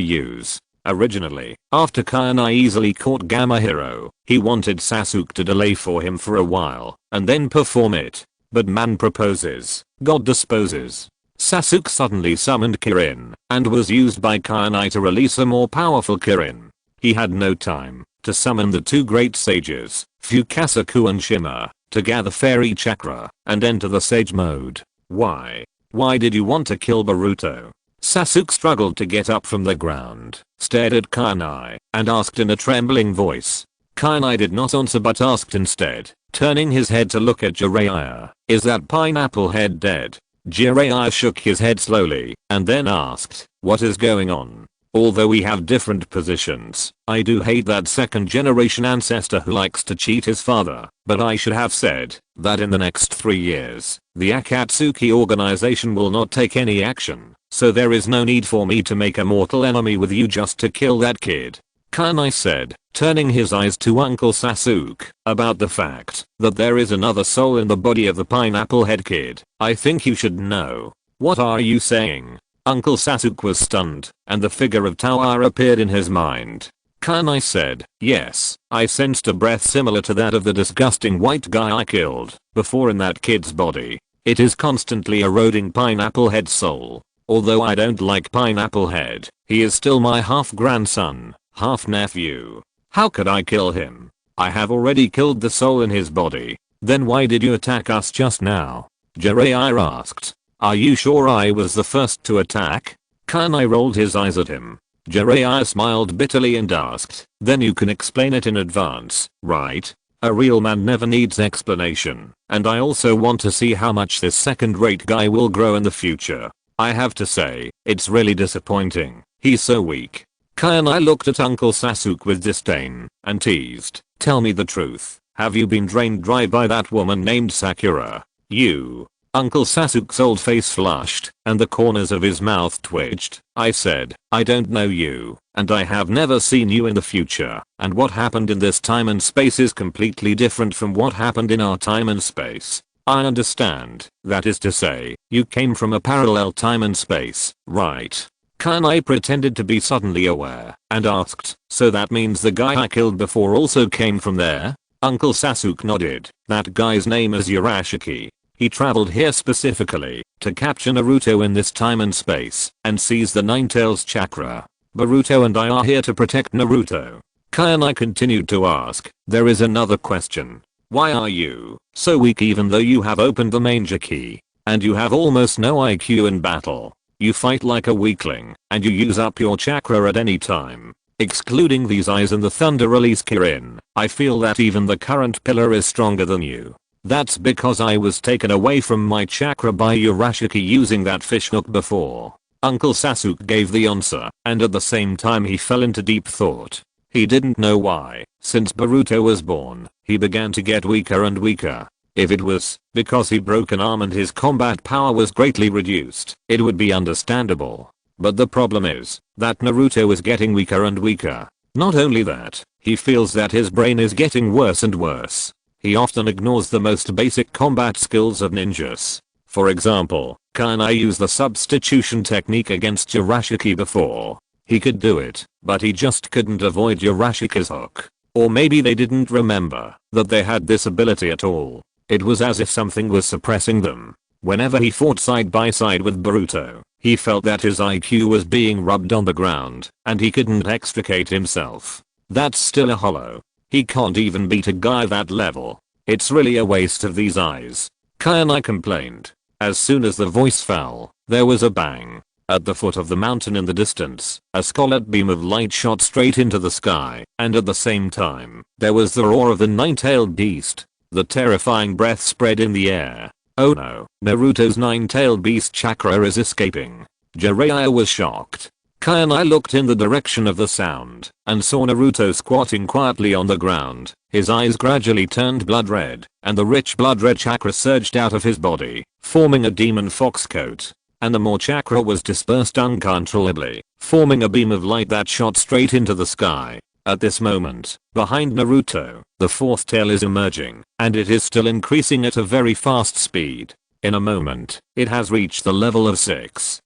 use. Originally, after Kainai easily caught Gamma Hero, he wanted Sasuke to delay for him for a while, and then perform it. but man proposes, God disposes. Sasuke suddenly summoned Kirin, and was used by Kainai to release a more powerful Kirin. He had no time to summon the two great sages, Fukasaku and Shima, to gather fairy chakra, and enter the sage mode. Why? Why did you want to kill Boruto? Sasuke struggled to get up from the ground, stared at Kainai, and asked in a trembling voice. Kainai did not answer but asked instead, turning his head to look at Jiraiya, "Is that pineapple head dead?" Jiraiya shook his head slowly, and then asked, "What is going on?" Although we have different positions, I do hate that second generation ancestor who likes to cheat his father, but I should have said that in the next 3 years, the Akatsuki organization will not take any action, so there is no need for me to make a mortal enemy with you just to kill that kid. Kainai said, turning his eyes to Uncle Sasuke, about the fact that there is another soul in the body of the pineapple head kid. I think you should know. What are you saying? Uncle Sasuke was stunned, and the figure of Towa appeared in his mind. Kainai said, "Yes, I sensed a breath similar to that of the disgusting white guy I killed before in that kid's body. It is constantly eroding Pineapple Head's soul. Although I don't like Pineapple Head, he is still my half-grandson, half-nephew. How could I kill him? I have already killed the soul in his body. Then why did you attack us just now?" Jiraiya asked. "Are you sure I was the first to attack?" Kainai rolled his eyes at him. Jiraiya smiled bitterly and asked, "Then you can explain it in advance, right? A real man never needs explanation, and I also want to see how much this second-rate guy will grow in the future. I have to say, it's really disappointing. He's so weak." Kainai looked at Uncle Sasuke with disdain and teased, "Tell me the truth. Have you been drained dry by that woman named Sakura? You?" Uncle Sasuke's old face flushed, and the corners of his mouth twitched. "I said, I don't know you, and I have never seen you in the future, and what happened in this time and space is completely different from what happened in our time and space. I understand, that is to say, you came from a parallel time and space, right?" Kainai pretended to be suddenly aware, and asked, "So that means the guy I killed before also came from there?" Uncle Sasuke nodded. "That guy's name is Urashiki. He traveled here specifically to capture Naruto in this time and space and seize the Nine-Tails chakra. Boruto and I are here to protect Naruto." Kainai continued to ask, "There is another question. Why are you so weak even though you have opened the manger key? And you have almost no IQ in battle. You fight like a weakling, and you use up your chakra at any time. Excluding these eyes and the thunder release Kirin, I feel that even the current pillar is stronger than you. That's because I was taken away from my chakra by Urashiki using that fish hook before." Uncle Sasuke gave the answer, and at the same time he fell into deep thought. He didn't know why, since Boruto was born, he began to get weaker and weaker. If it was because he broke an arm and his combat power was greatly reduced, it would be understandable. But the problem is that Naruto is getting weaker and weaker. Not only that, he feels that his brain is getting worse and worse. He often ignores the most basic combat skills of ninjas. For example, Kainai used the substitution technique against Urashiki before. He could do it, but he just couldn't avoid Urashiki's hook. Or maybe they didn't remember that they had this ability at all. It was as if something was suppressing them. Whenever he fought side by side with Boruto, he felt that his IQ was being rubbed on the ground, and he couldn't extricate himself. That's still a hollow. He can't even beat a guy that level. It's really a waste of these eyes. Kainai complained. As soon as the voice fell, there was a bang. At the foot of the mountain in the distance, a scarlet beam of light shot straight into the sky, and at the same time, there was the roar of the nine-tailed beast. The terrifying breath spread in the air. Oh no, Naruto's nine-tailed beast chakra is escaping. Jiraiya was shocked. Kainai looked in the direction of the sound and saw Naruto squatting quietly on the ground. His eyes gradually turned blood red, and the rich blood red chakra surged out of his body, forming a demon fox coat. And the more chakra was dispersed uncontrollably, forming a beam of light that shot straight into the sky. At this moment, behind Naruto, the fourth tail is emerging, and it is still increasing at a very fast speed. In a moment, it has reached the level of 6.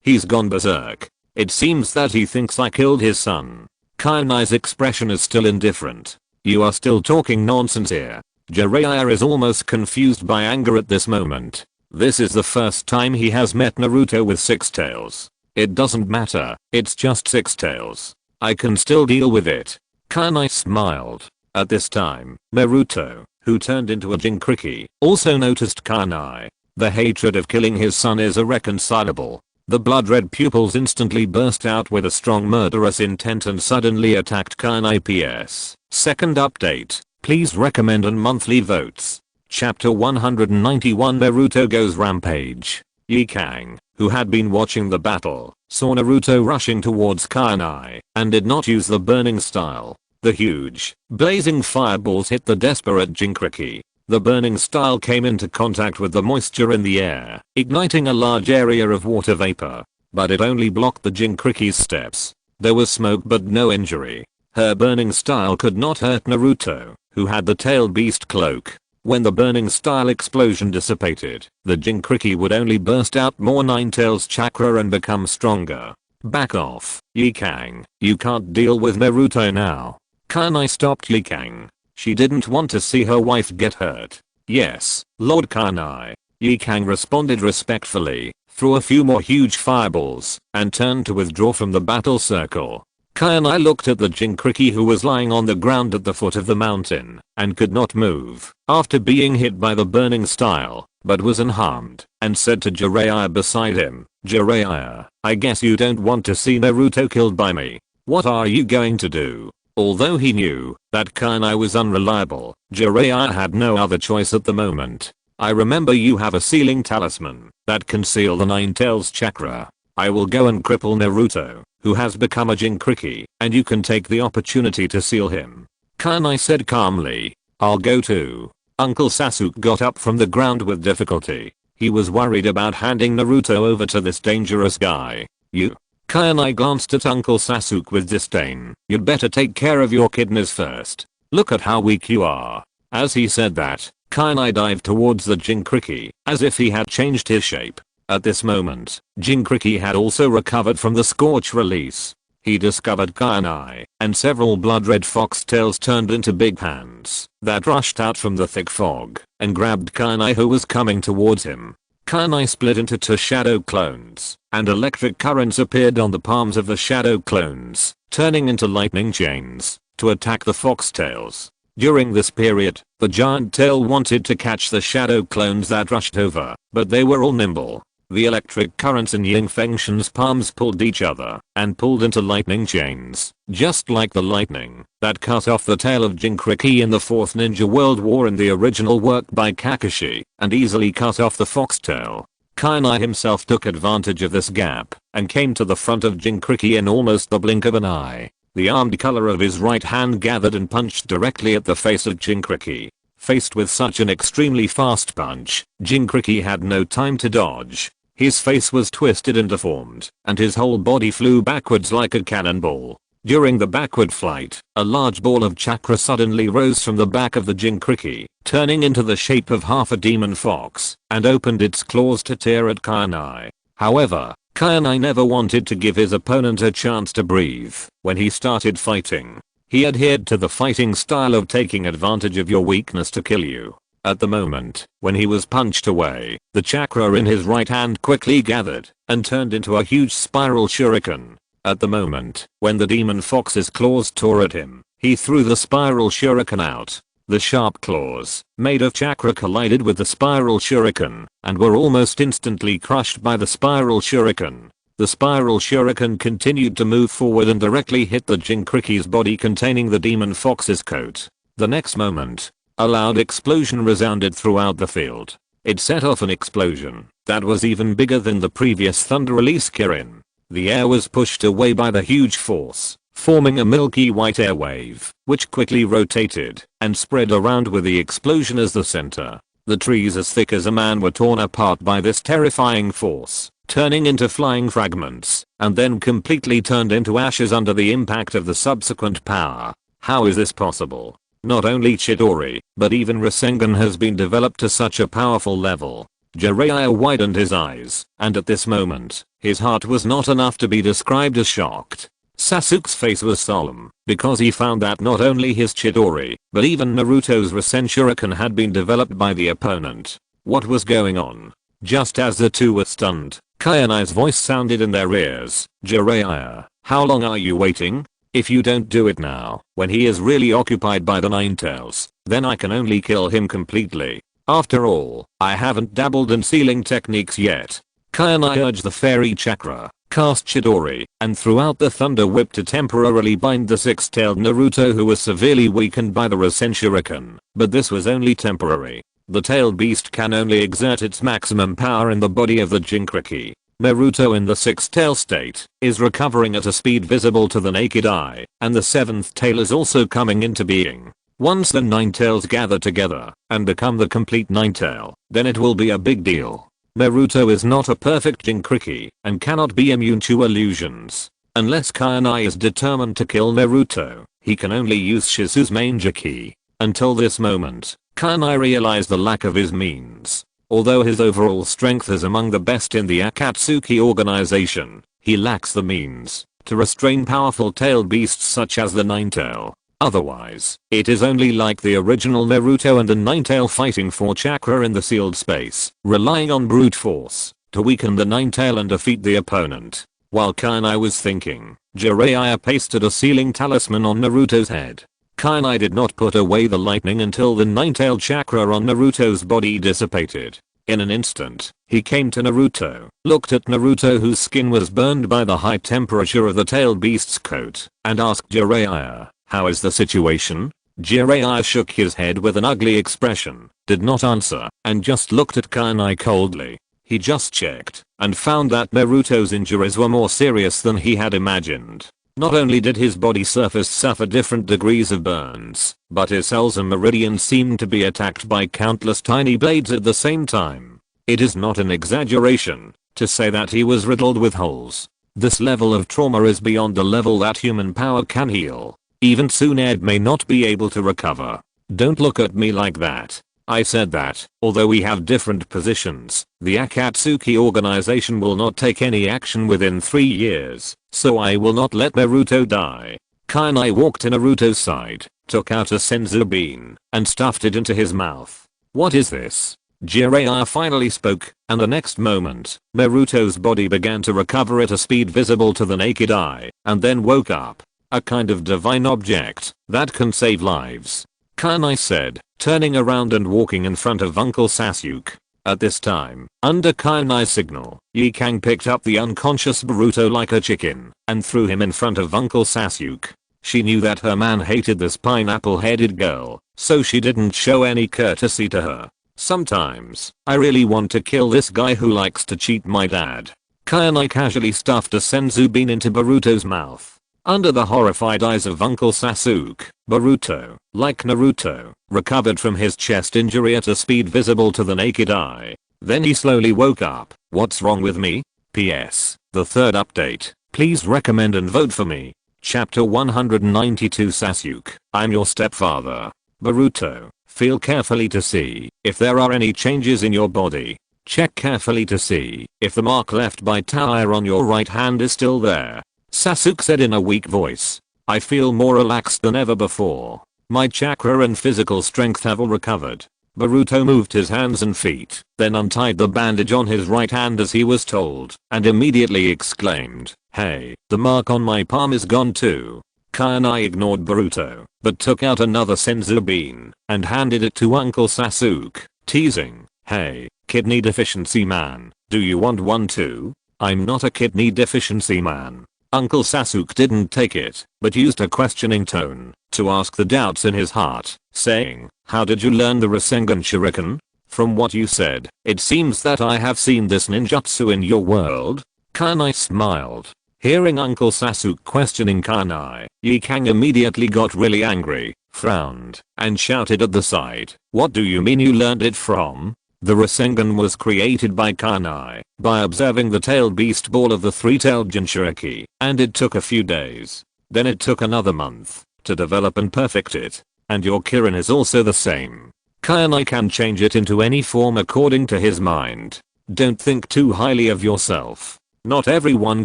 He's gone berserk. It seems that he thinks I killed his son. Kainai's expression is still indifferent. You are still talking nonsense here. Jiraiya is almost confused by anger at this moment. This is the first time he has met Naruto with six tails. It doesn't matter, it's just six tails. I can still deal with it. Kanai smiled. At this time, Naruto, who turned into a Jinchuriki, also noticed Kanai. The hatred of killing his son is irreconcilable. The blood-red pupils instantly burst out with a strong murderous intent and suddenly attacked Kanai. PS. Second update. Please recommend and monthly votes. Chapter 191 Naruto Goes Rampage. Yikang, who had been watching the battle, saw Naruto rushing towards Kanai and did not use the burning style. The huge, blazing fireballs hit the desperate Jinchuriki. The burning style came into contact with the moisture in the air, igniting a large area of water vapor. But it only blocked the Jinchuriki's steps. There was smoke but no injury. Her burning style could not hurt Naruto, who had the tail beast cloak. When the burning style explosion dissipated, the Jinchuriki would only burst out more Nine Tails chakra and become stronger. Back off, Yikang. You can't deal with Naruto now. Kanai stopped Yikang. She didn't want to see her wife get hurt. Yes, Lord Kanai. Yikang responded respectfully, threw a few more huge fireballs, and turned to withdraw from the battle circle. Kanai looked at the Jinchuriki who was lying on the ground at the foot of the mountain, and could not move, after being hit by the burning style, but was unharmed, and said to Jiraiya beside him, Jiraiya, I guess you don't want to see Naruto killed by me. What are you going to do? Although he knew that Kanai was unreliable, Jiraiya had no other choice at the moment. I remember you have a sealing talisman that can seal the Nine Tails chakra. I will go and cripple Naruto, who has become a Jinchuriki, and you can take the opportunity to seal him. Kanai said calmly. I'll go too. Uncle Sasuke got up from the ground with difficulty. He was worried about handing Naruto over to this dangerous guy. You? Kanai glanced at Uncle Sasuke with disdain. You'd better take care of your kidneys first. Look at how weak you are. As he said that, Kanai dived towards the Jinchuriki, as if he had changed his shape. At this moment, Jinchuriki had also recovered from the scorch release. He discovered Kanai, and several blood-red foxtails turned into big hands that rushed out from the thick fog and grabbed Kanai who was coming towards him. Kanai split into two shadow clones, and electric currents appeared on the palms of the shadow clones, turning into lightning chains to attack the foxtails. During this period, the giant tail wanted to catch the shadow clones that rushed over, but they were all nimble. The electric currents in Ying Fengshen's palms pulled each other and pulled into lightning chains, just like the lightning that cut off the tail of Jinchuriki in the 4th Ninja World War in the original work by Kakashi, and easily cut off the foxtail. Kanai himself took advantage of this gap and came to the front of Jinchuriki in almost the blink of an eye. The armed color of his right hand gathered and punched directly at the face of Jinchuriki. Faced with such an extremely fast punch, Jinchuriki had no time to dodge. His face was twisted and deformed, and his whole body flew backwards like a cannonball. During the backward flight, a large ball of chakra suddenly rose from the back of the Jinchuriki, turning into the shape of half a demon fox, and opened its claws to tear at Kanai. However, Kanai never wanted to give his opponent a chance to breathe when he started fighting. He adhered to the fighting style of taking advantage of your weakness to kill you. At the moment, when he was punched away, the chakra in his right hand quickly gathered and turned into a huge spiral shuriken. At the moment, when the demon fox's claws tore at him, he threw the spiral shuriken out. The sharp claws, made of chakra, collided with the spiral shuriken and were almost instantly crushed by the spiral shuriken. The spiral shuriken continued to move forward and directly hit the Jinchuriki's body containing the demon fox's coat. The next moment, a loud explosion resounded throughout the field. It set off an explosion that was even bigger than the previous thunder release Kirin. The air was pushed away by the huge force, forming a milky white air wave, which quickly rotated and spread around with the explosion as the center. The trees as thick as a man were torn apart by this terrifying force, turning into flying fragments, and then completely turned into ashes under the impact of the subsequent power. How is this possible? Not only Chidori, but even Rasengan has been developed to such a powerful level. Jiraiya widened his eyes, and at this moment, his heart was not enough to be described as shocked. Sasuke's face was solemn, because he found that not only his Chidori, but even Naruto's Rasenshuriken had been developed by the opponent. What was going on? Just as the two were stunned, Kayanai's voice sounded in their ears. Jiraiya, how long are you waiting? If you don't do it now, when he is really occupied by the Nine Tails, then I can only kill him completely. After all, I haven't dabbled in sealing techniques yet. Kayanai urged the fairy chakra, cast Chidori, and threw out the thunder whip to temporarily bind the six-tailed Naruto, who was severely weakened by the Rasenshuriken. But this was only temporary. The tailed beast can only exert its maximum power in the body of the Jinchuriki. Naruto, in the six-tail state, is recovering at a speed visible to the naked eye, and the seventh tail is also coming into being. Once the nine tails gather together and become the complete nine tail, then it will be a big deal. Naruto is not a perfect Jinchuriki and cannot be immune to illusions. Unless Kayanai is determined to kill Naruto, he can only use Shisu's Manjiki. Until this moment, Kayanai realized the lack of his means. Although his overall strength is among the best in the Akatsuki organization, he lacks the means to restrain powerful tailed beasts such as the Ninetail. Otherwise, it is only like the original Naruto and the Ninetail fighting for chakra in the sealed space, relying on brute force to weaken the Ninetail and defeat the opponent. While Kayanai was thinking, Jiraiya pasted a sealing talisman on Naruto's head. Kayanai did not put away the lightning until the nine-tailed chakra on Naruto's body dissipated. In an instant, he came to Naruto, looked at Naruto, whose skin was burned by the high temperature of the tailed beast's coat, and asked Jiraiya, "How is the situation?" Jiraiya shook his head with an ugly expression, did not answer, and just looked at Kayanai coldly. He just checked, and found that Naruto's injuries were more serious than he had imagined. Not only did his body surface suffer different degrees of burns, but his cells and meridians seemed to be attacked by countless tiny blades at the same time. It is not an exaggeration to say that he was riddled with holes. This level of trauma is beyond the level that human power can heal. Even Tsunade may not be able to recover. Don't look at me like that. I said that, although we have different positions, the Akatsuki organization will not take any action within 3 years, so I will not let Naruto die. Kayanai walked to Naruto's side, took out a senzu bean, and stuffed it into his mouth. What is this? Jiraiya finally spoke, and the next moment, Naruto's body began to recover at a speed visible to the naked eye, and then woke up. A kind of divine object that can save lives, Kayanai said, turning around and walking in front of Uncle Sasuke. At this time, under Kayanai's signal, Yikang picked up the unconscious Boruto like a chicken and threw him in front of Uncle Sasuke. She knew that her man hated this pineapple-headed girl, so she didn't show any courtesy to her. Sometimes, I really want to kill this guy who likes to cheat my dad. Kayanai casually stuffed a senzu bean into Boruto's mouth. Under the horrified eyes of Uncle Sasuke, Boruto, like Naruto, recovered from his chest injury at a speed visible to the naked eye. Then he slowly woke up. What's wrong with me? PS. The third update. Please recommend and vote for me. Chapter 192 Sasuke, I'm your stepfather. Boruto, feel carefully to see if there are any changes in your body. Check carefully to see if the mark left by Taira on your right hand is still there. Sasuke said in a weak voice. I feel more relaxed than ever before. My chakra and physical strength have all recovered. Boruto moved his hands and feet, then untied the bandage on his right hand as he was told, and immediately exclaimed, "Hey, the mark on my palm is gone too." Kayanai ignored Boruto, but took out another senzu bean and handed it to Uncle Sasuke, teasing, "Hey, kidney deficiency man, do you want one too?" "I'm not a kidney deficiency man." Uncle Sasuke didn't take it, but used a questioning tone to ask the doubts in his heart, saying, "How did you learn the Rasengan Shuriken? From what you said, it seems that I have seen this ninjutsu in your world." Kayanai smiled. Hearing Uncle Sasuke questioning Kayanai, Yikang immediately got really angry, frowned, and shouted at the side, "What do you mean you learned it from?" The Rasengan was created by Kayanai by observing the tailed beast ball of the three-tailed Jinchuriki, and it took a few days. Then it took another month to develop and perfect it. And your Kirin is also the same. Kayanai can change it into any form according to his mind. Don't think too highly of yourself. Not everyone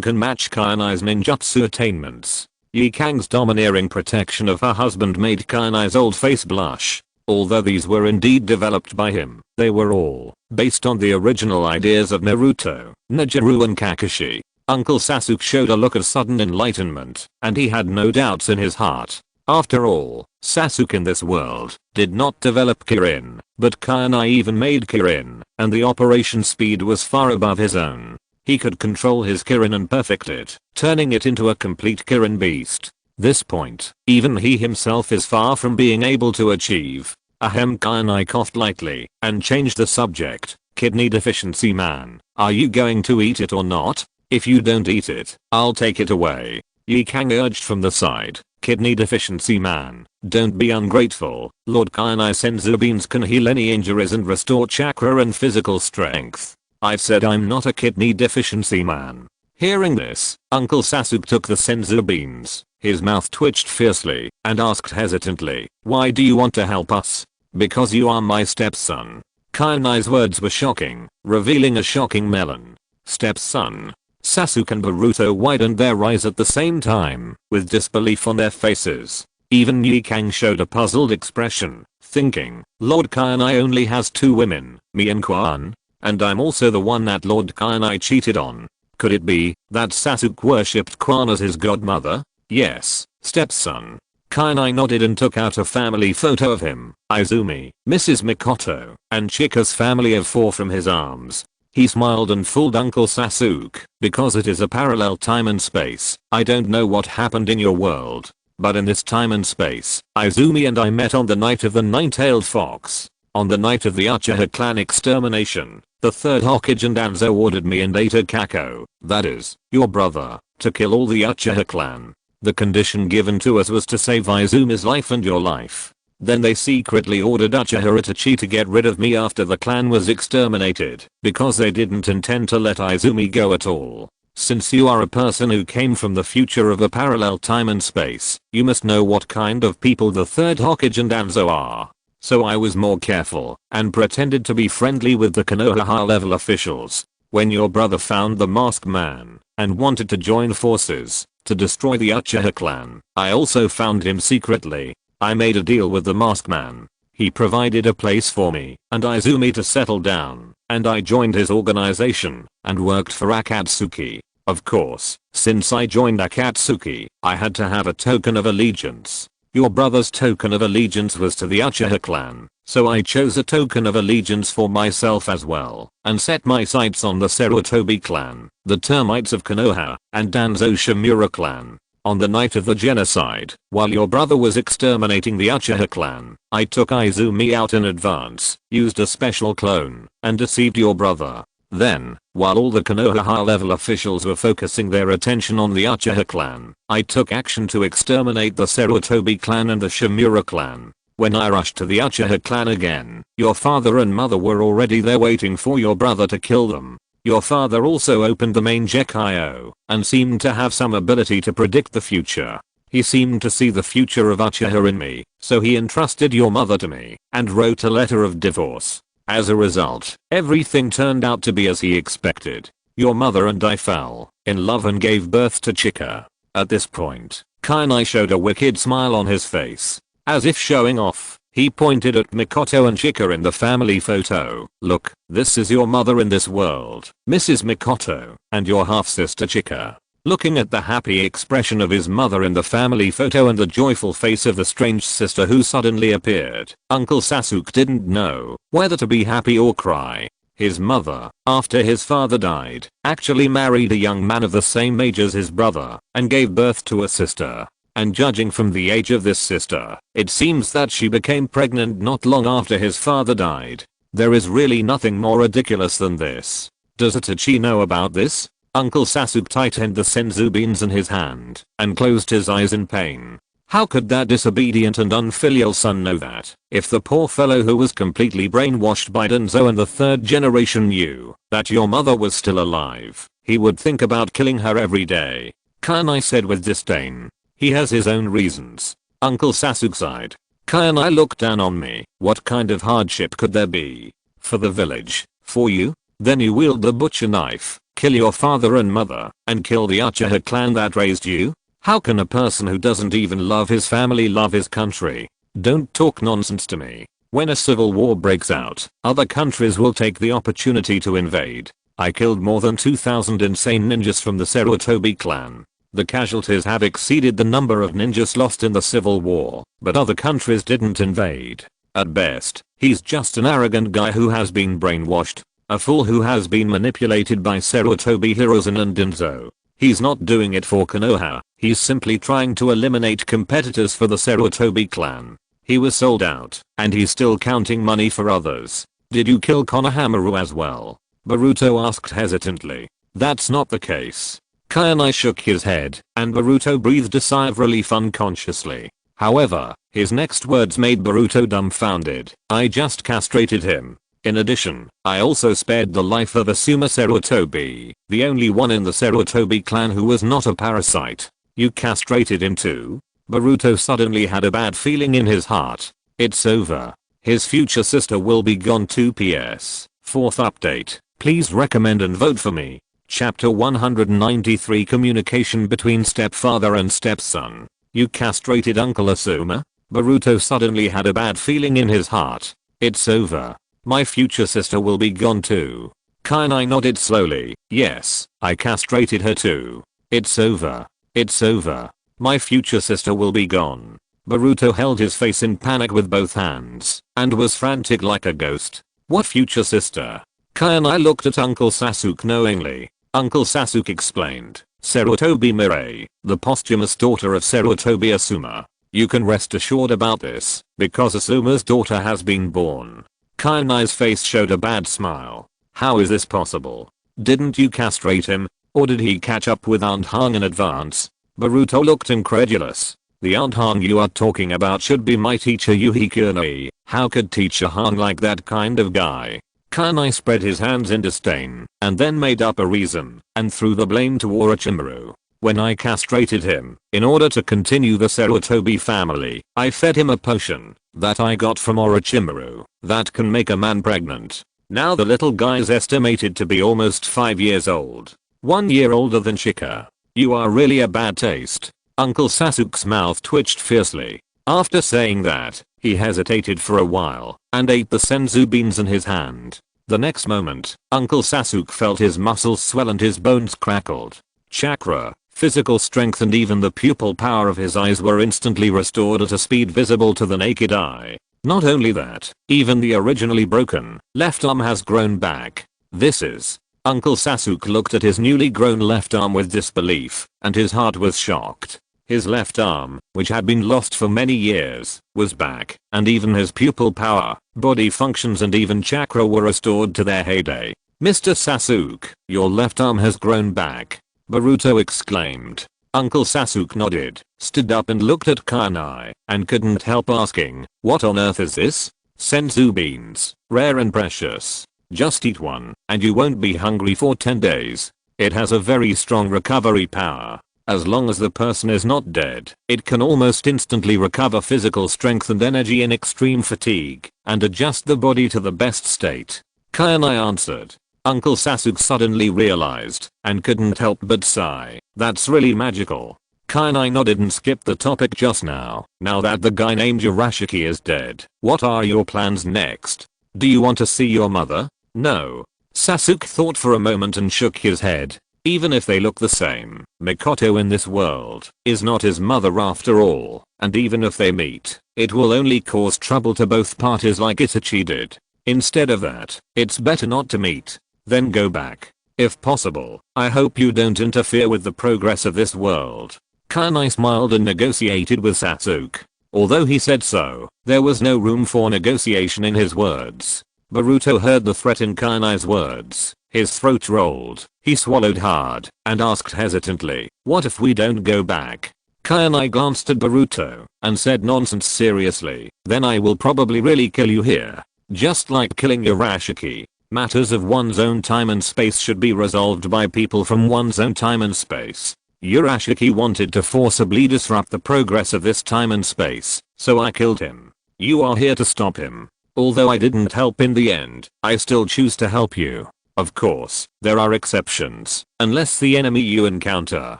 can match Kainai's ninjutsu attainments. Yi Kang's domineering protection of her husband made Kainai's old face blush. Although these were indeed developed by him, they were all based on the original ideas of Naruto, Nejiru and Kakashi. Uncle Sasuke showed a look of sudden enlightenment, and he had no doubts in his heart. After all, Sasuke in this world did not develop Kirin, but Kainai even made Kirin, and the operation speed was far above his own. He could control his Kirin and perfect it, turning it into a complete Kirin beast. This point, even he himself is far from being able to achieve. Ahem. Kainai coughed lightly and changed the subject. Kidney deficiency man, are you going to eat it or not? If you don't eat it, I'll take it away. Yi Kang urged from the side. Kidney deficiency man, don't be ungrateful. Lord Kainai senzu beans can heal any injuries and restore chakra and physical strength. I've said I'm not a kidney deficiency man. Hearing this, Uncle Sasuke took the senzu beans. His mouth twitched fiercely and asked hesitantly, why do you want to help us? Because you are my stepson. Kainai's words were shocking, revealing a shocking melon. Stepson. Sasuke and Boruto widened their eyes at the same time, with disbelief on their faces. Even Yi Kang showed a puzzled expression, thinking, Lord Kainai only has 2 women, me and Kwan, and I'm also the one that Lord Kainai cheated on. Could it be that Sasuke worshipped Kwan as his godmother? Yes, stepson. Kainai nodded and took out a family photo of him, Izumi, Mrs. Mikoto, and Chika's family of 4 from his arms. He smiled and fooled Uncle Sasuke, because it is a parallel time and space. I don't know what happened in your world, but in this time and space, Izumi and I met on the night of the nine-tailed fox. On the night of the Uchiha clan extermination, the 3rd Hokage and Danzo ordered me and Eita Kako, that is, your brother, to kill all the Uchiha clan. The condition given to us was to save Izumi's life and your life. Then they secretly ordered Uchiha Itachi to get rid of me after the clan was exterminated, because they didn't intend to let Izumi go at all. Since you are a person who came from the future of a parallel time and space, you must know what kind of people the 3rd Hokage and Danzo are. So I was more careful, and pretended to be friendly with the Konoha high-level officials. When your brother found the masked man, and wanted to join forces, to destroy the Uchiha clan, I also found him secretly. I made a deal with the masked man. He provided a place for me and Izumi to settle down, and I joined his organization and worked for Akatsuki. Of course, since I joined Akatsuki, I had to have a token of allegiance. Your brother's token of allegiance was to the Uchiha clan, so I chose a token of allegiance for myself as well, and set my sights on the Sarutobi clan, the termites of Konoha, and Danzo Shimura clan. On the night of the genocide, while your brother was exterminating the Uchiha clan, I took Izumi out in advance, used a special clone, and deceived your brother. Then, while all the Konoha high-level officials were focusing their attention on the Uchiha clan, I took action to exterminate the Sarutobi clan and the Shimura clan. When I rushed to the Uchiha clan again, your father and mother were already there waiting for your brother to kill them. Your father also opened the main Gekio, and seemed to have some ability to predict the future. He seemed to see the future of Uchiha in me, so he entrusted your mother to me, and wrote a letter of divorce. As a result, everything turned out to be as he expected. Your mother and I fell in love and gave birth to Chika. At this point, Kainai showed a wicked smile on his face. As if showing off, he pointed at Mikoto and Chika in the family photo. Look, this is your mother in this world, Mrs. Mikoto, and your half-sister Chika. Looking at the happy expression of his mother in the family photo and the joyful face of the strange sister who suddenly appeared, Uncle Sasuke didn't know whether to be happy or cry. His mother, after his father died, actually married a young man of the same age as his brother, and gave birth to a sister. And judging from the age of this sister, it seems that she became pregnant not long after his father died. There is really nothing more ridiculous than this. Does Itachi know about this? Uncle Sasuke tightened the senzu beans in his hand and closed his eyes in pain. How could that disobedient and unfilial son know that? If the poor fellow who was completely brainwashed by Danzo and the 3rd generation knew that your mother was still alive, he would think about killing her every day. Kainai said with disdain. He has his own reasons. Uncle Sasuke sighed. Kainai looked down on me. What kind of hardship could there be? For the village? For you? Then you wield the butcher knife, kill your father and mother, and kill the Uchiha clan that raised you? How can a person who doesn't even love his family love his country? Don't talk nonsense to me. When a civil war breaks out, other countries will take the opportunity to invade. I killed more than 2,000 insane ninjas from the Sarutobi clan. The casualties have exceeded the number of ninjas lost in the civil war, but other countries didn't invade. At best, he's just an arrogant guy who has been brainwashed. A fool who has been manipulated by Sarutobi Hiruzen and Dinzo. He's not doing it for Konoha, he's simply trying to eliminate competitors for the Sarutobi clan. He was sold out, and he's still counting money for others. Did you kill Konohamaru as well? Boruto asked hesitantly. That's not the case. Kainai shook his head, and Boruto breathed a sigh of relief unconsciously. However, his next words made Boruto dumbfounded. I just castrated him. In addition, I also spared the life of Asuma Sarutobi, the only one in the Sarutobi clan who was not a parasite. You castrated him too? Boruto suddenly had a bad feeling in his heart. It's over. His future sister will be gone too. PS. Fourth update. Please recommend and vote for me. Chapter 193 Communication between stepfather and stepson. You castrated Uncle Asuma? Boruto suddenly had a bad feeling in his heart. It's over. My future sister will be gone too. Kainai nodded slowly. Yes, I castrated her too. It's over. It's over. My future sister will be gone. Boruto held his face in panic with both hands, and was frantic like a ghost. What future sister? Kainai looked at Uncle Sasuke knowingly. Uncle Sasuke explained. Sarutobi Mirei, the posthumous daughter of Sarutobi Asuma. You can rest assured about this, because Asuma's daughter has been born. Kainai's face showed a bad smile. How is this possible? Didn't you castrate him? Or did he catch up with Aunt Hang in advance? Boruto looked incredulous. The Aunt Hang you are talking about should be my teacher Yuhikuni. How could teacher Hang like that kind of guy? Kainai spread his hands in disdain, and then made up a reason, and threw the blame to Orochimaru. When I castrated him, in order to continue the Sarutobi family, I fed him a potion that I got from Orochimaru that can make a man pregnant. Now the little guy's estimated to be almost 5 years old. 1 year older than Chika. You are really a bad taste. Uncle Sasuke's mouth twitched fiercely. After saying that, he hesitated for a while and ate the senzu beans in his hand. The next moment, Uncle Sasuke felt his muscles swell and his bones crackled. Chakra, physical strength and even the pupil power of his eyes were instantly restored at a speed visible to the naked eye. Not only that, even the originally broken left arm has grown back. This is... Uncle Sasuke looked at his newly grown left arm with disbelief, and his heart was shocked. His left arm, which had been lost for many years, was back, and even his pupil power, body functions and even chakra were restored to their heyday. Mr. Sasuke, your left arm has grown back. Boruto exclaimed. Uncle Sasuke nodded, stood up and looked at Kainai, and couldn't help asking, what on earth is this? Senzu beans, rare and precious. Just eat one, and you won't be hungry for 10 days. It has a very strong recovery power. As long as the person is not dead, it can almost instantly recover physical strength and energy in extreme fatigue, and adjust the body to the best state. Kainai answered. Uncle Sasuke suddenly realized, and couldn't help but sigh, that's really magical. Kainai nodded and skipped the topic just now. Now that the guy named Urashiki is dead, what are your plans next? Do you want to see your mother? No. Sasuke thought for a moment and shook his head. Even if they look the same, Mikoto in this world is not his mother after all, and even if they meet, it will only cause trouble to both parties like Itachi did. Instead of that, it's better not to meet. Then go back. If possible, I hope you don't interfere with the progress of this world. Kainai smiled and negotiated with Sasuke. Although he said so, there was no room for negotiation in his words. Boruto heard the threat in Kainai's words. His throat rolled, he swallowed hard, and asked hesitantly, what if we don't go back? Kainai glanced at Boruto, and said nonsense seriously, then I will probably really kill you here. Just like killing Urashiki. Matters of one's own time and space should be resolved by people from one's own time and space. Urashiki wanted to forcibly disrupt the progress of this time and space, so I killed him. You are here to stop him. Although I didn't help in the end, I still choose to help you. Of course, there are exceptions, unless the enemy you encounter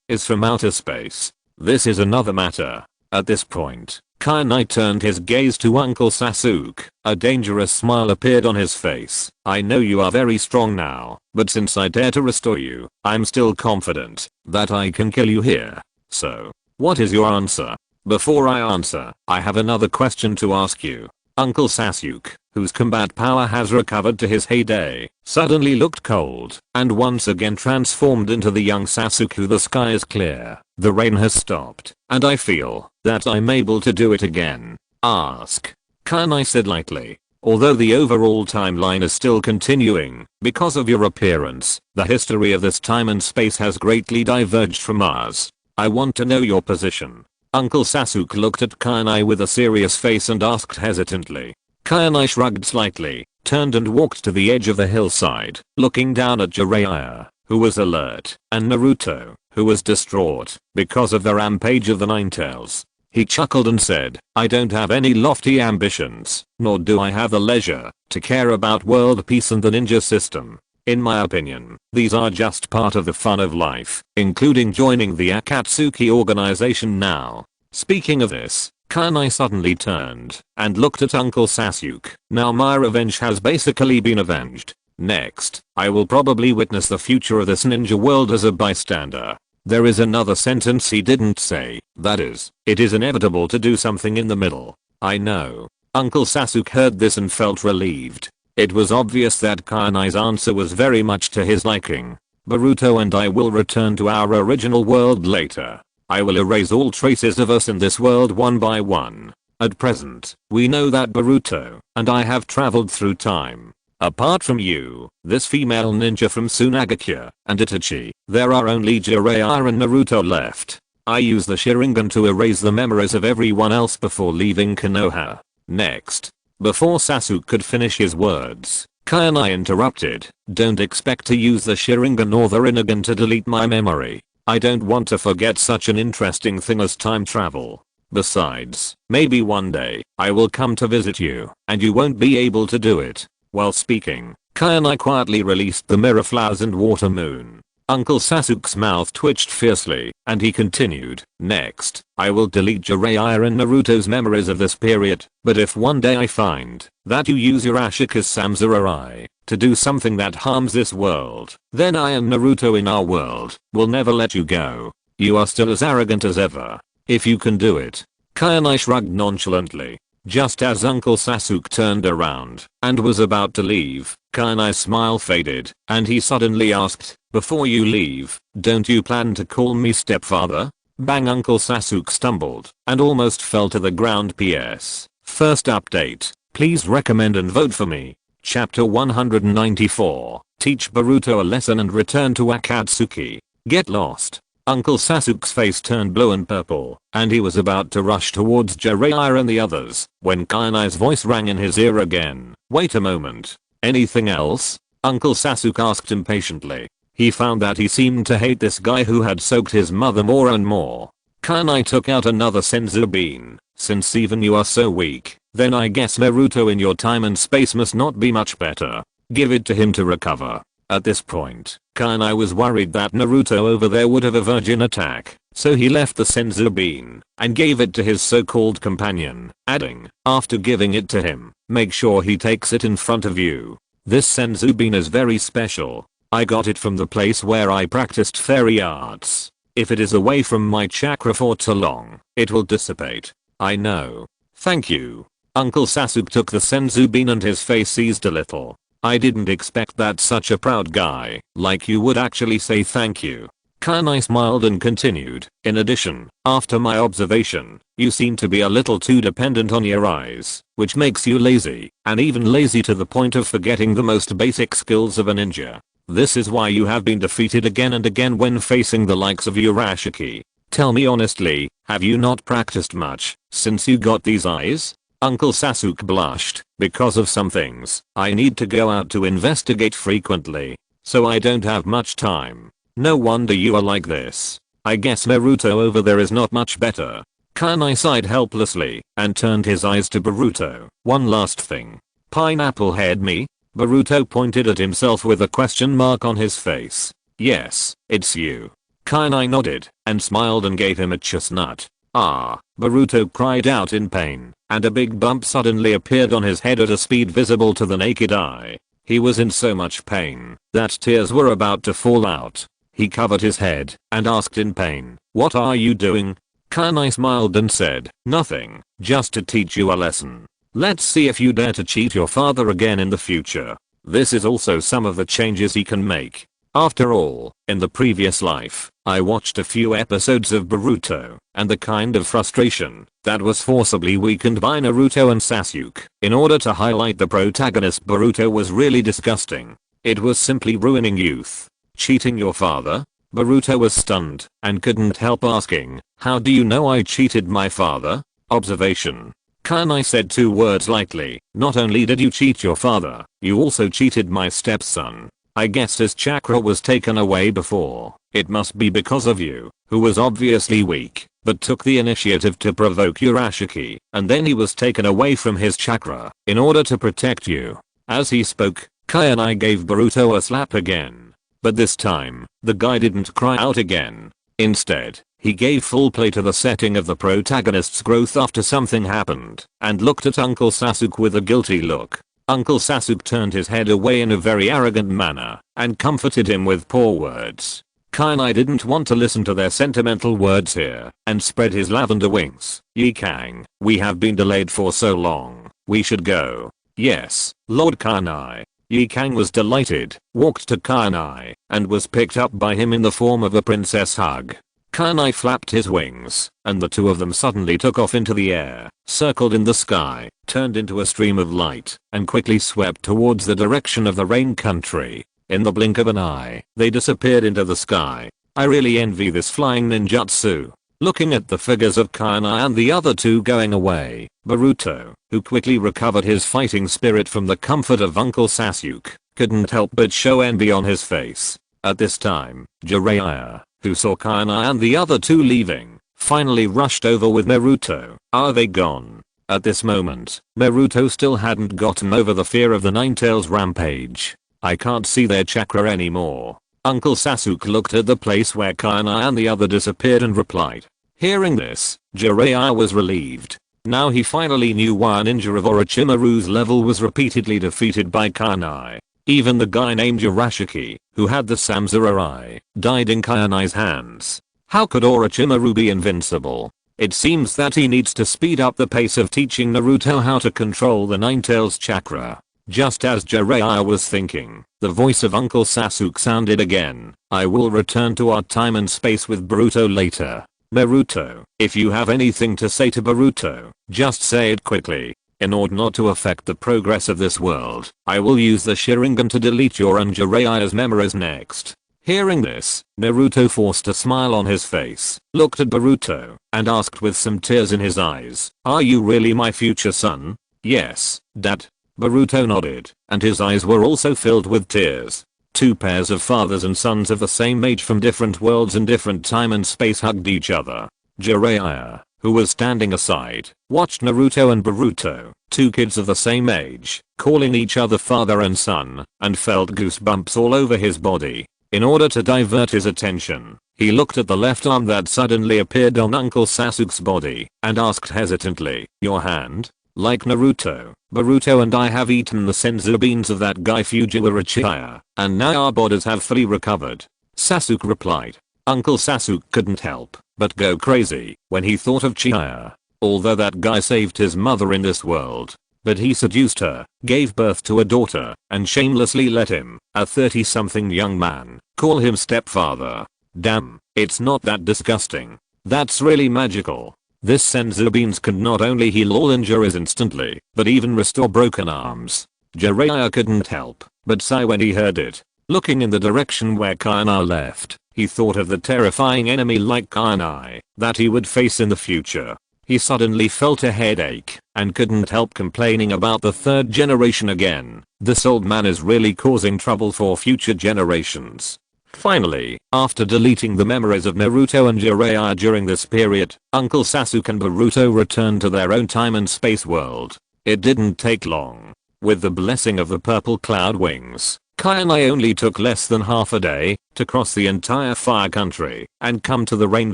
is from outer space. This is another matter. At this point, Kainai turned his gaze to Uncle Sasuke. A dangerous smile appeared on his face. I know you are very strong now, but since I dare to restore you, I'm still confident that I can kill you here. So, what is your answer? Before I answer, I have another question to ask you. Uncle Sasuke, whose combat power has recovered to his heyday, suddenly looked cold and once again transformed into the young Sasuke. The sky is clear, the rain has stopped, and I feel that I'm able to do it again. Ask. Kainai said lightly. Although the overall timeline is still continuing, because of your appearance, the history of this time and space has greatly diverged from ours. I want to know your position. Uncle Sasuke looked at Kainai with a serious face and asked hesitantly. Kainai shrugged slightly, turned and walked to the edge of the hillside, looking down at Jiraiya, who was alert, and Naruto, who was distraught because of the rampage of the Nine Tails. He chuckled and said, I don't have any lofty ambitions, nor do I have the leisure to care about world peace and the ninja system. In my opinion, these are just part of the fun of life, including joining the Akatsuki organization now. Speaking of this, Kainai suddenly turned and looked at Uncle Sasuke. Now my revenge has basically been avenged. Next, I will probably witness the future of this ninja world as a bystander. There is another sentence he didn't say, that is, it is inevitable to do something in the middle. I know. Uncle Sasuke heard this and felt relieved. It was obvious that Kainai's answer was very much to his liking. Boruto and I will return to our original world later. I will erase all traces of us in this world one by one. At present, we know that Boruto and I have traveled through time. Apart from you, this female ninja from Tsunagakure, and Itachi, there are only Jiraiya and Naruto left. I use the Sharingan to erase the memories of everyone else before leaving Konoha. Next. Before Sasuke could finish his words, Kainai interrupted. Don't expect to use the Sharingan or the Rinnegan to delete my memory. I don't want to forget such an interesting thing as time travel. Besides, maybe one day, I will come to visit you, and you won't be able to do it. While speaking, Kainai quietly released the mirror flowers and water moon. Uncle Sasuke's mouth twitched fiercely, and he continued, next, I will delete Jiraiya and Naruto's memories of this period, but if one day I find that you use your Ashika's Samsurai to do something that harms this world, then I and Naruto in our world will never let you go. You are still as arrogant as ever. If you can do it. Kainai shrugged nonchalantly. Just as Uncle Sasuke turned around and was about to leave, Kainai's smile faded, and he suddenly asked, before you leave, don't you plan to call me stepfather? Bang! Uncle Sasuke stumbled and almost fell to the ground. PS. First update, please recommend and vote for me. Chapter 194, teach Boruto a lesson and return to Akatsuki. Get lost. Uncle Sasuke's face turned blue and purple, and he was about to rush towards Jiraiya and the others, when Kainai's voice rang in his ear again. Wait a moment. Anything else? Uncle Sasuke asked impatiently. He found that he seemed to hate this guy who had soaked his mother more and more. Kainai took out another senzu bean. Since even you are so weak, then I guess Naruto in your time and space must not be much better. Give it to him to recover. At this point, Kainai was worried that Naruto over there would have a virgin attack, so he left the senzu bean and gave it to his so-called companion, adding, after giving it to him, make sure he takes it in front of you. This senzu bean is very special. I got it from the place where I practiced fairy arts. If it is away from my chakra for too long, it will dissipate. I know. Thank you. Uncle Sasuke took the senzu bean and his face eased a little. I didn't expect that such a proud guy like you would actually say thank you. Kainai smiled and continued, in addition, after my observation, you seem to be a little too dependent on your eyes, which makes you lazy, and even lazy to the point of forgetting the most basic skills of a ninja. This is why you have been defeated again and again when facing the likes of Urashiki. Tell me honestly, have you not practiced much since you got these eyes? Uncle Sasuke blushed. Because of some things, I need to go out to investigate frequently, so I don't have much time. No wonder you are like this. I guess Naruto over there is not much better. Kainai sighed helplessly and turned his eyes to Boruto. One last thing. Pineapple head me? Boruto pointed at himself with a question mark on his face. Yes, it's you. Kainai nodded and smiled and gave him a chestnut. Ah, Boruto cried out in pain, and a big bump suddenly appeared on his head at a speed visible to the naked eye. He was in so much pain that tears were about to fall out. He covered his head and asked in pain, "What are you doing?" Kainai smiled and said, "Nothing, just to teach you a lesson. Let's see if you dare to cheat your father again in the future." This is also some of the changes he can make. After all, in the previous life, I watched a few episodes of Boruto, and the kind of frustration that was forcibly weakened by Naruto and Sasuke in order to highlight the protagonist Boruto was really disgusting. It was simply ruining youth. Cheating your father? Boruto was stunned and couldn't help asking, "How do you know I cheated my father?" Observation. Kainai said 2 words lightly, "Not only did you cheat your father, you also cheated my stepson. I guess his chakra was taken away before. It must be because of you, who was obviously weak, but took the initiative to provoke Urashiki, and then he was taken away from his chakra in order to protect you." As he spoke, Kainai gave Boruto a slap again. But this time, the guy didn't cry out again. Instead, he gave full play to the setting of the protagonist's growth after something happened, and looked at Uncle Sasuke with a guilty look. Uncle Sasuke turned his head away in a very arrogant manner, and comforted him with poor words. Kainai didn't want to listen to their sentimental words here, and spread his lavender wings. "Yikang, we have been delayed for so long, we should go." "Yes, Lord Kainai." Yikang was delighted, walked to Kainai, and was picked up by him in the form of a princess hug. Kainai flapped his wings, and the two of them suddenly took off into the air, circled in the sky, turned into a stream of light, and quickly swept towards the direction of the rain country. In the blink of an eye, they disappeared into the sky. I really envy this flying ninjutsu. Looking at the figures of Kainai and the other two going away, Boruto, who quickly recovered his fighting spirit from the comfort of Uncle Sasuke, couldn't help but show envy on his face. At this time, Jiraiya, who saw Kainai and the other two leaving, finally rushed over with Naruto. "Are they gone?" At this moment, Naruto still hadn't gotten over the fear of the Ninetales rampage. "I can't see their chakra anymore." Uncle Sasuke looked at the place where Kainai and the other disappeared and replied. Hearing this, Jiraiya was relieved. Now he finally knew why a ninja of Orochimaru's level was repeatedly defeated by Kainai. Even the guy named Urashiki, who had the Samzara, died in Kainai's hands. How could Orochimaru be invincible? It seems that he needs to speed up the pace of teaching Naruto how to control the Ninetales chakra. Just as Jiraiya was thinking, the voice of Uncle Sasuke sounded again. "I will return to our time and space with Boruto later. Naruto, if you have anything to say to Boruto, just say it quickly. In order not to affect the progress of this world, I will use the Sharingan to delete your and Jiraiya's memories next." Hearing this, Naruto forced a smile on his face, looked at Boruto, and asked with some tears in his eyes, "Are you really my future son?" "Yes, Dad." Boruto nodded, and his eyes were also filled with tears. Two pairs of fathers and sons of the same age from different worlds and different time and space hugged each other. Jiraiya, who was standing aside, watched Naruto and Boruto, two kids of the same age, calling each other father and son, and felt goosebumps all over his body. In order to divert his attention, he looked at the left arm that suddenly appeared on Uncle Sasuke's body, and asked hesitantly, "Your hand?" Like Naruto, Boruto and I have eaten the senzu beans of that guy Fujiwara Chiya, and now our bodies have fully recovered. Sasuke replied. Uncle Sasuke couldn't help but go crazy when he thought of Chiya. Although that guy saved his mother in this world, but he seduced her, gave birth to a daughter, and shamelessly let him, a 30-something young man, call him stepfather. Damn, it's not that disgusting. That's really magical. This senzu beans can not only heal all injuries instantly, but even restore broken arms. Jiraiya couldn't help but sigh when he heard it. Looking in the direction where Kainai left, he thought of the terrifying enemy like Kainai that he would face in the future. He suddenly felt a headache and couldn't help complaining about the third generation again. This old man is really causing trouble for future generations. Finally, after deleting the memories of Naruto and Jiraiya during this period, Uncle Sasuke and Boruto returned to their own time and space world. It didn't take long. With the blessing of the purple cloud wings, Kainai only took less than half a day to cross the entire fire country and come to the rain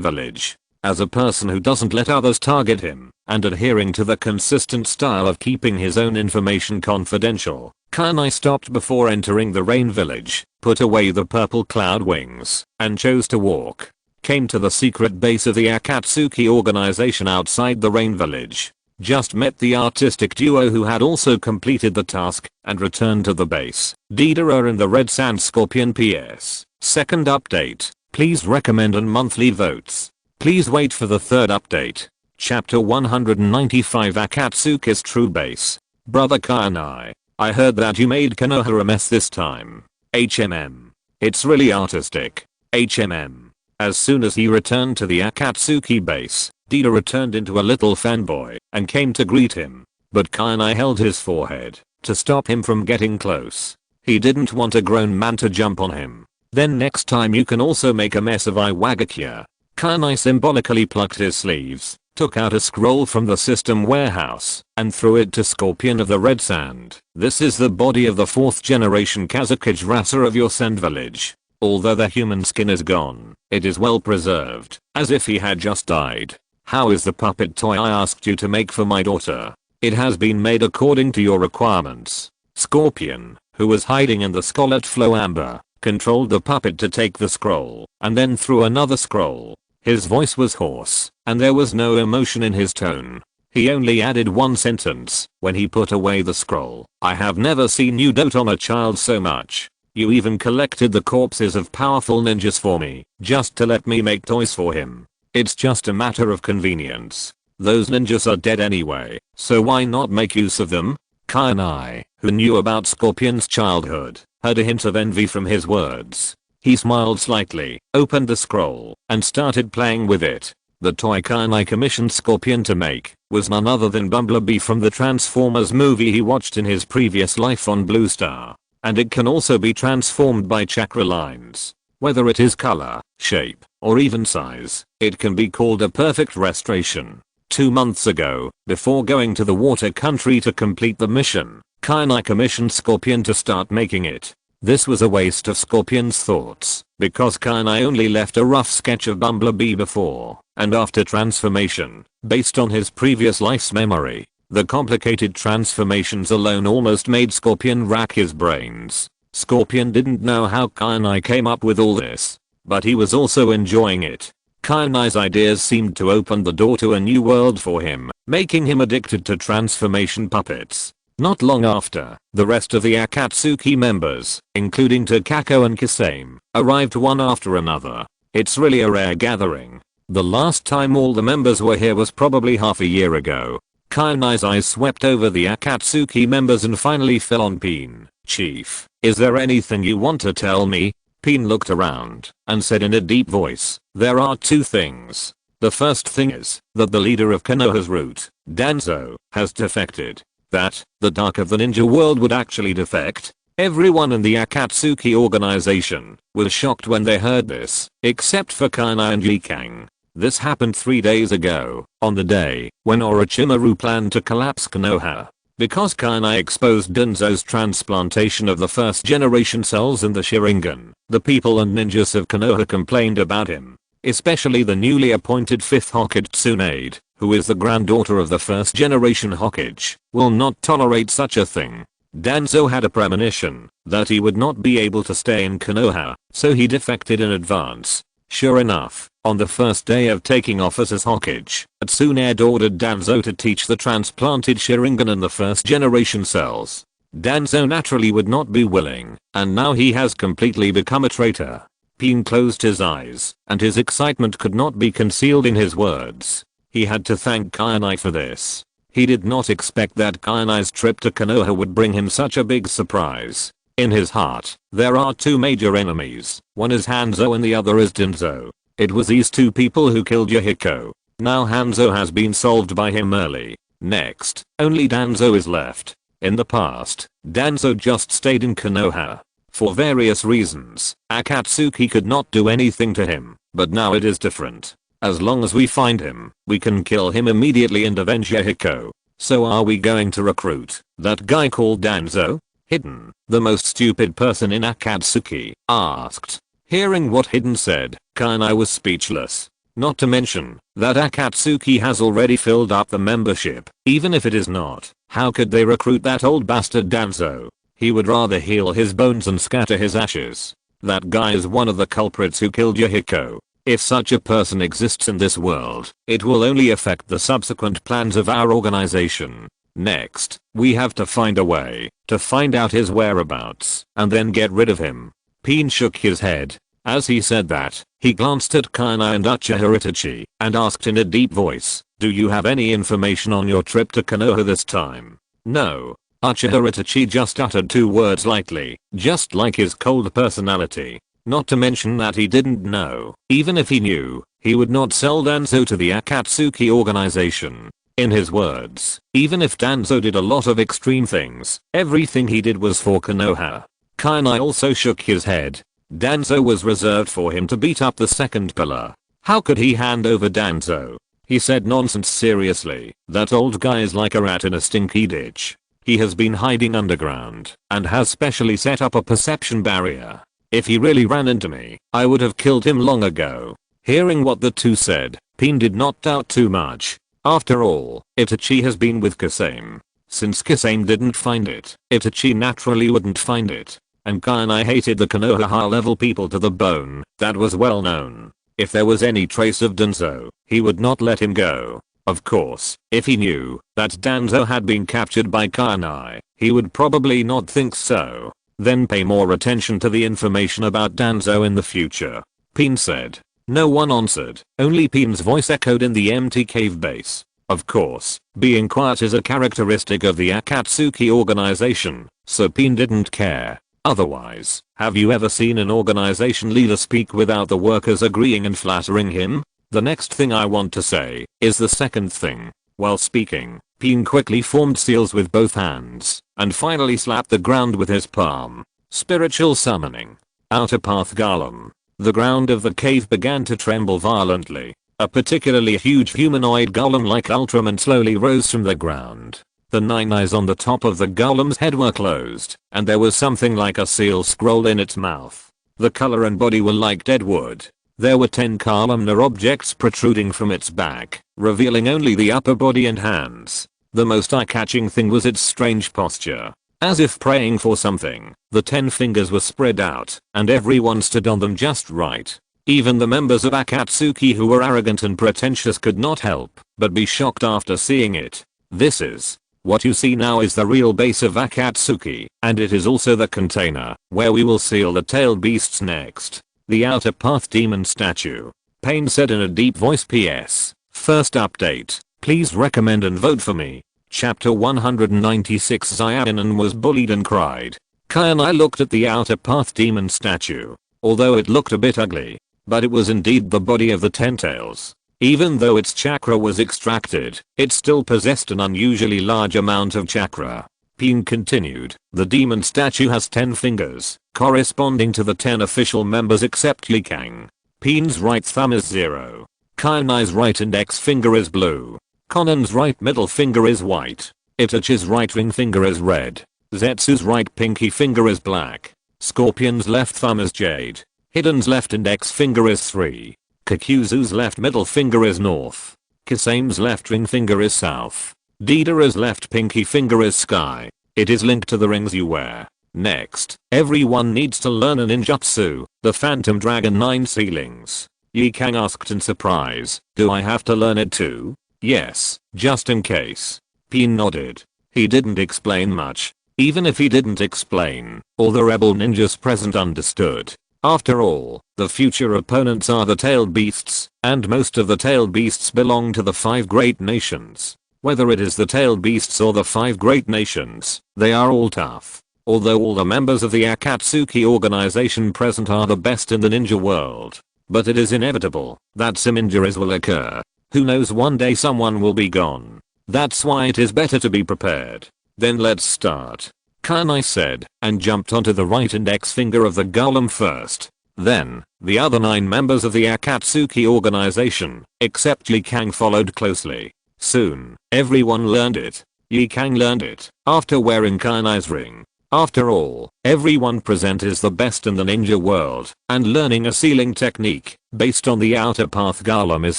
village. As a person who doesn't let others target him, and adhering to the consistent style of keeping his own information confidential, Kainai stopped before entering the rain village, put away the purple cloud wings, and chose to walk. Came to the secret base of the Akatsuki organization outside the rain village. Just met the artistic duo who had also completed the task, and returned to the base. Deidara in the Red Sand Scorpion. PS. Second update. Please recommend on monthly votes. Please wait for the third update. Chapter 195 Akatsuki's True Base. Brother Kainai, I heard that you made Konoha a mess this time. HMM. It's really artistic. HMM. As soon as he returned to the Akatsuki base, Deidara turned into a little fanboy and came to greet him. But Kainai held his forehead to stop him from getting close. He didn't want a grown man to jump on him. Then next time you can also make a mess of Iwagakure. Kainai symbolically plucked his sleeves, took out a scroll from the system warehouse, and threw it to Scorpion of the Red Sand. This is the body of the 4th generation Kazakage racer of your Sand village. Although the human skin is gone, it is well preserved, as if he had just died. How is the puppet toy I asked you to make for my daughter? It has been made according to your requirements. Scorpion, who was hiding in the Scarlet Flow Amber, controlled the puppet to take the scroll, and then threw another scroll. His voice was hoarse, and there was no emotion in his tone. He only added one sentence when he put away the scroll. I have never seen you dote on a child so much. You even collected the corpses of powerful ninjas for me, just to let me make toys for him. It's just a matter of convenience. Those ninjas are dead anyway, so why not make use of them? Kainai, who knew about Scorpion's childhood, heard a hint of envy from his words. He smiled slightly, opened the scroll, and started playing with it. The toy Kainai commissioned Scorpion to make was none other than Bumblebee from the Transformers movie he watched in his previous life on Blue Star. And it can also be transformed by chakra lines. Whether it is color, shape, or even size, it can be called a perfect restoration. 2 months ago, before going to the water country to complete the mission, Kainai commissioned Scorpion to start making it. This was a waste of Scorpion's thoughts, because Kainai only left a rough sketch of Bumblebee before and after transformation, based on his previous life's memory. The complicated transformations alone almost made Scorpion rack his brains. Scorpion didn't know how Kainai came up with all this, but he was also enjoying it. Kainai's ideas seemed to open the door to a new world for him, making him addicted to transformation puppets. Not long after, the rest of the Akatsuki members, including Takako and Kisame, arrived one after another. It's really a rare gathering. The last time all the members were here was probably half a year ago. Kainai's eyes swept over the Akatsuki members and finally fell on Pin. Chief, is there anything you want to tell me? Pin looked around and said in a deep voice, there are 2 things. The first thing is that the leader of Konoha's route, Danzo, has defected. That the Dark of the Ninja world would actually defect. Everyone in the Akatsuki organization was shocked when they heard this, except for Kainai and Yikang. This happened 3 days ago, on the day when Orochimaru planned to collapse Konoha. Because Kainai exposed Danzo's transplantation of the 1st generation cells in the Sharingan, the people and ninjas of Konoha complained about him. Especially the newly appointed 5th Hokage Tsunade, who is the granddaughter of the 1st generation Hokage, will not tolerate such a thing. Danzo had a premonition that he would not be able to stay in Konoha, so he defected in advance. Sure enough, on the first day of taking office as Hokage, Tsunade ordered Danzo to teach the transplanted Sharingan and the 1st generation cells. Danzo naturally would not be willing, and now he has completely become a traitor. Pin closed his eyes, and his excitement could not be concealed in his words. He had to thank Kainai for this. He did not expect that Kainai's trip to Konoha would bring him such a big surprise. In his heart, there are 2 major enemies. One is Hanzo and the other is Danzo. It was these 2 people who killed Yahiko. Now Hanzo has been solved by him early. Next, only Danzo is left. In the past, Danzo just stayed in Konoha. For various reasons, Akatsuki could not do anything to him, but now it is different. As long as we find him, we can kill him immediately and avenge Yahiko. So are we going to recruit that guy called Danzo? Hidden, the most stupid person in Akatsuki, asked. Hearing what Hidden said, Kainai was speechless. Not to mention that Akatsuki has already filled up the membership. Even if it is not, how could they recruit that old bastard Danzo? He would rather heal his bones and scatter his ashes. That guy is one of the culprits who killed Yahiko. If such a person exists in this world, it will only affect the subsequent plans of our organization. Next, we have to find a way to find out his whereabouts and then get rid of him. Pin shook his head. As he said that, he glanced at Kainai and Uchiha and asked in a deep voice, do you have any information on your trip to Konoha this time? No. Uchiha just uttered 2 words lightly, just like his cold personality. Not to mention that he didn't know. Even if he knew, he would not sell Danzo to the Akatsuki organization. In his words, even if Danzo did a lot of extreme things, everything he did was for Konoha. Kainai also shook his head. Danzo was reserved for him to beat up the second pillar. How could he hand over Danzo? He said nonsense seriously. That old guy is like a rat in a stinky ditch. He has been hiding underground and has specially set up a perception barrier. If he really ran into me, I would have killed him long ago. Hearing what the two said, Pin did not doubt too much. After all, Itachi has been with Kasame. Since Kasame didn't find it, Itachi naturally wouldn't find it. And Kainai hated the Konoha high-level people to the bone. That was well known. If there was any trace of Danzo, he would not let him go. Of course, if he knew that Danzo had been captured by Kainai, he would probably not think so. Then pay more attention to the information about Danzo in the future. Pin said. No one answered, only Pin's voice echoed in the empty cave base. Of course, being quiet is a characteristic of the Akatsuki organization, so Pin didn't care. Otherwise, have you ever seen an organization leader speak without the workers agreeing and flattering him? The next thing I want to say is the second thing. While speaking, Pin quickly formed seals with both hands and finally slapped the ground with his palm. Spiritual summoning. Outer path golem. The ground of the cave began to tremble violently. A particularly huge humanoid golem like Ultraman slowly rose from the ground. The 9 eyes on the top of the golem's head were closed, and there was something like a seal scroll in its mouth. The color and body were like dead wood. There were 10 columnar objects protruding from its back, revealing only the upper body and hands. The most eye-catching thing was its strange posture. As if praying for something, the 10 fingers were spread out, and everyone stood on them just right. Even the members of Akatsuki who were arrogant and pretentious could not help but be shocked after seeing it. This is what you see now is the real base of Akatsuki, and it is also the container where we will seal the tailed beasts next. The outer path demon statue. Pain said in a deep voice. PS. First update. Please recommend and vote for me. Chapter 196. Xiaonan was bullied and cried. Kainai looked at the outer path demon statue. Although it looked a bit ugly, but it was indeed the body of the Tentails. Even though its chakra was extracted, it still possessed an unusually large amount of chakra. Pin continued, the demon statue has 10 fingers, corresponding to the 10 official members except Likang. Pin's right thumb is 0. Kainai's right index finger is blue. Conan's right middle finger is white. Itachi's right ring finger is red. Zetsu's right pinky finger is black. Scorpion's left thumb is jade. Hidden's left index finger is 3. Kakuzu's left middle finger is north. Kasame's left ring finger is south. Deidara's left pinky finger is sky. It is linked to the rings you wear. Next, everyone needs to learn a ninjutsu, the Phantom Dragon 9 ceilings. Yikang asked in surprise, do I have to learn it too? Yes, just in case. Pin nodded. He didn't explain much. Even if he didn't explain, all the rebel ninjas present understood. After all, the future opponents are the tailed beasts, and most of the tailed beasts belong to the 5 great nations. Whether it is the tailed beasts or the 5 great nations, they are all tough. Although all the members of the Akatsuki organization present are the best in the ninja world. But it is inevitable that some injuries will occur. Who knows, one day someone will be gone. That's why it is better to be prepared. Then let's start. Kainai said, and jumped onto the right index finger of the golem first. Then, the other 9 members of the Akatsuki organization, except Likang, followed closely. Soon, everyone learned it. Yikang learned it after wearing Kainai's ring. After all, everyone present is the best in the ninja world, and learning a sealing technique based on the outer path golem is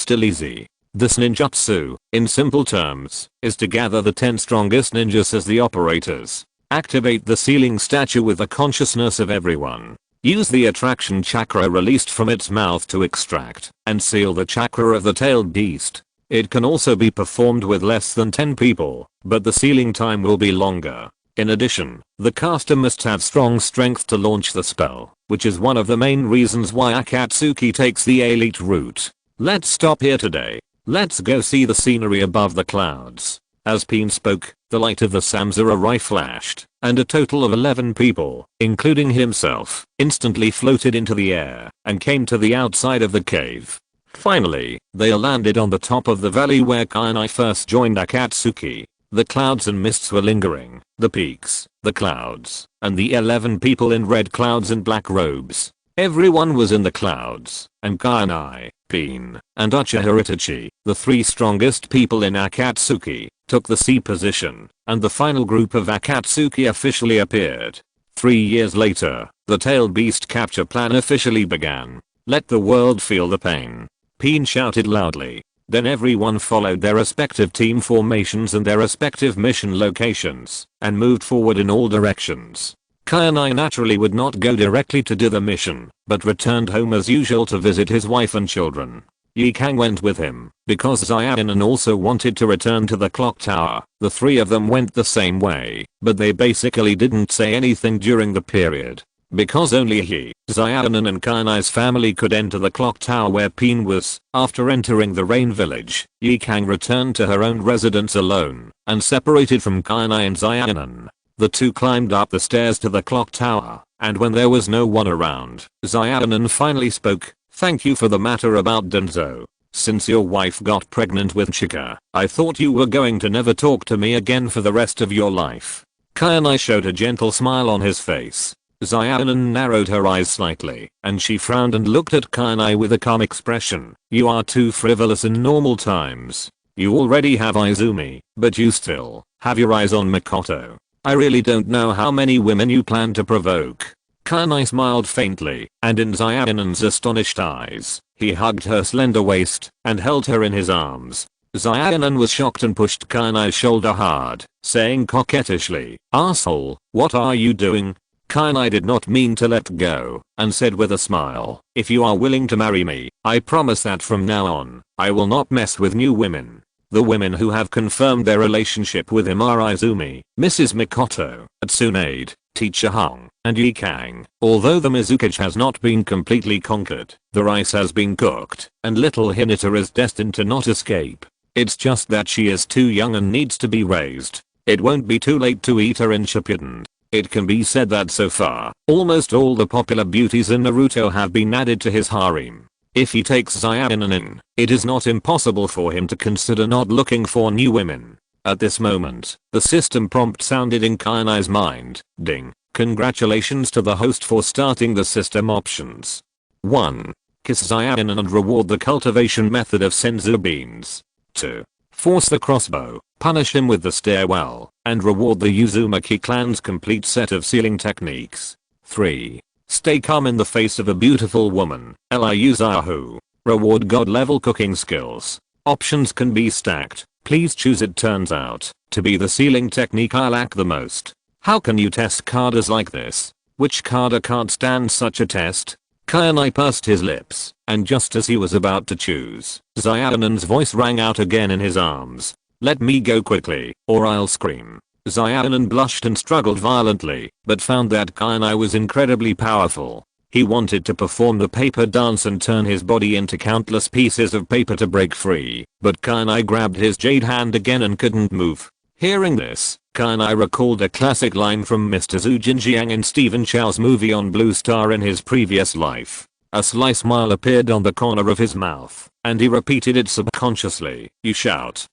still easy. This ninjutsu, in simple terms, is to gather the 10 strongest ninjas as the operators. Activate the sealing statue with the consciousness of everyone. Use the attraction chakra released from its mouth to extract and seal the chakra of the tailed beast. It can also be performed with less than 10 people, but the sealing time will be longer. In addition, the caster must have strong strength to launch the spell, which is one of the main reasons why Akatsuki takes the elite route. Let's stop here today. Let's go see the scenery above the clouds. As Peen spoke, the light of the samurai flashed, and a total of 11 people, including himself, instantly floated into the air and came to the outside of the cave. Finally, they landed on the top of the valley where Kainai first joined Akatsuki. The clouds and mists were lingering, the peaks, the clouds, and the 11 people in red clouds and black robes. Everyone was in the clouds, and Kainai, Peen, and Uchiha Izumi, the 3 strongest people in Akatsuki, took the C position, and the final group of Akatsuki officially appeared. 3 years later, the tailed beast capture plan officially began. Let the world feel the pain. Peen shouted loudly. Then everyone followed their respective team formations and their respective mission locations, and moved forward in all directions. Kainai naturally would not go directly to do the mission, but returned home as usual to visit his wife and children. Yikang went with him, because Xiaonan also wanted to return to the clock tower. The 3 of them went the same way, but they basically didn't say anything during the period. Because only he, Xiaonan and Kainai's family could enter the clock tower where Peen was. After entering the rain village, Yikang returned to her own residence alone, and separated from Kainai and Xiaonan. The 2 climbed up the stairs to the clock tower, and when there was no one around, Xiaonan finally spoke. Thank you for the matter about Denzo. Since your wife got pregnant with Chika, I thought you were going to never talk to me again for the rest of your life. Kainai showed a gentle smile on his face. Xiaonan narrowed her eyes slightly, and she frowned and looked at Kainai with a calm expression. You are too frivolous in normal times. You already have Izumi, but you still have your eyes on Mikoto. I really don't know how many women you plan to provoke. Kainai smiled faintly, and in Xiaonan's astonished eyes, he hugged her slender waist and held her in his arms. Xiaonan was shocked and pushed Kainai's shoulder hard, saying coquettishly, "Asshole, what are you doing?" Kainai did not mean to let go, and said with a smile, "If you are willing to marry me, I promise that from now on, I will not mess with new women." The women who have confirmed their relationship with him are Izumi, Mrs. Mikoto, Tsunade, Teacher Hong, and Yikang. Although the Mizukage has not been completely conquered, the rice has been cooked, and little Hinata is destined to not escape. It's just that she is too young and needs to be raised. It won't be too late to eat her in Shippuden. It can be said that so far, almost all the popular beauties in Naruto have been added to his harem. If he takes Xiaonan in, it is not impossible for him to consider not looking for new women. At this moment, the system prompt sounded in Kainai's mind. Ding. Congratulations to the host for starting the system options. 1. Kiss Xiaonan and reward the cultivation method of senzu beans. 2. Force the crossbow, punish him with the stairwell, and reward the Uzumaki clan's complete set of sealing techniques. 3. Stay calm in the face of a beautiful woman, Eliuzahu. Reward god level cooking skills. Options can be stacked, please choose. It turns out to be the sealing technique I lack the most. How can you test carders like this? Which carder can't stand such a test? Kainai pursed his lips, and just as he was about to choose, Xiaonan's voice rang out again in his arms. Let me go quickly, or I'll scream. Xiaonan blushed and struggled violently, but found that Kainai was incredibly powerful. He wanted to perform the paper dance and turn his body into countless pieces of paper to break free, but Kainai grabbed his jade hand again and couldn't move. Hearing this, Kainai recalled a classic line from Mr. Zhu Jinjiang in Stephen Chow's movie on Blue Star in his previous life. A sly smile appeared on the corner of his mouth, and he repeated it subconsciously. You shout,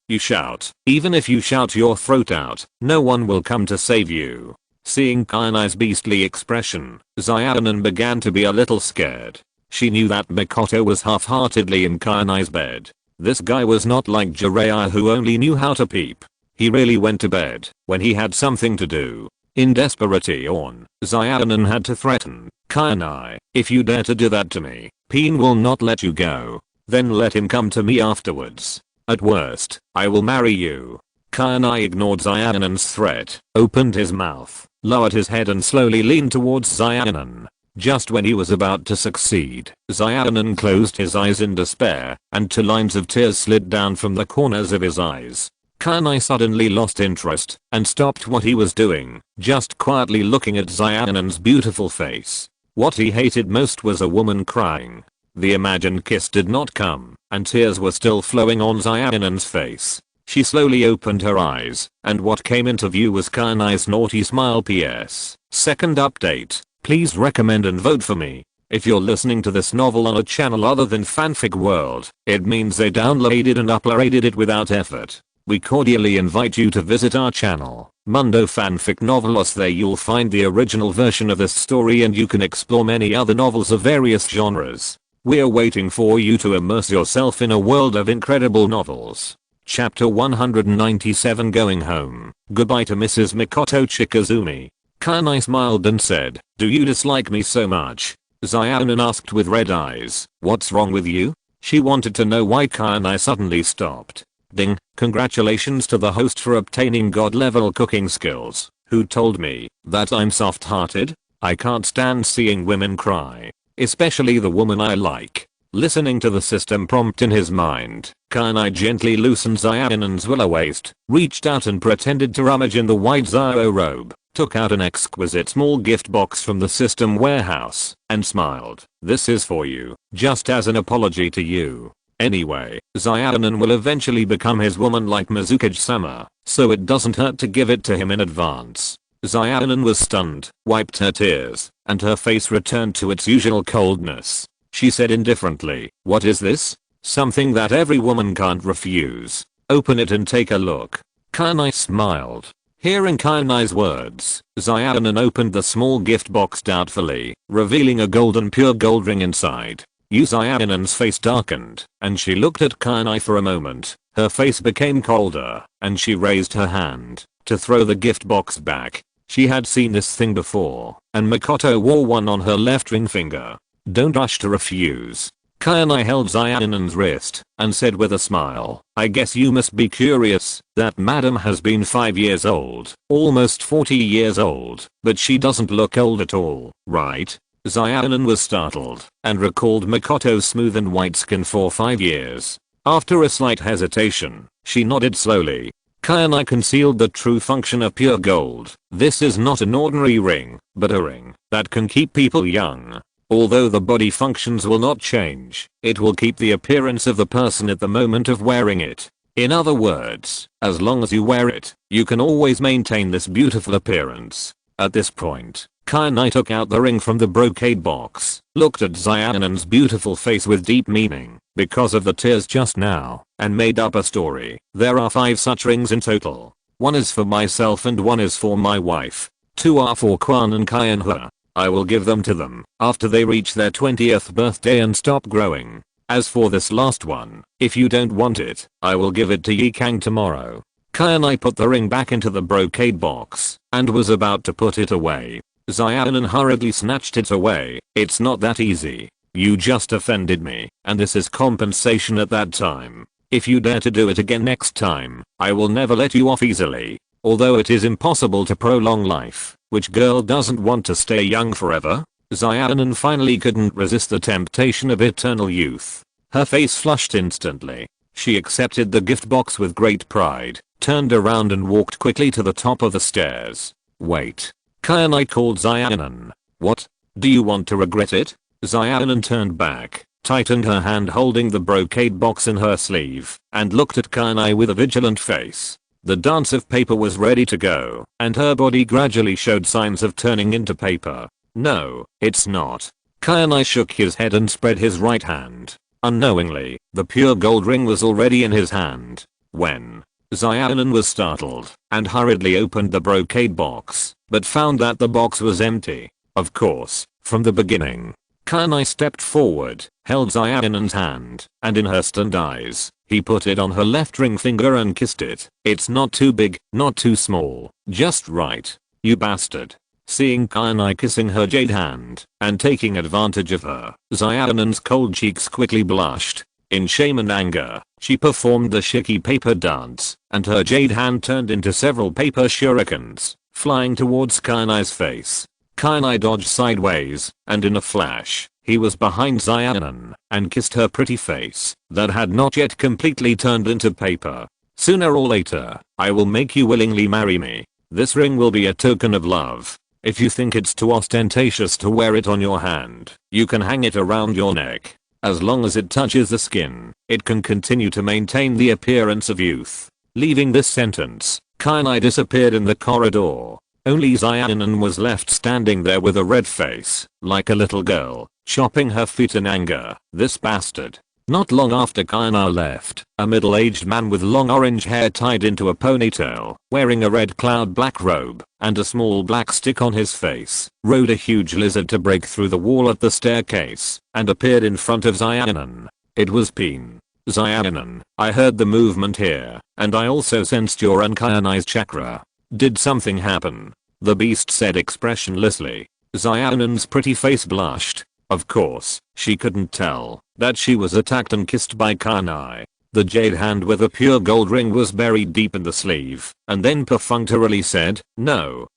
even if you shout your throat out, no one will come to save you. Seeing Kainai's beastly expression, Xiaonan began to be a little scared. She knew that Mikoto was half-heartedly in Kainai's bed. This guy was not like Jiraiya who only knew how to peep. He really went to bed when he had something to do. In desperation, Zayanan had to threaten, "Kainai, if you dare to do that to me, Peen will not let you go. Then let him come to me afterwards. At worst, I will marry you." Kainai ignored Zayanan's threat, opened his mouth, lowered his head and slowly leaned towards Zayanan. Just when he was about to succeed, Zayanan closed his eyes in despair, and 2 lines of tears slid down from the corners of his eyes. Kainai suddenly lost interest and stopped what he was doing, just quietly looking at Zayanan's beautiful face. What he hated most was a woman crying. The imagined kiss did not come, and tears were still flowing on Zayanan's face. She slowly opened her eyes, and what came into view was Kainai's naughty smile. PS. Second update. Please recommend and vote for me. If you're listening to this novel on a channel other than Fanfic World, it means they downloaded and uploaded it without effort. We cordially invite you to visit our channel, Mundo Fanfic Novelos. There you'll find the original version of this story and you can explore many other novels of various genres. We're waiting for you to immerse yourself in a world of incredible novels. Chapter 197 Going Home. Goodbye to Mrs. Mikoto Chikazumi. Kainai smiled and said, "Do you dislike me so much?" Zayanan asked with red eyes. "What's wrong with you?" She wanted to know why Kainai suddenly stopped. Ding, congratulations to the host for obtaining god level cooking skills. Who told me that I'm soft hearted? I can't stand seeing women cry. Especially the woman I like. Listening to the system prompt in his mind, Kainai gently loosened Zayanan's willow waist, reached out and pretended to rummage in the white Zao robe, took out an exquisite small gift box from the system warehouse, and smiled. "This is for you, just as an apology to you. Anyway, Zayanan will eventually become his woman like Mizukage-sama, so it doesn't hurt to give it to him in advance." Zayanan was stunned, wiped her tears, and her face returned to its usual coldness. She said indifferently, "What is this?" "Something that every woman can't refuse. Open it and take a look." Kainai smiled. Hearing Kainai's words, Zayanan opened the small gift box doubtfully, revealing a golden pure gold ring inside. Zayanan's face darkened, and she looked at Kainai for a moment. Her face became colder, and she raised her hand to throw the gift box back. She had seen this thing before, and Mikoto wore one on her left ring finger. "Don't rush to refuse." Kainai held Zayanan's wrist and said with a smile, "I guess you must be curious. That madam has been 5 years old, almost 40 years old, but she doesn't look old at all, right?" Zayanan was startled and recalled Mikoto's smooth and white skin for 5 years. After a slight hesitation, she nodded slowly. Kainai concealed the true function of pure gold. This is not an ordinary ring, but a ring that can keep people young. Although the body functions will not change, it will keep the appearance of the person at the moment of wearing it. In other words, as long as you wear it, you can always maintain this beautiful appearance. At this point, Kainai took out the ring from the brocade box, looked at Zayanan's beautiful face with deep meaning, because of the tears just now, and made up a story. "There are 5 such rings in total. 1 is for myself and 1 is for my wife. 2 are for Kwan and Kai and her. I will give them to them after they reach their 20th birthday and stop growing. As for this last one, if you don't want it, I will give it to Yikang tomorrow." Kainai put the ring back into the brocade box and was about to put it away. Zayanan hurriedly snatched it away. "It's not that easy. You just offended me, and this is compensation at that time. If you dare to do it again next time, I will never let you off easily. Although it is impossible to prolong life, which girl doesn't want to stay young forever?" Zayanan finally couldn't resist the temptation of eternal youth. Her face flushed instantly. She accepted the gift box with great pride, turned around and walked quickly to the top of the stairs. "Wait." Kainai called Zayanan. "What? Do you want to regret it?" Zayanan turned back, tightened her hand holding the brocade box in her sleeve, and looked at Kainai with a vigilant face. The dance of paper was ready to go, and her body gradually showed signs of turning into paper. "No, it's not." Kainai shook his head and spread his right hand. Unknowingly, the pure gold ring was already in his hand. When Zayanan was startled and hurriedly opened the brocade box, but found that the box was empty. Of course, from the beginning. Kainai stepped forward, held Zayanan's hand, and in her stunned eyes, He put it on her left ring finger and kissed it. It's not too big, not too small, just right. You bastard. Seeing Kainai kissing her jade hand and taking advantage of her, Zayanan's cold cheeks quickly blushed. In shame and anger, she performed the shiki paper dance, and her jade hand turned into several paper shurikens, flying towards Kainai's face. Kainai dodged sideways, and in a flash, he was behind Zayanan and kissed her pretty face that had not yet completely turned into paper. Sooner or later, I will make you willingly marry me. This ring will be a token of love. If you think it's too ostentatious to wear it on your hand, you can hang it around your neck. As long as it touches the skin, it can continue to maintain the appearance of youth. Leaving this sentence, Kainai disappeared in the corridor. Only Zayanan was left standing there with a red face, like a little girl, chopping her feet in anger. This bastard. Not long after Kainai left, a middle-aged man with long orange hair tied into a ponytail, wearing a red cloud black robe, and a small black stick on his face, rode a huge lizard to break through the wall at the staircase, and appeared in front of Zayanan. It was Peen. Zayanan, I heard the movement here, and I also sensed your Kainai's chakra. Did something happen? The beast said expressionlessly. Zayanan's pretty face blushed. Of course, she couldn't tell that she was attacked and kissed by Kainai. The jade hand with a pure gold ring was buried deep in the sleeve, and then perfunctorily said, no,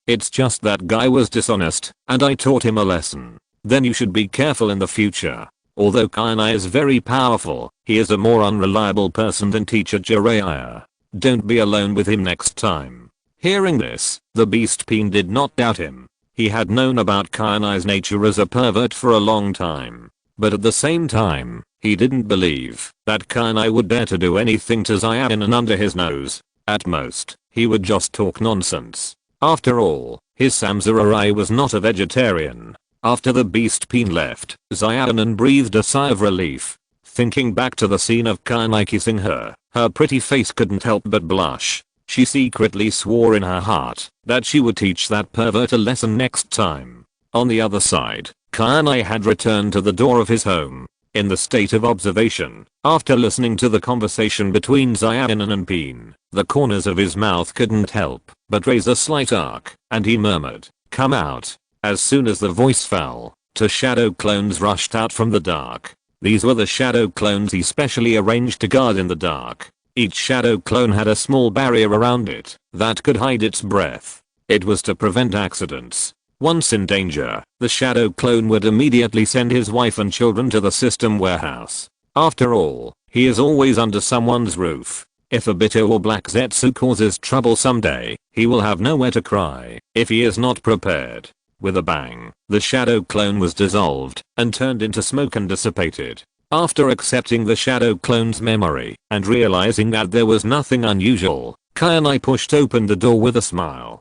it's just that guy was dishonest, and I taught him a lesson. Then you should be careful in the future. Although Kainai is very powerful, he is a more unreliable person than teacher Jiraiya. Don't be alone with him next time. Hearing this, the beast Peen did not doubt him. He had known about Kainai's nature as a pervert for a long time. But at the same time, he didn't believe that Kainai would dare to do anything to Zayanan under his nose. At most, he would just talk nonsense. After all, his samurai was not a vegetarian. After the beast Peen left, Zayanan breathed a sigh of relief. Thinking back to the scene of Kainai kissing her, her pretty face couldn't help but blush. She secretly swore in her heart that she would teach that pervert a lesson next time. On the other side, Kainai had returned to the door of his home, in the state of observation. After listening to the conversation between Zayanan and Peen, the corners of his mouth couldn't help but raise a slight arc, and he murmured, "Come out." As soon as the voice fell, two shadow clones rushed out from the dark. These were the shadow clones he specially arranged to guard in the dark. Each shadow clone had a small barrier around it that could hide its breath. It was to prevent accidents. Once in danger, the shadow clone would immediately send his wife and children to the system warehouse. After all, he is always under someone's roof. If a bitter or black Zetsu causes trouble someday, he will have nowhere to cry if he is not prepared. With a bang, the shadow clone was dissolved and turned into smoke and dissipated. After accepting the shadow clone's memory and realizing that there was nothing unusual, Kainai pushed open the door with a smile.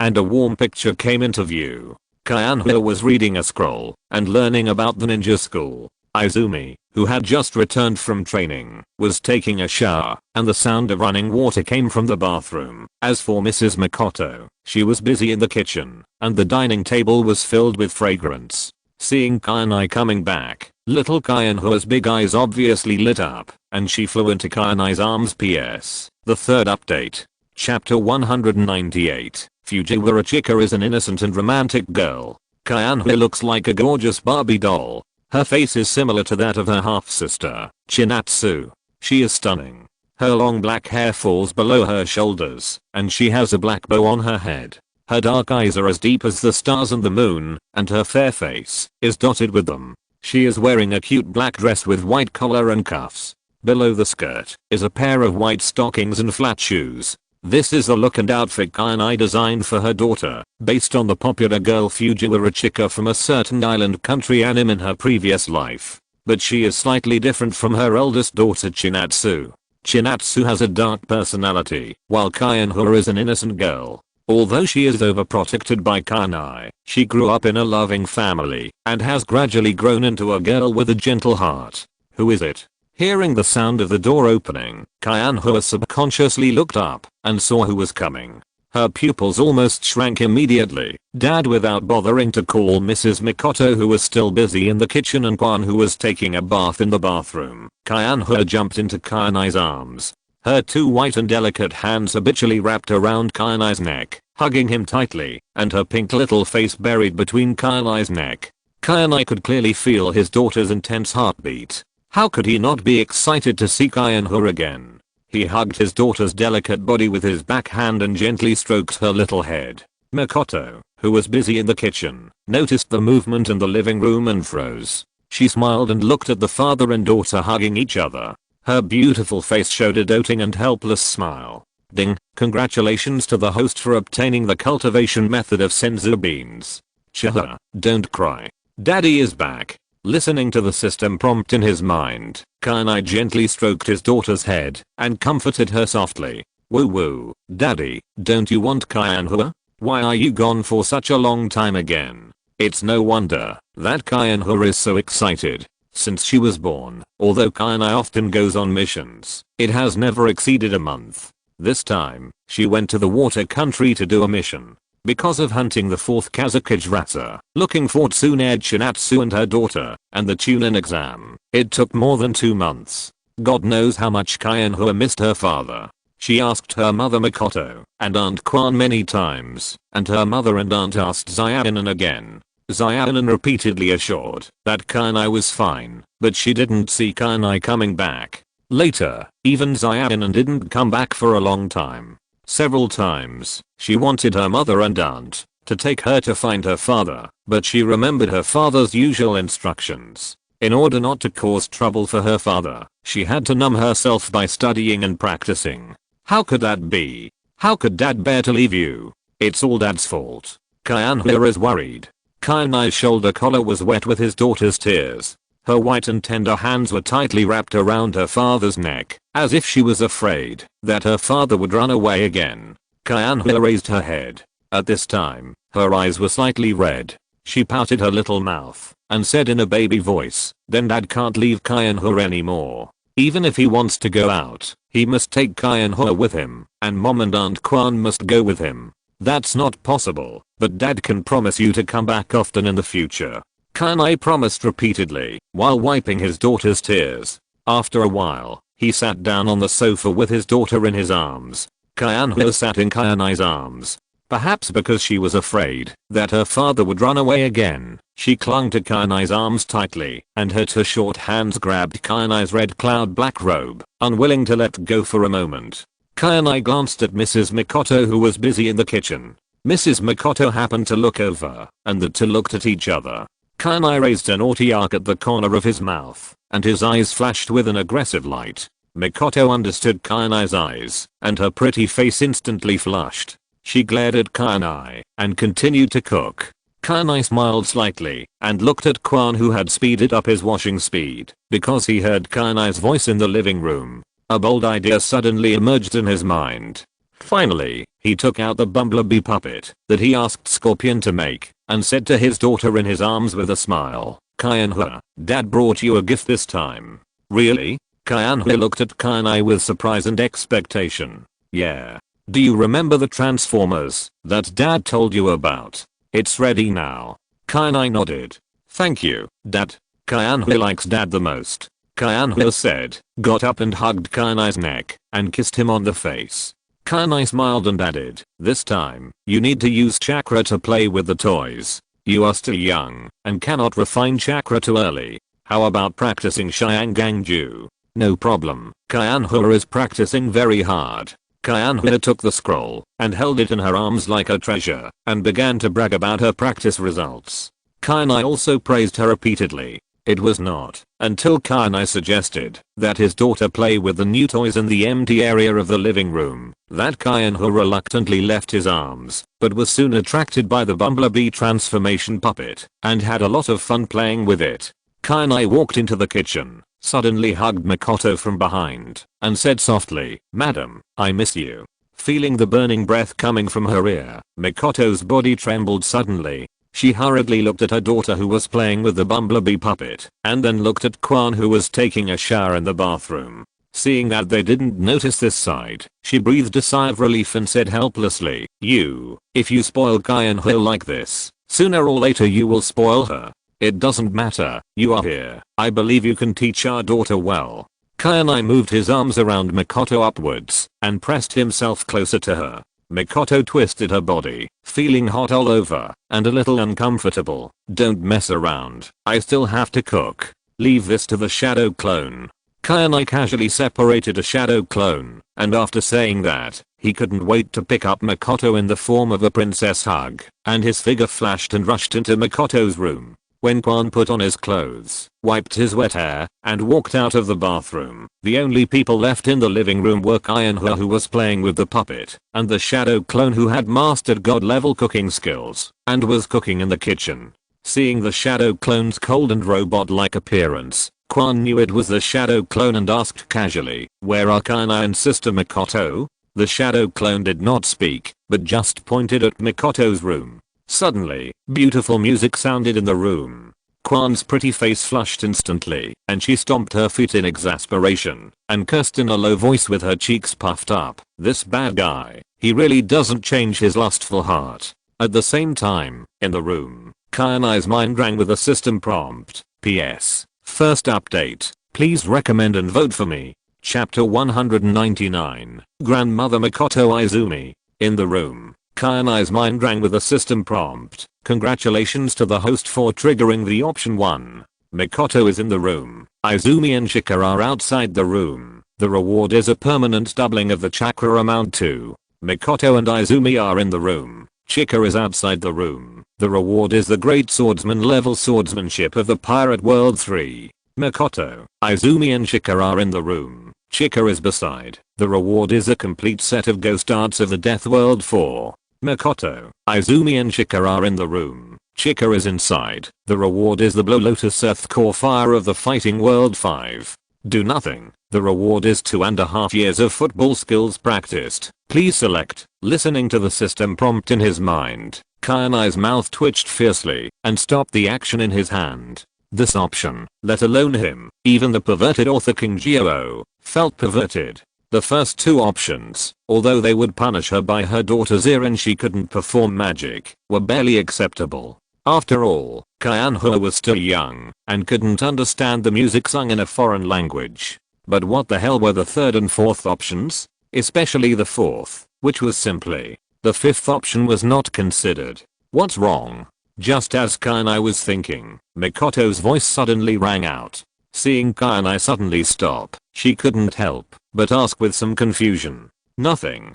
And a warm picture came into view. Kainai was reading a scroll and learning about the ninja school. Izumi, who had just returned from training, was taking a shower, and the sound of running water came from the bathroom. As for Mrs. Makoto, she was busy in the kitchen, and the dining table was filled with fragrance. Seeing Kainai coming back, little Kainai's big eyes obviously lit up, and she flew into Kainai's arms. PS. The third update. Chapter 198. Fujiwara Chiya is an innocent and romantic girl. Kainai looks like a gorgeous Barbie doll. Her face is similar to that of her half-sister, Chinatsu. She is stunning. Her long black hair falls below her shoulders, and she has a black bow on her head. Her dark eyes are as deep as the stars and the moon, and her fair face is dotted with them. She is wearing a cute black dress with white collar and cuffs. Below the skirt is a pair of white stockings and flat shoes. This is the look and outfit Kainai designed for her daughter, based on the popular girl Fujiwara Chiya from a certain island country anime in her previous life. But she is slightly different from her eldest daughter Chinatsu. Chinatsu has a dark personality, while Kainai is an innocent girl. Although she is overprotected by Kainai, she grew up in a loving family and has gradually grown into a girl with a gentle heart. Who is it? Hearing the sound of the door opening, Kainai subconsciously looked up and saw who was coming. Her pupils almost shrank immediately. Dad, without bothering to call Mrs. Mikoto, who was still busy in the kitchen, and Kwan, who was taking a bath in the bathroom, Kyanhua jumped into Kayanai's arms. Her two white and delicate hands habitually wrapped around Kayanai's neck, hugging him tightly, and her pink little face buried between Kayanai's neck. Kayanai could clearly feel his daughter's intense heartbeat. How could he not be excited to see Kyanhua again? He hugged his daughter's delicate body with his back hand and gently stroked her little head. Mikoto, who was busy in the kitchen, noticed the movement in the living room and froze. She smiled and looked at the father and daughter hugging each other. Her beautiful face showed a doting and helpless smile. Ding, congratulations to the host for obtaining the cultivation method of senzu beans. Chiya, don't cry. Daddy is back. Listening to the system prompt in his mind, Kayanai gently stroked his daughter's head and comforted her softly. Woo woo, Daddy, don't you want Kyanhua? Why are you gone for such a long time again? It's no wonder that Kyanhua is so excited. Since she was born, although Kayanai often goes on missions, it has never exceeded a month. This time, she went to the water country to do a mission. Because of hunting the 4th Kazakage Rata, looking for Tsunade Shinatsu and her daughter, and the Chunin exam, it took more than 2 months. God knows how much Kyanhua missed her father. She asked her mother Mikoto and Aunt Kwan many times, and her mother and aunt asked Xiaonan again. Xiaonan repeatedly assured that Kayanai was fine, but she didn't see Kayanai coming back. Later, even Xiaonan didn't come back for a long time. Several times, she wanted her mother and aunt to take her to find her father, but she remembered her father's usual instructions. In order not to cause trouble for her father, she had to numb herself by studying and practicing. How could that be? How could Dad bear to leave you? It's all Dad's fault. Kyanhua is worried. Kayanai's shoulder collar was wet with his daughter's tears. Her white and tender hands were tightly wrapped around her father's neck, as if she was afraid that her father would run away again. Kyanhua raised her head. At this time, her eyes were slightly red. She pouted her little mouth and said in a baby voice, "Then Dad can't leave Kyanhua anymore. Even if he wants to go out, he must take Kyanhua with him, and Mom and Aunt Kwan must go with him." "That's not possible, but Dad can promise you to come back often in the future." Kayanai promised repeatedly, while wiping his daughter's tears. After a while, he sat down on the sofa with his daughter in his arms. Kyanhua sat in Kayanai's arms. Perhaps because she was afraid that her father would run away again, she clung to Kayanai's arms tightly, and her two short hands grabbed Kayanai's red cloud black robe, unwilling to let go for a moment. Kayanai glanced at Mrs. Mikoto, who was busy in the kitchen. Mrs. Mikoto happened to look over, and the two looked at each other. Kayanai raised a naughty arc at the corner of his mouth, and his eyes flashed with an aggressive light. Mikoto understood Kayanai's eyes, and her pretty face instantly flushed. She glared at Kayanai, and continued to cook. Kayanai smiled slightly, and looked at Kwan, who had speeded up his washing speed, because he heard Kayanai's voice in the living room. A bold idea suddenly emerged in his mind. Finally, he took out the bumblebee puppet that he asked Scorpion to make, and said to his daughter in his arms with a smile, "Kyanhua, Dad brought you a gift this time." "Really?" Kyanhua looked at Kayanai with surprise and expectation. "Yeah. Do you remember the Transformers that Dad told you about? It's ready now." Kayanai nodded. "Thank you, Dad. Kyanhua likes Dad the most." Kyanhua said, got up and hugged Kayanai's neck, and kissed him on the face. Kayanai smiled and added, "This time, you need to use chakra to play with the toys. You are still young, and cannot refine chakra too early. How about practicing Shiangangju?" "No problem. Kyanhua is practicing very hard." Kyanhua took the scroll, and held it in her arms like a treasure, and began to brag about her practice results. Kayanai also praised her repeatedly. It was not until Kayanai suggested that his daughter play with the new toys in the empty area of the living room that Kyanhua reluctantly left his arms, but was soon attracted by the bumblebee transformation puppet and had a lot of fun playing with it. Kayanai walked into the kitchen, suddenly hugged Mikoto from behind, and said softly, "Madam, I miss you." Feeling the burning breath coming from her ear, Mikoto's body trembled suddenly. She hurriedly looked at her daughter, who was playing with the bumblebee puppet, and then looked at Kwan, who was taking a shower in the bathroom. Seeing that they didn't notice this side, she breathed a sigh of relief and said helplessly, if you spoil Kyuubi like this, sooner or later you will spoil her. It doesn't matter, you are here. I believe you can teach our daughter well. Kyuubi moved his arms around Mikoto upwards and pressed himself closer to her. Mikoto twisted her body, feeling hot all over and a little uncomfortable. Don't mess around. I still have to cook. Leave this to the shadow clone. Kyuubi casually separated a shadow clone, and after saying that, he couldn't wait to pick up Mikoto in the form of a princess hug, and his figure flashed and rushed into Mikoto's room. When Kwon put on his clothes, wiped his wet hair, and walked out of the bathroom, the only people left in the living room were Kyuubi, who was playing with the puppet, and the shadow clone, who had mastered god-level cooking skills and was cooking in the kitchen. Seeing the shadow clone's cold and robot-like appearance, Kwon knew it was the shadow clone and asked casually, "Where are Kyuubi and sister Mikoto?" The shadow clone did not speak, but just pointed at Mikoto's room. Suddenly, beautiful music sounded in the room. Kwon's pretty face flushed instantly, and she stomped her feet in exasperation and cursed in a low voice with her cheeks puffed up. This bad guy, he really doesn't change his lustful heart. At the same time, in the room, Kyuubi's mind rang with a system prompt. PS. First update. Please recommend and vote for me. Chapter 199. Grandmother Mikoto Izumi. In the room, Kyuubi's mind rang with a system prompt. Congratulations to the host for triggering the option 1. Mikoto is in the room. Izumi and Chika are outside the room. The reward is a permanent doubling of the chakra amount 2. Mikoto and Izumi are in the room. Chika is outside the room. The reward is the Great Swordsman level swordsmanship of the Pirate World 3. Mikoto, Izumi and Chika are in the room. Chika is beside. The reward is a complete set of Ghost Arts of the Death World 4. Mikoto, Izumi and Chika are in the room. Chika is inside. The reward is the Blue Lotus Earth Core Fire of the Fighting World 5. Do nothing. The reward is 2.5 years of football skills practiced. Please select. Listening to the system prompt in his mind, Kyuubi's mouth twitched fiercely and stopped the action in his hand. This option, let alone him, even the perverted author King Gyo, felt perverted. The first two options, although they would punish her by her daughter's ear and she couldn't perform magic, were barely acceptable. After all, Kyuubi was still young and couldn't understand the music sung in a foreign language. But what the hell were the third and fourth options? Especially the fourth, which was simply, the fifth option was not considered. What's wrong? Just as Kyuubi was thinking, Mikoto's voice suddenly rang out. Seeing Kyuubi suddenly stop, she couldn't help but ask with some confusion. Nothing.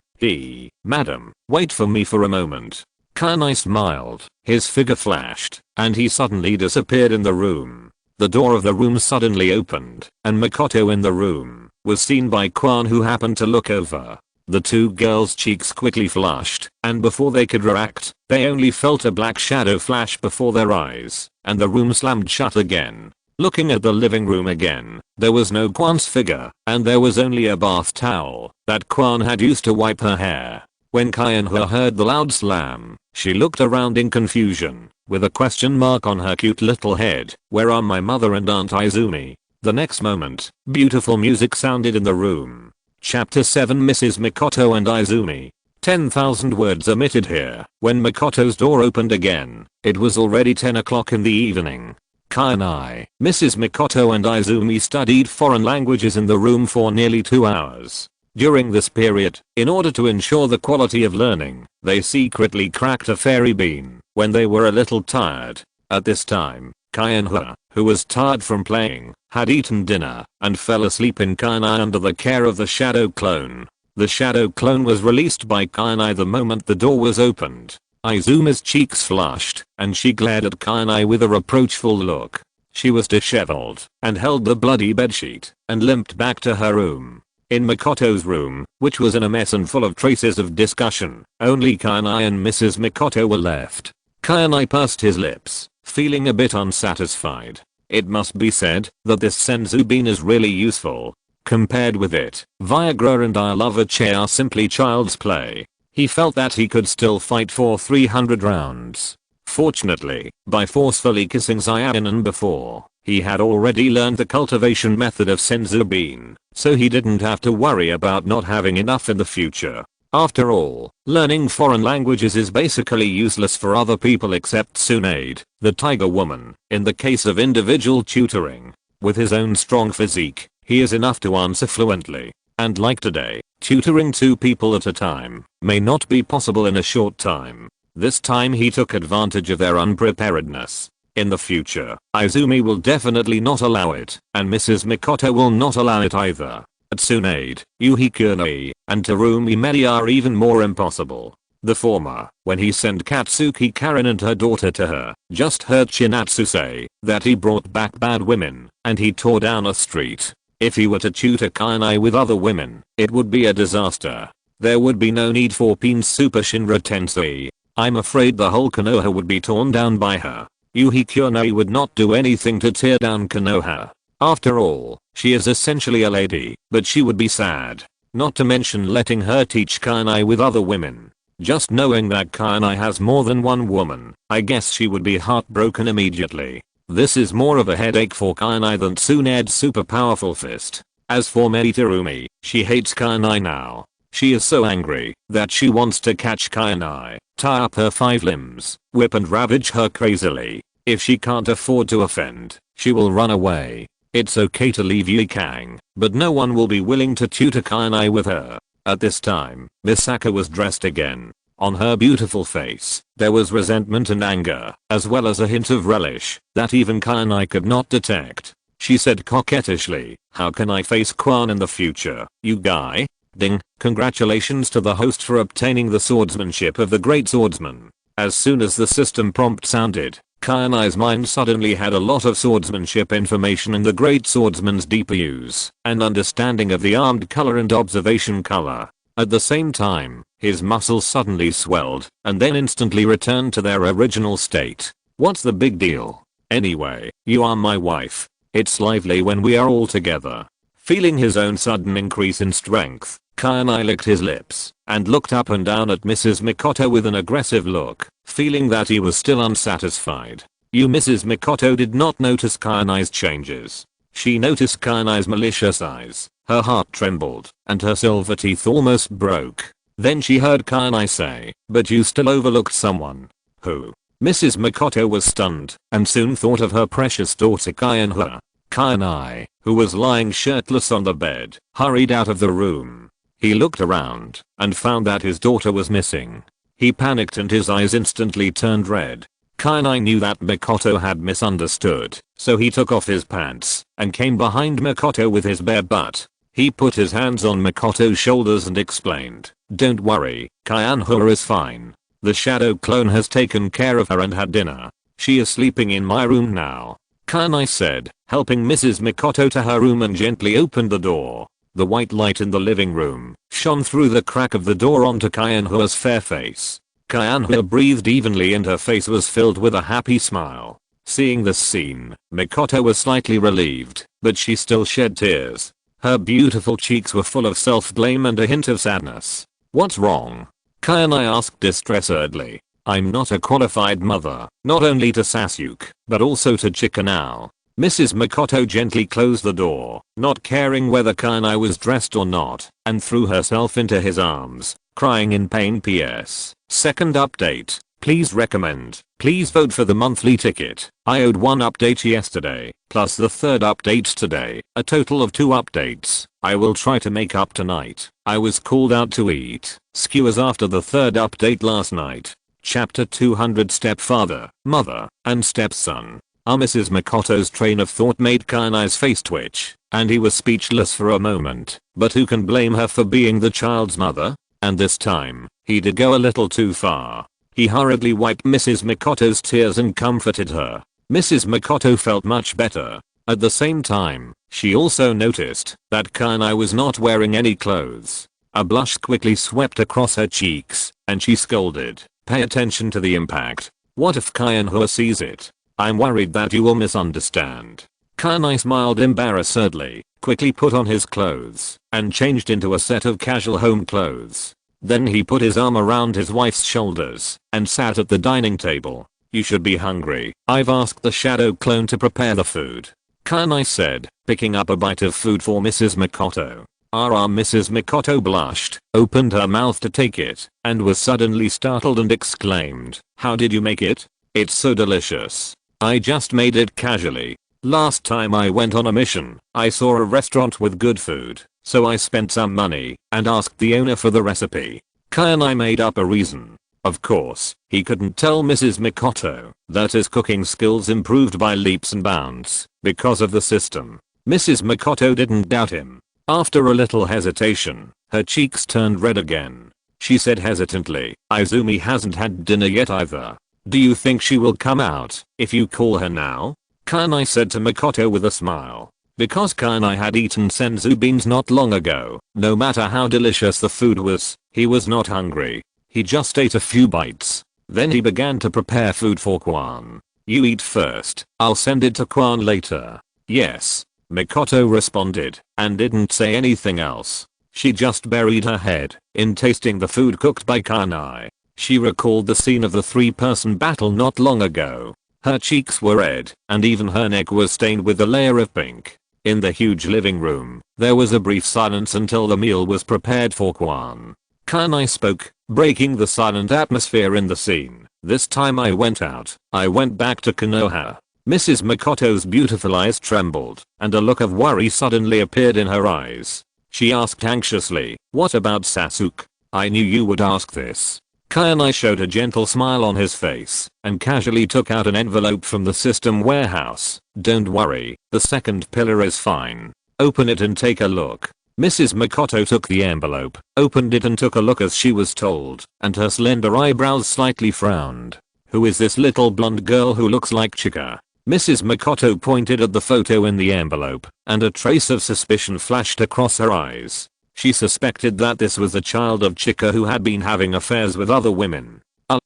Madam, wait for me for a moment. Kyuubi smiled, his figure flashed, and he suddenly disappeared in the room. The door of the room suddenly opened, and Mikoto in the room was seen by Kwon, who happened to look over. The two girls' cheeks quickly flushed, and before they could react, they only felt a black shadow flash before their eyes, and the room slammed shut again. Looking at the living room again, there was no Kwon's figure, and there was only a bath towel that Kwon had used to wipe her hair. When Kyuubi heard the loud slam, she looked around in confusion, with a question mark on her cute little head. Where are my mother and Aunt Izumi? The next moment, beautiful music sounded in the room. Chapter 7 Mrs. Mikoto and Izumi. 10,000 words omitted here. When Mikoto's door opened again, it was already 10 o'clock in the evening. Kyuubi, Mrs. Mikoto and Izumi studied foreign languages in the room for nearly 2 hours. During this period, in order to ensure the quality of learning, they secretly cracked a fairy bean when they were a little tired. At this time, Kyuubi, who was tired from playing, had eaten dinner and fell asleep in Kyuubi under the care of the shadow clone. The shadow clone was released by Kyuubi the moment the door was opened. Izumi's cheeks flushed, and she glared at Kyuubi with a reproachful look. She was disheveled and held the bloody bedsheet and limped back to her room. In Mikoto's room, which was in a mess and full of traces of discussion, only Kyuubi and Mrs. Mikoto were left. Kyuubi pursed his lips, feeling a bit unsatisfied. It must be said that this senzu bean is really useful. Compared with it, Viagra and I Love a Chair are simply child's play. He felt that he could still fight for 300 rounds. Fortunately, by forcefully kissing Cyanin before, He had already learned the cultivation method of senzu bean, so he didn't have to worry about not having enough in the future. After all, learning foreign languages is basically useless for other people except Tsunade, the tiger woman, in the case of individual tutoring. With his own strong physique, he is enough to answer fluently. And like today, tutoring 2 people at a time may not be possible in a short time. This time he took advantage of their unpreparedness. In the future, Izumi will definitely not allow it, and Mrs. Mikoto will not allow it either. Tsunade, Yuhikune, and Terumi Mei are even more impossible. The former, when he sent Katsuki Karen and her daughter to her, just heard Chinatsu say that he brought back bad women, and he tore down a street. If he were to tutor Kainai with other women, it would be a disaster. There would be no need for Pain's Super Shinra Tensei. I'm afraid the whole Konoha would be torn down by her. Yuhikune would not do anything to tear down Konoha. After all, she is essentially a lady, but she would be sad. Not to mention letting her teach Kainai with other women. Just knowing that Kainai has more than one woman, I guess she would be heartbroken immediately. This is more of a headache for Kainai than Tsunade's super powerful fist. As for Mei Terumi, she hates Kainai now. She is so angry that she wants to catch Kainai, tie up her 5 limbs, whip and ravage her crazily. If she can't afford to offend, she will run away. It's okay to leave Yikang, but no one will be willing to tutor Kainai with her. At this time, Misaka was dressed again. On her beautiful face, there was resentment and anger, as well as a hint of relish that even Kainai could not detect. She said coquettishly, "How can I face Kwan in the future, you guy?" Ding, congratulations to the host for obtaining the swordsmanship of the great swordsman. As soon as the system prompt sounded, Kainai's mind suddenly had a lot of swordsmanship information in the great swordsman's deeper use and understanding of the armed color and observation color. At the same time, his muscles suddenly swelled and then instantly returned to their original state. What's the big deal? Anyway, you are my wife. It's lively when we are all together. Feeling his own sudden increase in strength, Kainai licked his lips and looked up and down at Mrs. Mikoto with an aggressive look, feeling that he was still unsatisfied. Mrs. Mikoto did not notice Kainai's changes. She noticed Kainai's malicious eyes, her heart trembled, and her silver teeth almost broke. Then she heard Kainai say, "But you still overlooked someone." Who? Mrs. Mikoto was stunned and soon thought of her precious daughter Kainai. Kainai, who was lying shirtless on the bed, hurried out of the room. He looked around and found that his daughter was missing. He panicked and his eyes instantly turned red. Kainai knew that Mikoto had misunderstood, so he took off his pants and came behind Mikoto with his bare butt. He put his hands on Mikoto's shoulders and explained, "Don't worry, Kainai is fine. The shadow clone has taken care of her and had dinner. She is sleeping in my room now," Kainai said, helping Mrs. Mikoto to her room and gently opened the door. The white light in the living room shone through the crack of the door onto Kainai's fair face. Kainai breathed evenly and her face was filled with a happy smile. Seeing this scene, Mikoto was slightly relieved, but she still shed tears. Her beautiful cheeks were full of self-blame and a hint of sadness. "What's wrong?" Kainai asked distressedly. "I'm not a qualified mother, not only to Sasuke, but also to Chikanao." Mrs. Mikoto gently closed the door, not caring whether Kainai was dressed or not, and threw herself into his arms, crying in pain. PS. Second update. Please recommend. Please vote for the monthly ticket. I owed 1 update yesterday, plus the 3rd update today, a total of 2 updates. I will try to make up tonight. I was called out to eat skewers after the 3rd update last night. Chapter 200 Stepfather, Mother, and Stepson. Mrs. Mikoto's train of thought made Kainai's face twitch, and he was speechless for a moment, but who can blame her for being the child's mother? And this time, he did go a little too far. He hurriedly wiped Mrs. Mikoto's tears and comforted her. Mrs. Mikoto felt much better. At the same time, she also noticed that Kainai was not wearing any clothes. A blush quickly swept across her cheeks, and she scolded, "Pay attention to the impact. What if Kainai sees it? I'm worried that you will misunderstand." Kainai smiled embarrassedly, quickly put on his clothes, and changed into a set of casual home clothes. Then he put his arm around his wife's shoulders and sat at the dining table. You should be hungry. I've asked the shadow clone to prepare the food. Kanai said, picking up a bite of food for Mrs. Mikoto. Mrs. Mikoto blushed, opened her mouth to take it, and was suddenly startled and exclaimed, "How did you make it? It's so delicious." "I just made it casually. Last time I went on a mission, I saw a restaurant with good food, so I spent some money and asked the owner for the recipe." Kanai made up a reason. Of course, he couldn't tell Mrs. Mikoto that his cooking skills improved by leaps and bounds because of the system. Mrs. Mikoto didn't doubt him. After a little hesitation, her cheeks turned red again. She said hesitantly, "Izumi hasn't had dinner yet either. Do you think she will come out if you call her now?" Kanai said to Mikoto with a smile. Because Kanai had eaten senzu beans not long ago, no matter how delicious the food was, he was not hungry. He just ate a few bites. Then he began to prepare food for Kwan. "You eat first, I'll send it to Kwan later." "Yes," Mikoto responded, and didn't say anything else. She just buried her head in tasting the food cooked by Kanai. She recalled the scene of the three-person battle not long ago. Her cheeks were red, and even her neck was stained with a layer of pink. In the huge living room, there was a brief silence until the meal was prepared for Kwan. Kanai spoke, breaking the silent atmosphere in the scene. "This time I went out. I went back to Konoha." Mrs. Mikoto's beautiful eyes trembled, and a look of worry suddenly appeared in her eyes. She asked anxiously, "What about Sasuke? I knew you would ask this." Kanai showed a gentle smile on his face, and casually took out an envelope from the system warehouse. "Don't worry, the second pillar is fine. Open it and take a look." Mrs. Mikoto took the envelope, opened it and took a look as she was told, and her slender eyebrows slightly frowned. "Who is this little blonde girl who looks like Chika?" Mrs. Mikoto pointed at the photo in the envelope, and a trace of suspicion flashed across her eyes. She suspected that this was a child of Chika who had been having affairs with other women.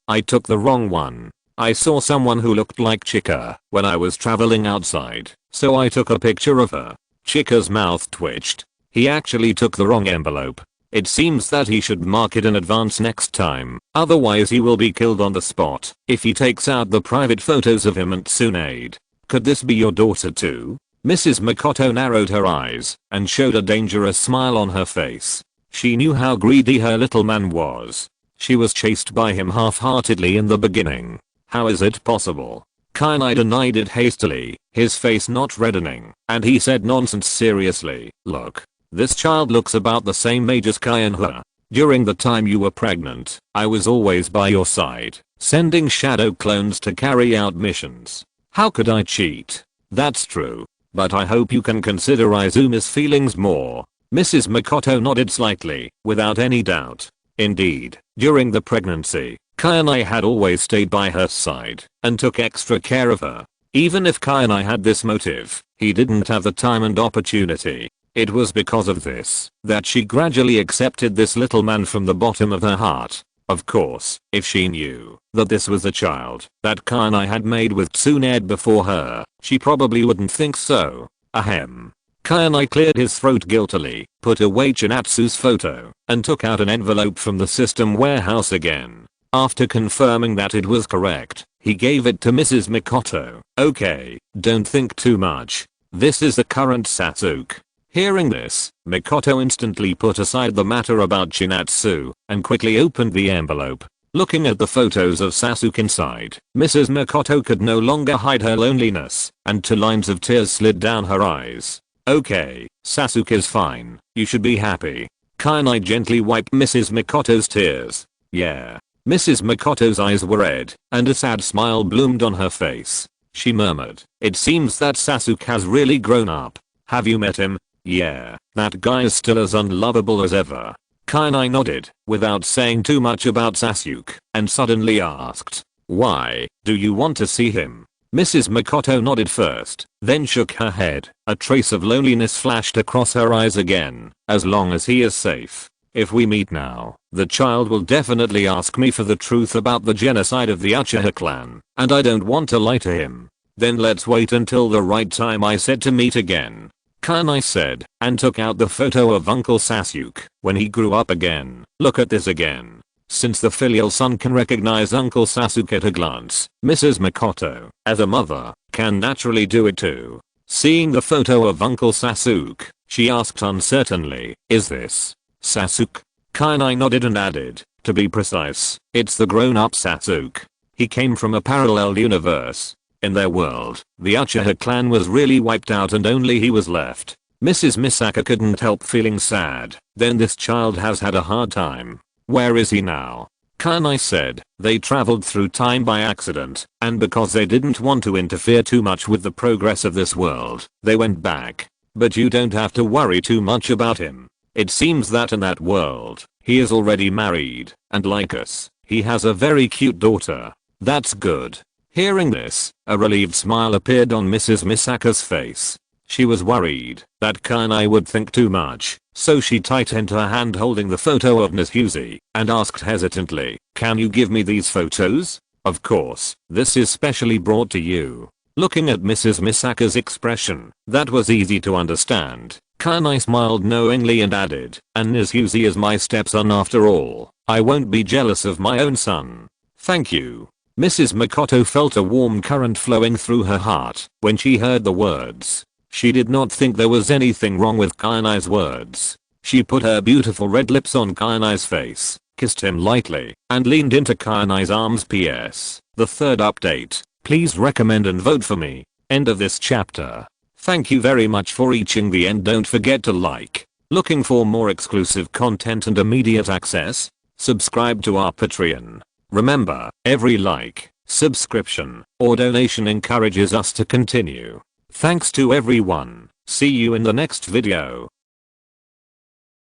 I took the wrong one. I saw someone who looked like Chika when I was traveling outside, so I took a picture of her." Chika's mouth twitched. He actually took the wrong envelope. It seems that he should mark it in advance next time, otherwise he will be killed on the spot if he takes out the private photos of him and Tsunade. "Could this be your daughter too?" Mrs. Mikoto narrowed her eyes and showed a dangerous smile on her face. She knew how greedy her little man was. She was chased by him half-heartedly in the beginning. How is it possible? Kanai denied it hastily, his face not reddening, and he said nonsense seriously. "Look. This child looks about the same age as Kyuubi. During the time you were pregnant, I was always by your side, sending shadow clones to carry out missions. How could I cheat?" "That's true. But I hope you can consider Izumi's feelings more." Mrs. Mikoto nodded slightly, without any doubt. Indeed, during the pregnancy, Kyuubi had always stayed by her side and took extra care of her. Even if Kyuubi had this motive, he didn't have the time and opportunity. It was because of this that she gradually accepted this little man from the bottom of her heart. Of course, if she knew that this was the child that Kyuubi had made with Tsunade before her, she probably wouldn't think so. Ahem. Kyuubi cleared his throat guiltily, put away Chinatsu's photo, and took out an envelope from the system warehouse again. After confirming that it was correct, he gave it to Mrs. Mikoto. "Okay, don't think too much. This is the current Sasuke." Hearing this, Mikoto instantly put aside the matter about Chinatsu and quickly opened the envelope. Looking at the photos of Sasuke inside, Mrs. Mikoto could no longer hide her loneliness, and 2 lines of tears slid down her eyes. "Okay, Sasuke is fine. You should be happy." Kyuubi gently wiped Mrs. Mikoto's tears. "Yeah." Mrs. Mikoto's eyes were red, and a sad smile bloomed on her face. She murmured, "It seems that Sasuke has really grown up. Have you met him?" "Yeah, that guy is still as unlovable as ever." Kyuubi nodded, without saying too much about Sasuke, and suddenly asked, "Why, do you want to see him?" Mrs. Mikoto nodded first, then shook her head. A trace of loneliness flashed across her eyes again. "As long as he is safe. If we meet now, the child will definitely ask me for the truth about the genocide of the Uchiha clan, and I don't want to lie to him. Then let's wait until the right time," I said, "to meet again." Kyuubi said, and took out the photo of Uncle Sasuke when he grew up again. "Look at this again." since the filial son can recognize Uncle Sasuke at a glance. Mrs. Makoto, as a mother, can naturally do it too. Seeing the photo of Uncle Sasuke, she asked uncertainly, "Is this Sasuke?" Kainai nodded and added, "To be precise, it's the grown-up Sasuke. He came from a parallel universe. In their world, the Uchiha clan was really wiped out and only he was left." Mrs. Misaka couldn't help feeling sad. Then this child has had a hard time. Where is he now? Kainai said, "They traveled through time by accident, and because they didn't want to interfere too much with the progress of this world, they went back. But you don't have to worry too much about him. It seems that in that world, he is already married, and like us, he has a very cute daughter." "That's good." Hearing this, a relieved smile appeared on Mrs. Misaka's face. She was worried that Kainai would think too much, so she tightened her hand holding the photo of Nizuzi and asked hesitantly, "Can you give me these photos?" "Of course, this is specially brought to you." Looking at Mrs. Misaka's expression, that was easy to understand. Kainai smiled knowingly and added, "And Nizuzi is my stepson after all. I won't be jealous of my own son." "Thank you." Mrs. Makoto felt a warm current flowing through her heart when she heard the words. She did not think there was anything wrong with Kainai's words. She put her beautiful red lips on Kainai's face, kissed him lightly, and leaned into Kainai's arms. PS. The third update. Please recommend and vote for me. End of this chapter. Thank you very much for reaching the end. Don't forget to like. Looking for more exclusive content and immediate access? Subscribe to our Patreon. Remember, every like, subscription, or donation encourages us to continue. Thanks to everyone. See you in the next video.